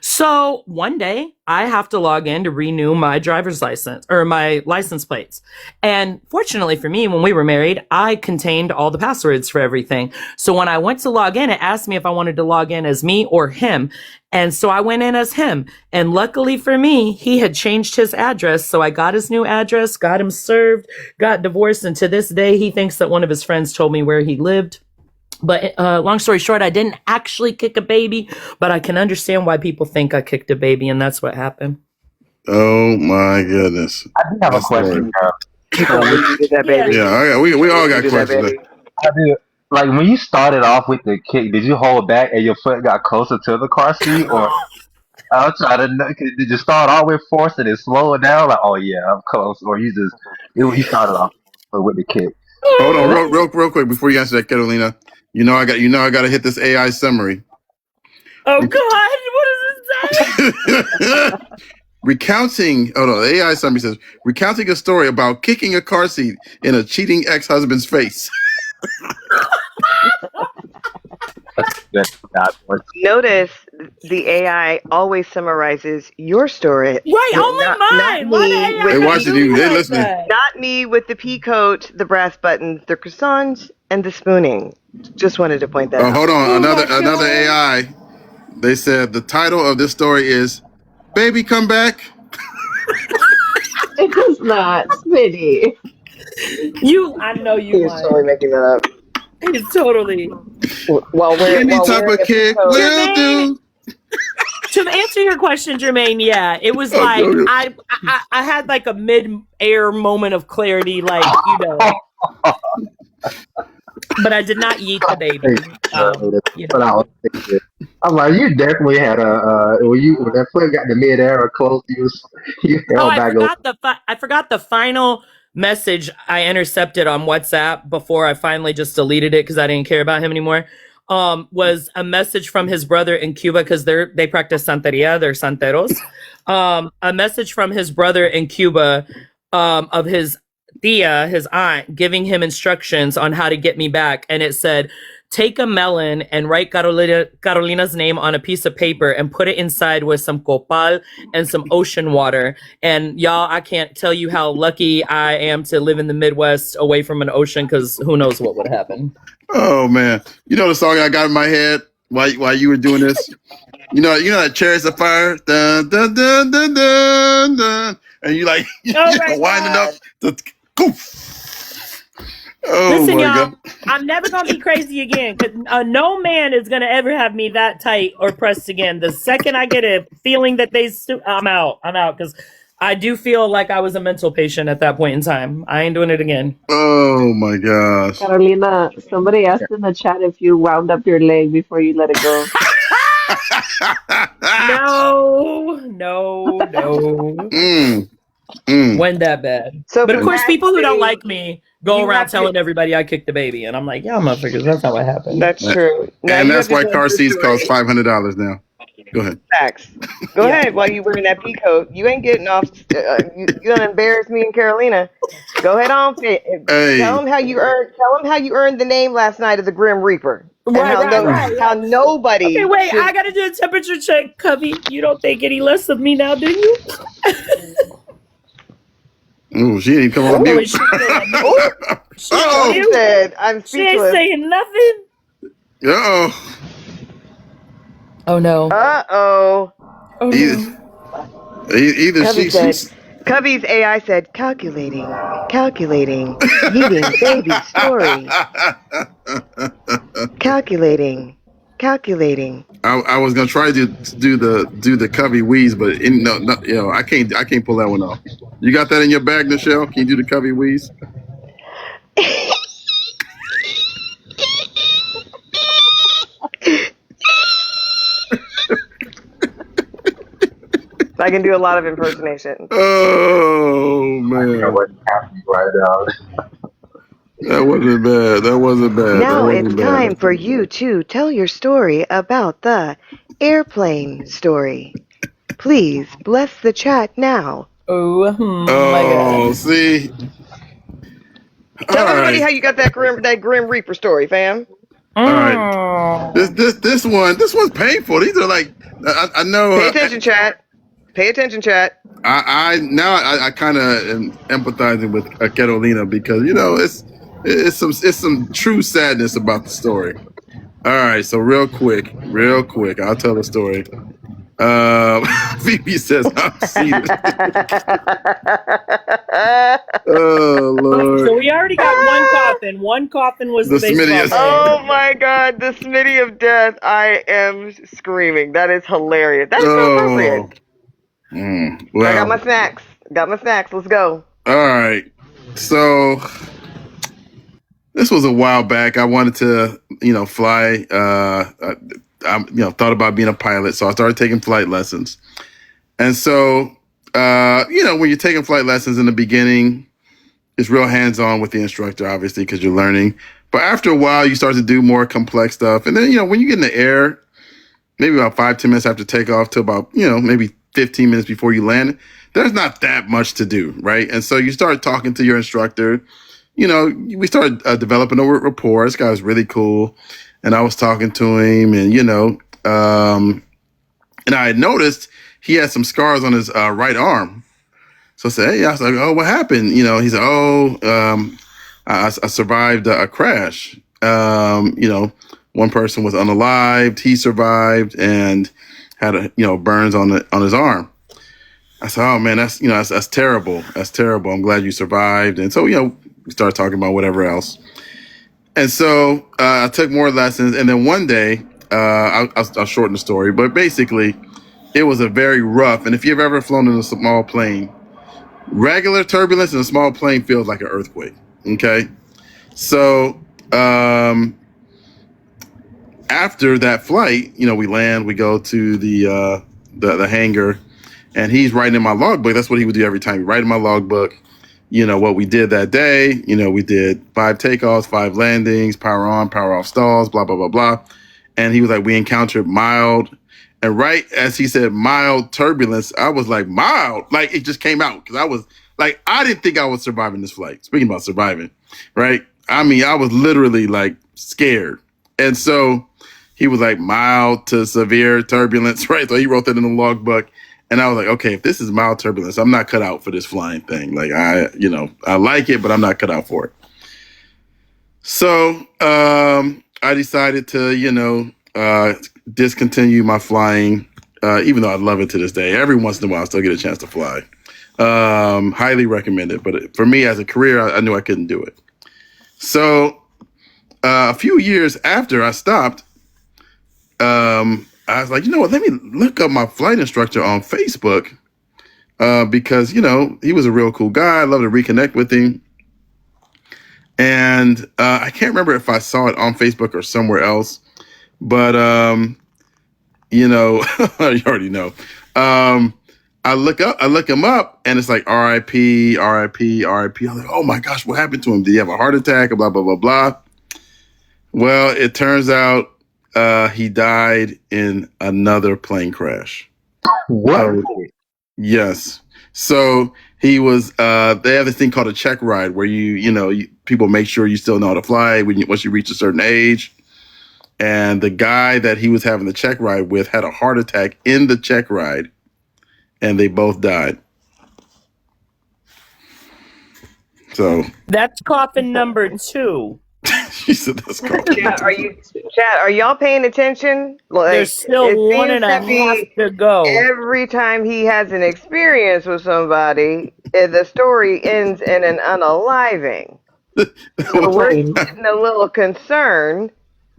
So one day I have to log in to renew my driver's license or my license plates. And fortunately for me, when we were married, I contained all the passwords for everything. So when I went to log in, it asked me if I wanted to log in as me or him. And so I went in as him. And luckily for me, he had changed his address. So I got his new address, got him served, got divorced. And to this day, he thinks that one of his friends told me where he lived. But long story short, I didn't actually kick a baby, but I can understand why people think I kicked a baby, and that's what happened. Oh my goodness! I do have a question. Yeah, we all got questions. I do. Like when you started off with the kick, did you hold back and your foot got closer to the car seat, or I'm trying to know? Did you start off with force and then slow it down? Like, oh yeah, I'm close, or you started off with the kick? Hold on, real quick before you answer that, Catalina. I got to hit this AI summary. Oh God, what does it say? The AI summary says, recounting a story about kicking a car seat in a cheating ex-husband's face. Notice the AI always summarizes your story. Right, only mine. They watching you. They listening. Not me with the pea coat, the brass buttons, the croissants, and the spooning. Just wanted to point that out. Hold on. Another AI. They said the title of this story is baby, come back. It does not, Smitty. I know you He's lying. totally making that up. It's totally. Any type of kick will Jermaine, do. to answer your question, Jermaine, yeah, it was Okay, like okay. I had like a mid-air moment of clarity, like, you know, but I did not yeet the baby. You But know. I was thinking, I'm like, you definitely had when that foot got in the midair or close, you Oh, held I back over. forgot I forgot the final message I intercepted on WhatsApp before I finally just deleted it because I didn't care about him anymore. Was a message from his brother in Cuba because they practice Santeria, they're Santeros. A message from his brother in Cuba of his tia, his aunt, giving him instructions on how to get me back, and it said, take a melon and write Carolina's name on a piece of paper and put it inside with some copal and some ocean water. And y'all, I can't tell you how lucky I am to live in the Midwest away from an ocean because who knows what would happen. Oh man, you know the song I got in my head while you were doing this. You know that Chariots of Fire, dun dun dun dun dun dun, and you like Oh my winding up. God. Oh Listen, my y'all, God. I'm never going to be crazy again because no man is going to ever have me that tight or pressed again. The second I get a feeling that I'm out. I'm out because I do feel like I was a mental patient at that point in time. I ain't doing it again. Oh my gosh. Carolina, somebody asked in the chat if you wound up your leg before you let it go. No. Went that bad. So But of for course, Max, people who don't like me go you around have to- telling everybody I kicked the baby. And I'm like, yeah, motherfuckers, that's how it happened. That's true. Now And you that's have to why tell car your seats story. cost $500 now. Go ahead. Facts. Go ahead while you wearing that pea coat. You ain't getting off. You gonna embarrass me and Carolina. Go ahead on. Tell them how you earned. Tell them how you earned the name last night of the Grim Reaper. And Right. how nobody. Okay, wait, should- I gotta do a temperature check, Cubby. You don't think any less of me now, do you? Ooh, she didn't come on Oh, mute. she said, I'm She ain't speechless. saying nothing. Uh-oh. Oh no. Uh-oh. Either Cubby said, Cubby's AI said, calculating, yeeting baby story. Calculating. I was gonna try to do the Cubby wheeze, but I can't pull that one off. You got that in your bag, Nichelle? Can you do the Cubby wheeze? I can do a lot of impersonations. Oh man, I wasn't happy right now. that wasn't bad. Now That it's wasn't bad. time for you to tell your story about the airplane story. Please bless the chat now. Oh my God. See. Tell All everybody right. how you got that Grim Reaper story, fam. All right. This one's painful. These are like I know. Pay attention, chat. Pay attention, chat. I kind of am empathizing with Carolina because it's some true sadness about the story. All right, so real quick, I'll tell the story. Phoebe says I'm seated. Oh Lord. So we already got one coffin. One coffin was the The Smitty baseball is- player. Oh my God, the Smitty of death. I am screaming. That is hilarious. That's so appropriate. Well, I got my snacks. Let's go. all right. So this was a while back. I wanted to, fly. I thought about being a pilot, so I started taking flight lessons. And so, when you're taking flight lessons in the beginning, it's real hands-on with the instructor, obviously, because you're learning. But after a while, you start to do more complex stuff. And then, when you get in the air, maybe about 5-10 minutes after takeoff to about, maybe 15 minutes before you land, there's not that much to do, right? And so you start talking to your instructor. We started developing a rapport. This guy was really cool. And I was talking to him and, and I had noticed he had some scars on his right arm. So I said, hey, I was like, oh, what happened? He said, I survived a crash. One person was unalived. He survived and had burns on his arm. I said, oh man, that's terrible. That's terrible. I'm glad you survived. And so, we started talking about whatever else. And so I took more lessons. And then one day, I'll shorten the story, but basically it was a very rough. And if you've ever flown in a small plane, regular turbulence in a small plane feels like an earthquake. Okay. So after that flight, we land, we go to the hangar, and he's writing in my logbook. That's what he would do every time. He'd write in my logbook, what we did that day. We did 5 takeoffs, 5 landings, power on, power off stalls, blah, blah, blah, blah. And he was like, we encountered mild. And right as he said mild turbulence, I was like, mild? Like, it just came out. Because I was like, I didn't think I was surviving this flight. Speaking about surviving, right? I mean, I was literally like scared. And so he was like mild to severe turbulence, right? So he wrote that in the logbook. And I was like, okay, if this is mild turbulence, I'm not cut out for this flying thing. Like I like it, but I'm not cut out for it. So I decided to, discontinue my flying, even though I love it to this day. Every once in a while, I still get a chance to fly. Highly recommend it. But for me as a career, I knew I couldn't do it. So a few years after I stopped, I was like, let me look up my flight instructor on Facebook because, he was a real cool guy. I'd love to reconnect with him. And I can't remember if I saw it on Facebook or somewhere else, but, you already know. I look him up and it's like RIP, RIP, RIP. I'm like, oh my gosh, what happened to him? Did he have a heart attack? Blah, blah, blah, blah. Well, it turns out he died in another plane crash. What? Yes. So he was, they have this thing called a check ride where people make sure you still know how to fly once you reach a certain age. And the guy that he was having the check ride with had a heart attack in the check ride, and they both died. So That's coffin number 2. she said that's coffin. Chat, are y'all paying attention? Like, There's still it 1.5 seems to be to go. every time he has an experience with somebody, the story ends in an unaliving. So we're getting a little concerned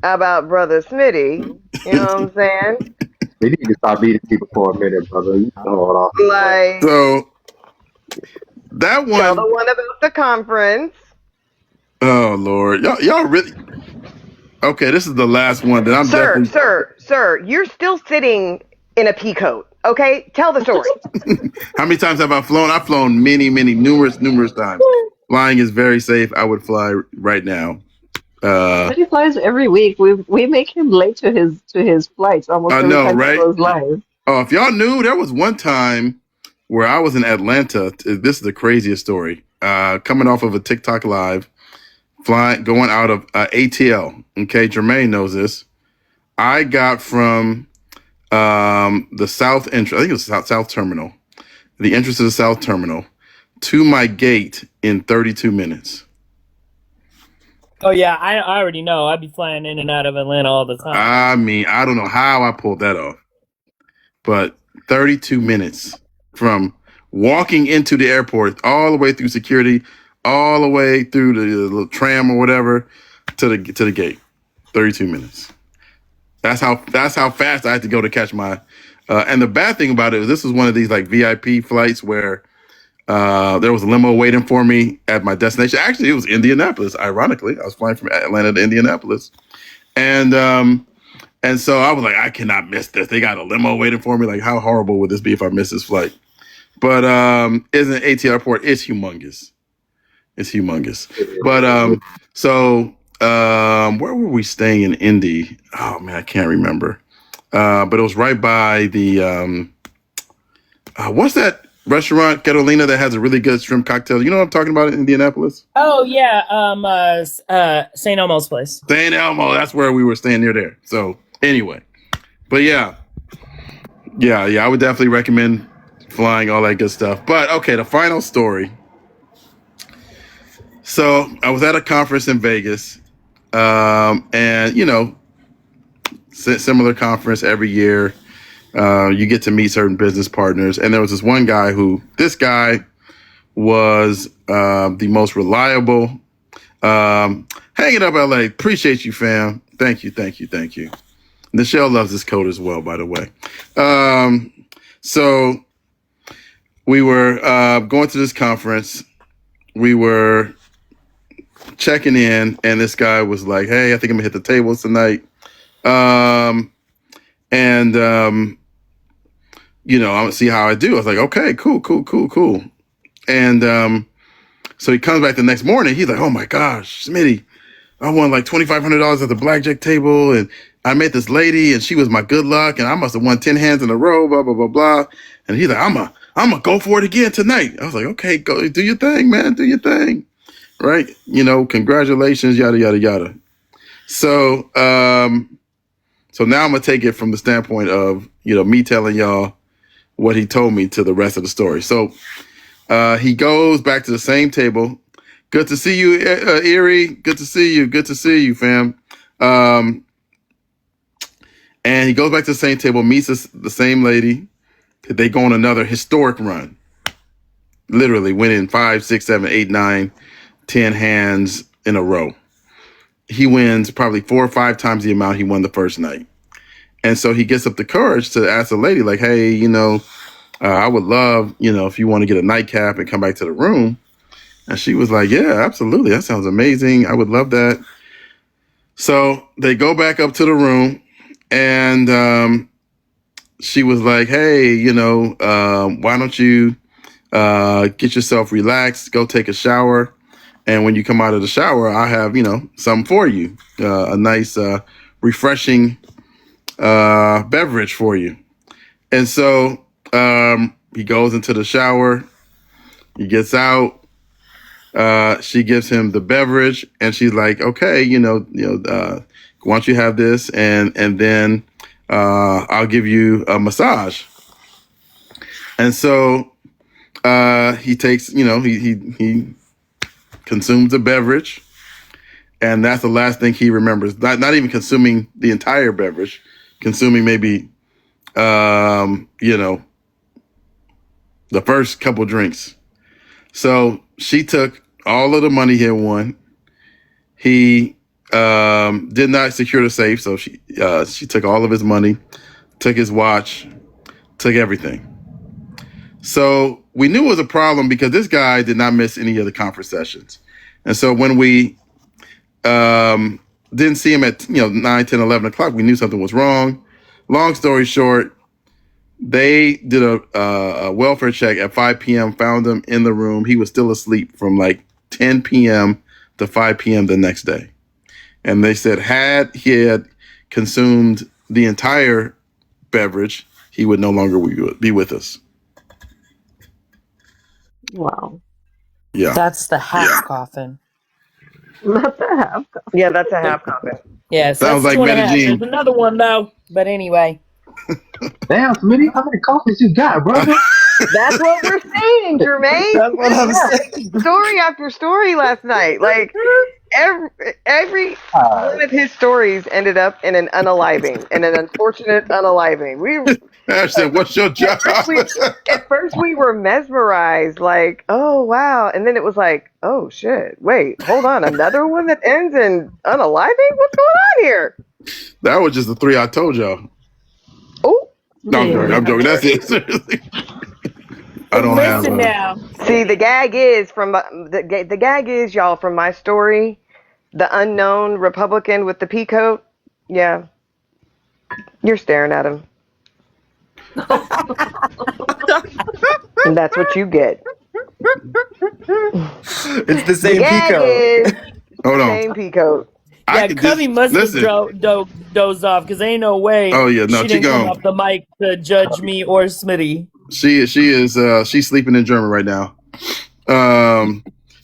about Brother Smitty. You know what I'm saying? They need to stop beating people for a minute, brother. You can hold off. Like, So that tell one, the one about the conference. oh Lord, y'all really. Okay, this is the last one that I'm definitely. Sir, you're still sitting in a pea coat. Okay, tell the story. How many times have I flown? I've flown numerous times. Flying is very safe. I would fly right now. But he flies every week. We make him late to his flights almost I every know, time right? he goes live. Oh, if y'all knew, there was one time where I was in Atlanta. This is the craziest story. Coming off of a TikTok live, going out of ATL. Okay, Jermaine knows this. I got from the south entrance. I think it was South Terminal, the entrance to the South Terminal, to my gate in 32 minutes. Oh yeah, I already know. I be flying in and out of Atlanta all the time. I mean, I don't know how I pulled that off, but 32 minutes from walking into the airport all the way through security, all the way through the little tram or whatever to the gate. 32 minutes. That's how fast I had to go to catch my. And the bad thing about it is this was one of these like VIP flights where there was a limo waiting for me at my destination. Actually, it was Indianapolis. Ironically, I was flying from Atlanta to Indianapolis, and so I was like, I cannot miss this. They got a limo waiting for me. Like, how horrible would this be if I miss this flight? But isn't ATL Airport? It's humongous. It's humongous. But so where were we staying in Indy? Oh man, I can't remember. But it was right by the what's that restaurant, Catalina, that has a really good shrimp cocktail? You know what I'm talking about in Indianapolis? Oh yeah, St. Elmo's place. St. Elmo, that's where we were staying near there. So anyway, but yeah, I would definitely recommend flying, all that good stuff. But okay, the final story. So I was at a conference in Vegas, and similar conference every year. You get to meet certain business partners. And there was this one guy this guy was the most reliable. Hang it up, LA. Appreciate you, fam. Thank you. Nichelle loves this coat as well, by the way. So we were going to this conference. We were checking in, and this guy was like, "Hey, I think I'm gonna hit the tables tonight." You know, I'm gonna see how I do. I was like, "Okay, cool." And so he comes back the next morning. He's like, "Oh my gosh, Smitty, I won like $2,500 at the blackjack table, and I met this lady, and she was my good luck, and I must have won 10 hands in a row, blah blah blah blah." And he's like, "I'm gonna go for it again tonight." I was like, "Okay, go do your thing, man. Do your thing." Right? You know, congratulations, yada, yada, yada. So, so now I'm going to take it from the standpoint of, you know, me telling y'all what he told me to the rest of the story. So, he goes back to the same table. Good to see you, Erie. Good to see you, fam. And he goes back to the same table, meets the same lady. They go on another historic run. Literally winning 5, 6, 7, 8, 9, 10 hands in a row. He wins probably 4 or 5 times the amount he won the first night. And so he gets up the courage to ask the lady, like, "Hey, you know, I would love, you know, if you want to get a nightcap and come back to the room." And she was like, "Yeah, absolutely. That sounds amazing. I would love that." So they go back up to the room, and she was like, "Hey, you know, why don't you get yourself relaxed, go take a shower. And when you come out of the shower, I have, you know, something for you, a nice, refreshing beverage for you." And so he goes into the shower. He gets out. She gives him the beverage, and she's like, "Okay, why don't you have this, and then I'll give you a massage." And so he takes, he consumes the beverage, and that's the last thing he remembers. Not even consuming the entire beverage, consuming maybe, the first couple drinks. So she took all of the money he had won. He did not secure the safe, so she took all of his money, took his watch, took everything. So we knew it was a problem because this guy did not miss any of the conference sessions. And so when we didn't see him at 9, 10, 11 o'clock, we knew something was wrong. Long story short, they did a welfare check at 5 p.m., found him in the room. He was still asleep from like 10 p.m. to 5 p.m. the next day. And they said had he had consumed the entire beverage, he would no longer be with us. Wow. Yeah. That's the half coffin. Not the half. Yeah, that's a half coffin. Yes, Sounds that's like 2.5. Medellin. There's another one though. But anyway. Damn, Smitty, how many coffins you got, brother? That's what we're saying, Jermaine. That's what I'm saying. Story after story last night. Like every one of his stories ended up in an unaliving, in an unfortunate unaliving. Ash said, "What's your job?" At first we were mesmerized, like, oh wow, and then it was like, oh shit, wait, hold on, another one that ends in unaliving? What's going on here? That was just the 3 I told y'all. Oh, No, I'm joking. That's it. Seriously. I don't have. Listen now. see, the gag is the gag is, y'all, from my story, the unknown Republican with the pea coat. Yeah, you're staring at him, and that's what you get. It's the same The gag Pico. is Hold the on. same pea coat. I Yeah, could Cubby must have listen. dozed off because ain't no way Oh yeah, no, she she didn't come gone. off the mic to judge me or Smitty. She is she's sleeping in German right now.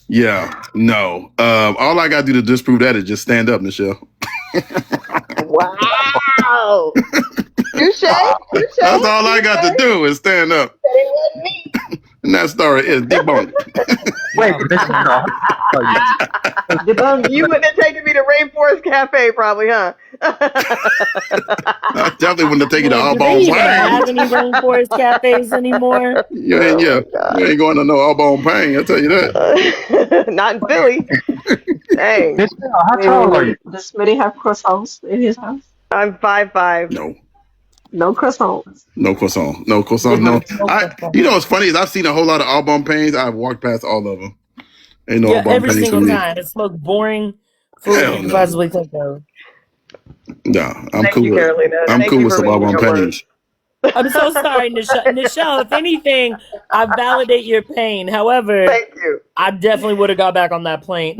Yeah, no. All I gotta do to disprove that is just stand up, Michelle. Wow. Touche. That's all I got to do is stand up. And that story is debunked. Wait, no. You wouldn't have taken me to Rainforest Cafe, probably, huh? I definitely wouldn't have taken the Man, all do they bone even have pain. any rainforest cafes anymore? You Oh ain't, yeah, my you God. ain't going to no all bone pain. I'll tell you that. Not in Philly. Dang. Miss Bell, how Wait, wait, tall are you? wait. Does Smitty have croissants in his house? I'm 5'5". No, No croissants. no croissant, no croissant, no. No You know croissant. what's funny is I've seen a whole lot of all bone pains. I've walked past all of them. Ain't no all Yeah, bone every pains for single me. time. It's the most boring food you Hell could no. possibly think of. Nah, I'm Thank you, cool with Carolina. I'm Thank cool you with for some all making bone your words. pains. I'm so sorry, Nichelle. Nichelle, if anything, I validate your pain. However, Thank you. I definitely would have got back on that plane.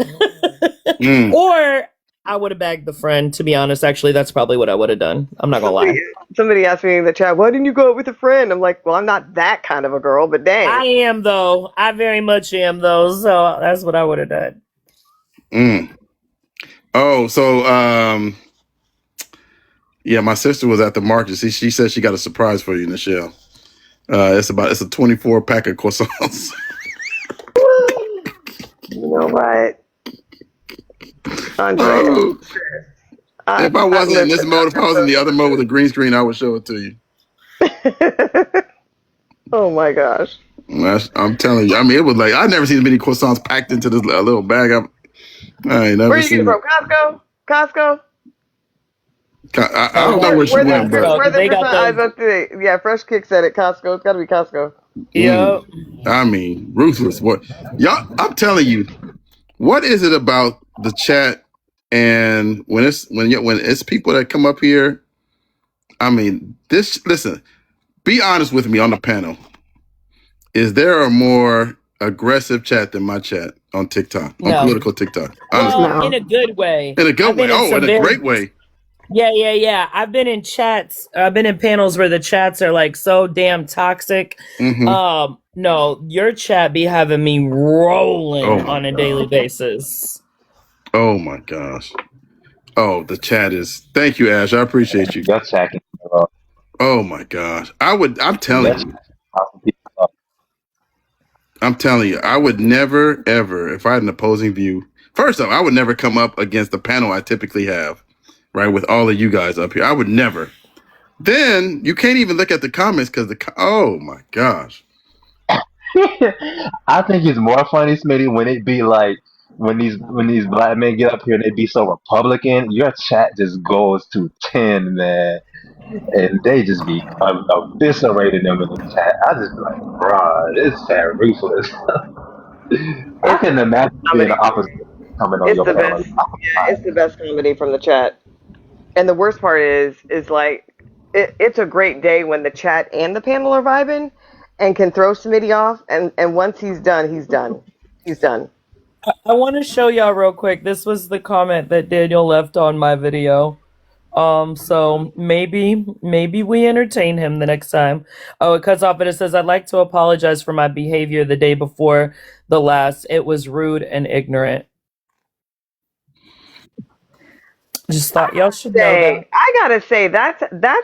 Mm. Or I would have bagged the friend, to be honest. Actually, that's probably what I would have done. I'm not gonna lie. Somebody asked me in the chat, why didn't you go out with a friend? I'm like, well, I'm not that kind of a girl, but I dang. am though. I very much am though. So that's what I would have done. Mm. Oh, so yeah, my sister was at the market. She said she got a surprise for you, Nichelle. It's a 24 pack of croissants. You know what, Andre? Oh, if I wasn't in this mode, if I was in the other mode with a green screen, I would show it to you. Oh my gosh. I'm telling you. I mean, it was like I never seen as many croissants packed into this little bag. I ain't never Where you get seen it from? Costco? Costco? I don't know where she Where the, went, but where the They got croissant? I was those. about to say, yeah, Fresh Kick said it. Costco. It's got to be Costco. Yep. I mean, ruthless. What y'all? I'm telling you, what is it about the chat and when it's people that come up here? I mean, listen. Be honest with me on the panel. Is there a more aggressive chat than my chat on TikTok, on No. political TikTok? Honestly, Well, in a good way. in a good I've way. been in Oh, some in a very great way. Yeah. I've been in chats. I've been in panels where the chats are like so damn toxic. Mm-hmm. No, your chat be having me rolling Oh my on a God. daily basis. Oh my gosh. Oh, the chat is. Thank you, Ash. I appreciate you. Your chat can Oh my gosh. I'm telling your you. chat. I'm telling you, I would never, ever, if I had an opposing view, first off, I would never come up against the panel I typically have, right, with all of you guys up here. I would never. Then you can't even look at the comments because oh my gosh. I think it's more funny, Smitty, when it be like when these black men get up here and they be so Republican, your chat just goes to 10, man, and they just be eviscerating them in the chat. I just be like, bruh, this chat ruthless. I couldn't imagine being the Comedy. opposite coming on It's your the panel. best. Yeah, it's the best comedy from the chat. And the worst part is like, it's a great day when the chat and the panel are vibing and can throw Smitty off. And once he's done, he's done. He's done. I want to show y'all real quick. This was the comment that Daniel left on my video. So maybe we entertain him the next time. Oh, it cuts off and it says, I'd like to apologize for my behavior the day before the last. It was rude and ignorant. Just thought y'all should know that. I gotta say that's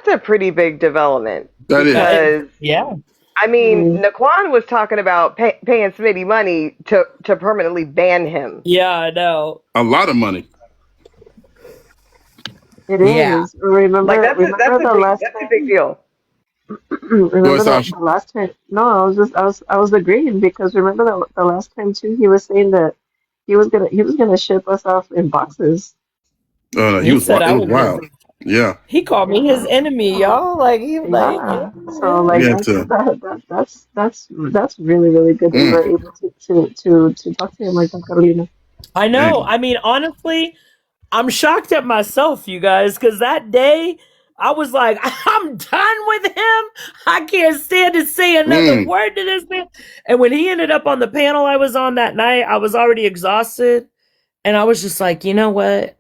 a pretty big development. That is. Because Yeah. I mean, Naquan was talking about paying Smitty money to permanently ban him. Yeah, I know. A lot of money. It Yeah. is. Remember, Like that's a big deal. remember Sasha? the last time? No, I was agreeing because remember the last time too. He was saying that he was gonna ship us off in boxes. Oh no, He said it I was was wild. Yeah. He called me his enemy, y'all. Like he was like, Yeah. So like Yeah, that's really really good that you Mm. were able to talk to him like that, Carolina. I know. I mean, honestly, I'm shocked at myself, you guys, because that day I was like, I'm done with him. I can't stand to say another Mm. word to this man. And when he ended up on the panel I was on that night, I was already exhausted. And I was just like, you know what?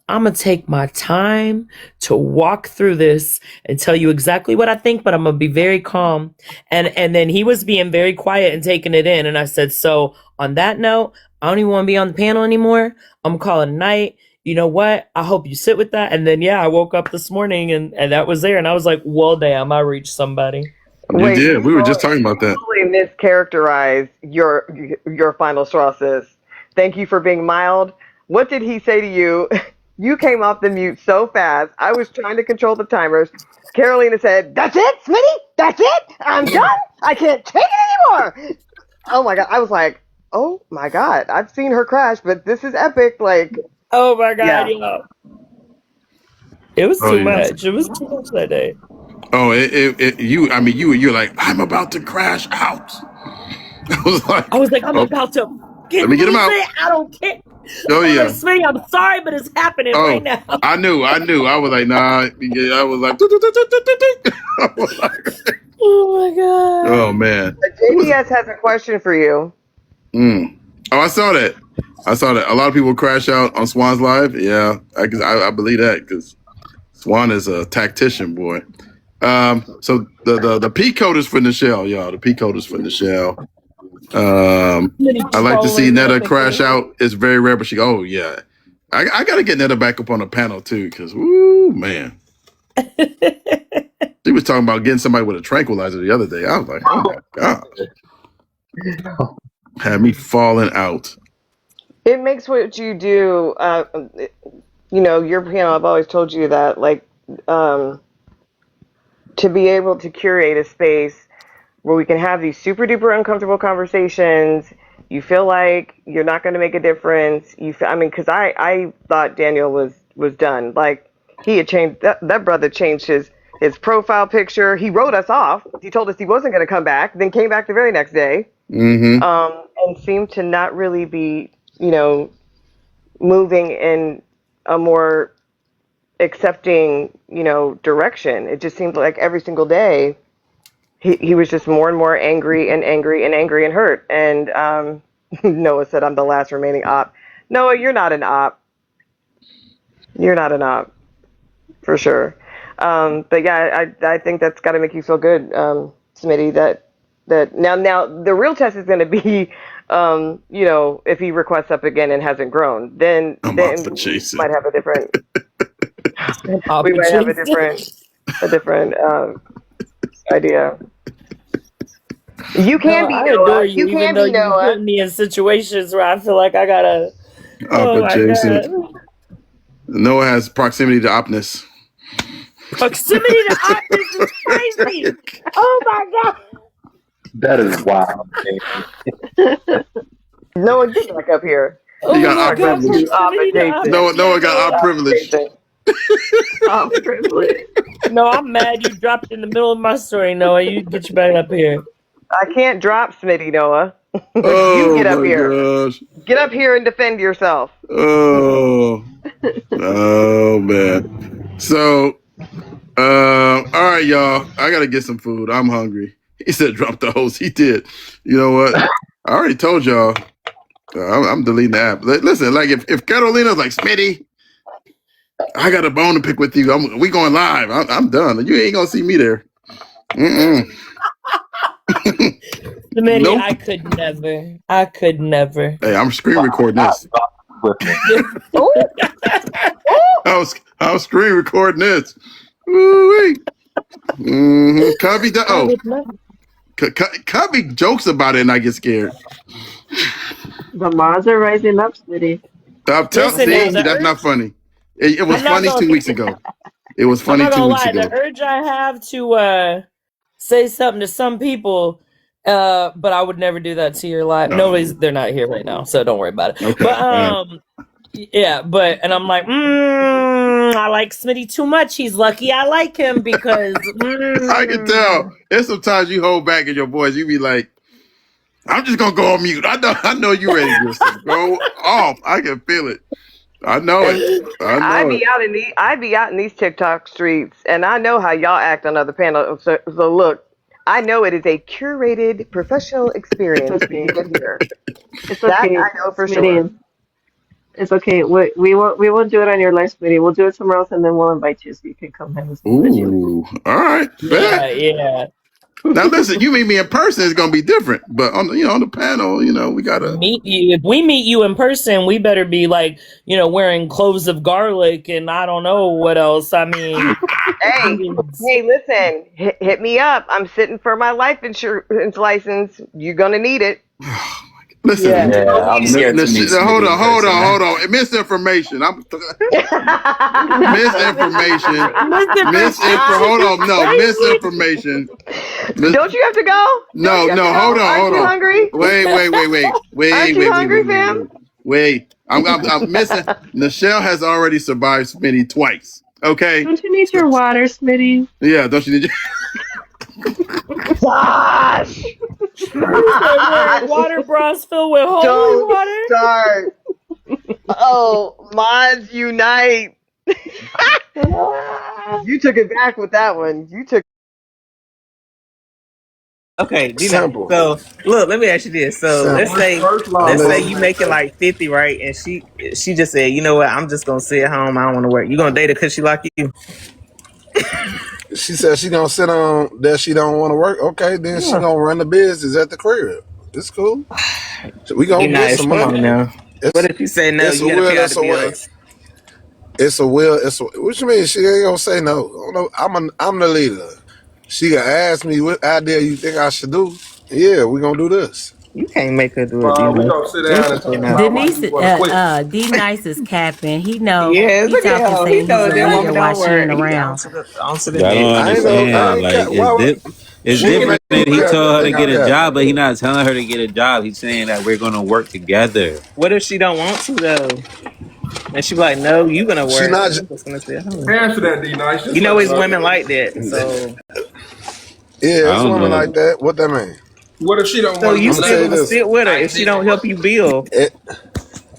I'm going to take my time to walk through this and tell you exactly what I think, but I'm going to be very calm. And then he was being very quiet and taking it in. And I said, so on that note, I don't even want to be on the panel anymore. I'm going to call it a night. You know what? I hope you sit with that. And then, yeah, I woke up this morning and that was there. And I was like, well, damn, I reached somebody. You did. We were just talking about that. Totally mischaracterized your final straw, sis. Thank you for being mild. What did he say to you You came off the mute so fast. I was trying to control the timers. Carolina said, "That's it, Smitty? That's it? I'm done? I can't take it anymore." Oh my God. I was like, oh my God. I've seen her crash, but this is epic. Like, Oh my God, yeah. yeah. It was Oh too yeah. much. It was too much that day. Oh, you're like, I'm about to crash out. I was like, I was like, I'm oh, about to let me get him lose out. it. I don't care. Oh I was like, yeah. Smitty, I'm sorry, but it's happening right Oh, now. I knew. I was like, nah. Yeah, I was like, I was like, Oh my God. oh man. JPS has a question for you. Oh, I saw that. A lot of people crash out on Swan's live. Yeah, I believe that because Swan is a tactician, boy. So the P code is for Nichelle, y'all. The P code is for Nichelle. I like to see Netta crash out. It's very rare, but oh yeah, I got to get Netta back up on the panel too, because woo man, she was talking about getting somebody with a tranquilizer the other day. I was like, oh my God, had me falling out. It makes what you do, your panel. I've always told you that, like, to be able to curate a space where we can have these super duper uncomfortable conversations. You feel like you're not going to make a difference. Because I thought Daniel was done. Like, he had changed, that brother changed his profile picture. He wrote us off. He told us he wasn't going to come back, then came back the very next day. Mm-hmm. And seemed to not really be, moving in a more accepting, direction. It just seemed like every single day he was just more and more angry and angry and angry and hurt. And Noah said, I'm the last remaining op. Noah, you're not an op. You're not an op, for sure. But yeah, I think that's got to make you feel good, Smitty, that now the real test is going to be, if he requests up again and hasn't grown, then we might have a different, idea. You can be I Noah. adore you, You even can though be you Noah. put me in situations where I feel like I gotta. Oh my God. Noah has proximity to opness. Proximity to optics is crazy. Oh my God. That is wild. Noah, get back up here. You got our privilege. Noah got our privilege. No, I'm mad you dropped in the middle of my story, Noah. You get your back up here. I can't drop Smitty, Noah. Oh, you get up my here. gosh. Get up here and defend yourself. Oh, oh man. So, all right, y'all. I gotta get some food. I'm hungry. He said, "Drop the host." He did. You know what? I already told y'all. I'm deleting the app. Listen, like if Carolina's like, Smitty, I got a bone to pick with you. We going live. I'm done. You ain't gonna see me there. Smitty, Nope. I could never. Hey, I'm screen recording this. I was screen recording this. Woo-wee. Cubby, Cubby jokes about it, and I get scared. The mods are rising up, Smitty. That's not funny. It was funny 2 weeks ago. It was funny 2 weeks ago. The urge I have to say something to some people, but I would never do that to your live. They're not here right now, so don't worry about it. Okay. But yeah, and I'm like, I like Smitty too much. He's lucky I like him because I can tell. There's sometimes you hold back in your voice. You be like, I'm just gonna go on mute. I know you ready to just go off. I can feel it. I know it. I be out in these TikTok streets, and I know how y'all act on other panels. So look, I know it is a curated professional experience. It's okay. You get here. It's okay. That I know for Smitty. sure. It's okay. We won't do it on your live, Smitty. We'll do it somewhere else, and then we'll invite you so you can come have a video. Ooh, all right. Yeah. Now listen, you meet me in person, it's gonna be different. But on the panel, we gotta meet you. If we meet you in person, we better be like, wearing cloves of garlic and I don't know what else. I mean, hey, listen, hit me up. I'm sitting for my life insurance license. You're gonna need it. Listen, Yes. Yeah, I'm scared to meet Smitty hold in on, person. Misinformation. Hold on, no, misinformation. Don't you have to go? Don't No, you have no, to go? hold on, Aren't hold you on. hungry? Aren't you hungry, fam? Wait. I'm missing. Nichelle has already survived Smitty twice. Okay. Don't you need your water, Smitty? Yeah, don't you need? Josh! You said wearing water bras filled with holy Don't water? start. Oh, mods unite. You took it back with that one. You took Okay, D-Nice. Simple. So look, let me ask you this. So Simple. First of all, let's say listen. you making like 50, right? And she just said, you know what, I'm just gonna sit at home. I don't want to work. You gonna date her because she like you? She said she gonna sit on that she don't want to work. Okay, then she Yeah. gonna run the business at the crib. It's cool. We gonna get D-Nice, some come on money. now. What It's if you say no? it's a You gotta will. pay all It's the a way. bills. It's a will. What you mean? She ain't gonna say no. I don't know. I'm the leader. She gonna ask me what idea you think I should do. Yeah, we gonna do this. You can't make her do it, We D-Nice. gonna sit Just down and to say talk no. about why Denise, you want to quit. D Nice is capping. He know Yeah, he look at talking him. He saying he's told a that leader woman while don't she ain't work. He around. on to the Y'all don't next. I ain't know. I understand. ain't Like care. Why? it's She different made than me he told her to think I get a care. job, but he not telling her to get a job. He's saying that we're gonna work together. What if she don't want to though? And she be like, no, you gonna She work. not. I'm just gonna sit home. Answer that, D-Nice. You Just let know, the it's brother women know. like that. So, Yeah, I it's don't women like know. that. What that mean? What if she don't so want to you I'm do gonna tell still you nothing? gonna this. sit with her Like, if she nigga, don't help you build?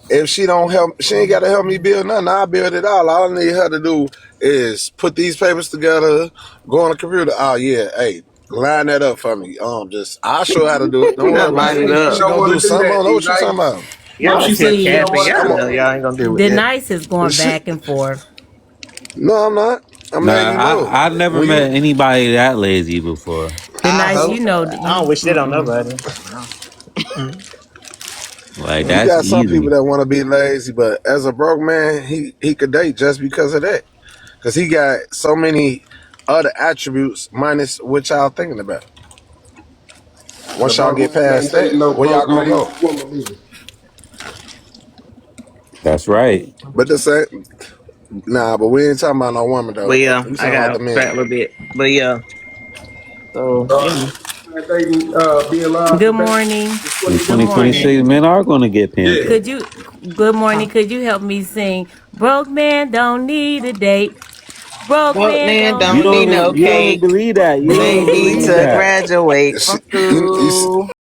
If she don't help, she ain't got to help me build nothing. I'll build it all I need her to do is put these papers together, go on the computer. Oh yeah, hey, line that up for me. I'll show her how to do it. Don't worry Not What about line it. it if she up. She don't gonna want do to do something. I that, don't know what you talking D-Nice? about. What if Y'all she here said she don't capping. want to Y'all do I'm know that? y'all ain't gonna do The it. Nice is going she, back and forth. no, I'm not. I'm Nah, letting you know. I never When you, met anybody that lazy before. The I Nice, hope you so. know that I don't you. wish that on Mm-mm. nobody. Like you that's got some people easy. that want to be lazy, but as a broke man, he could date just because of that, because he got so many other attributes minus what y'all thinking about. The Once y'all broke get man past can't date that, no where y'all broke gonna lazy go? woman either. That's right. But the same, nah. But we ain't talking about no woman But though. yeah, We I talking about got the a fat men. little bit. But yeah, so you know. Dating, be allowed to Good date morning. in In Good 2026. morning. 2026, men are gonna get Yeah. pampered. Could you? Good morning. Could you help me sing? Broke man don't need a date. Broke Broke man man don't You don't need need don't no no even you don't cake. even cake. believe that. You don't They even Mm, need believe to that. graduate from you, school.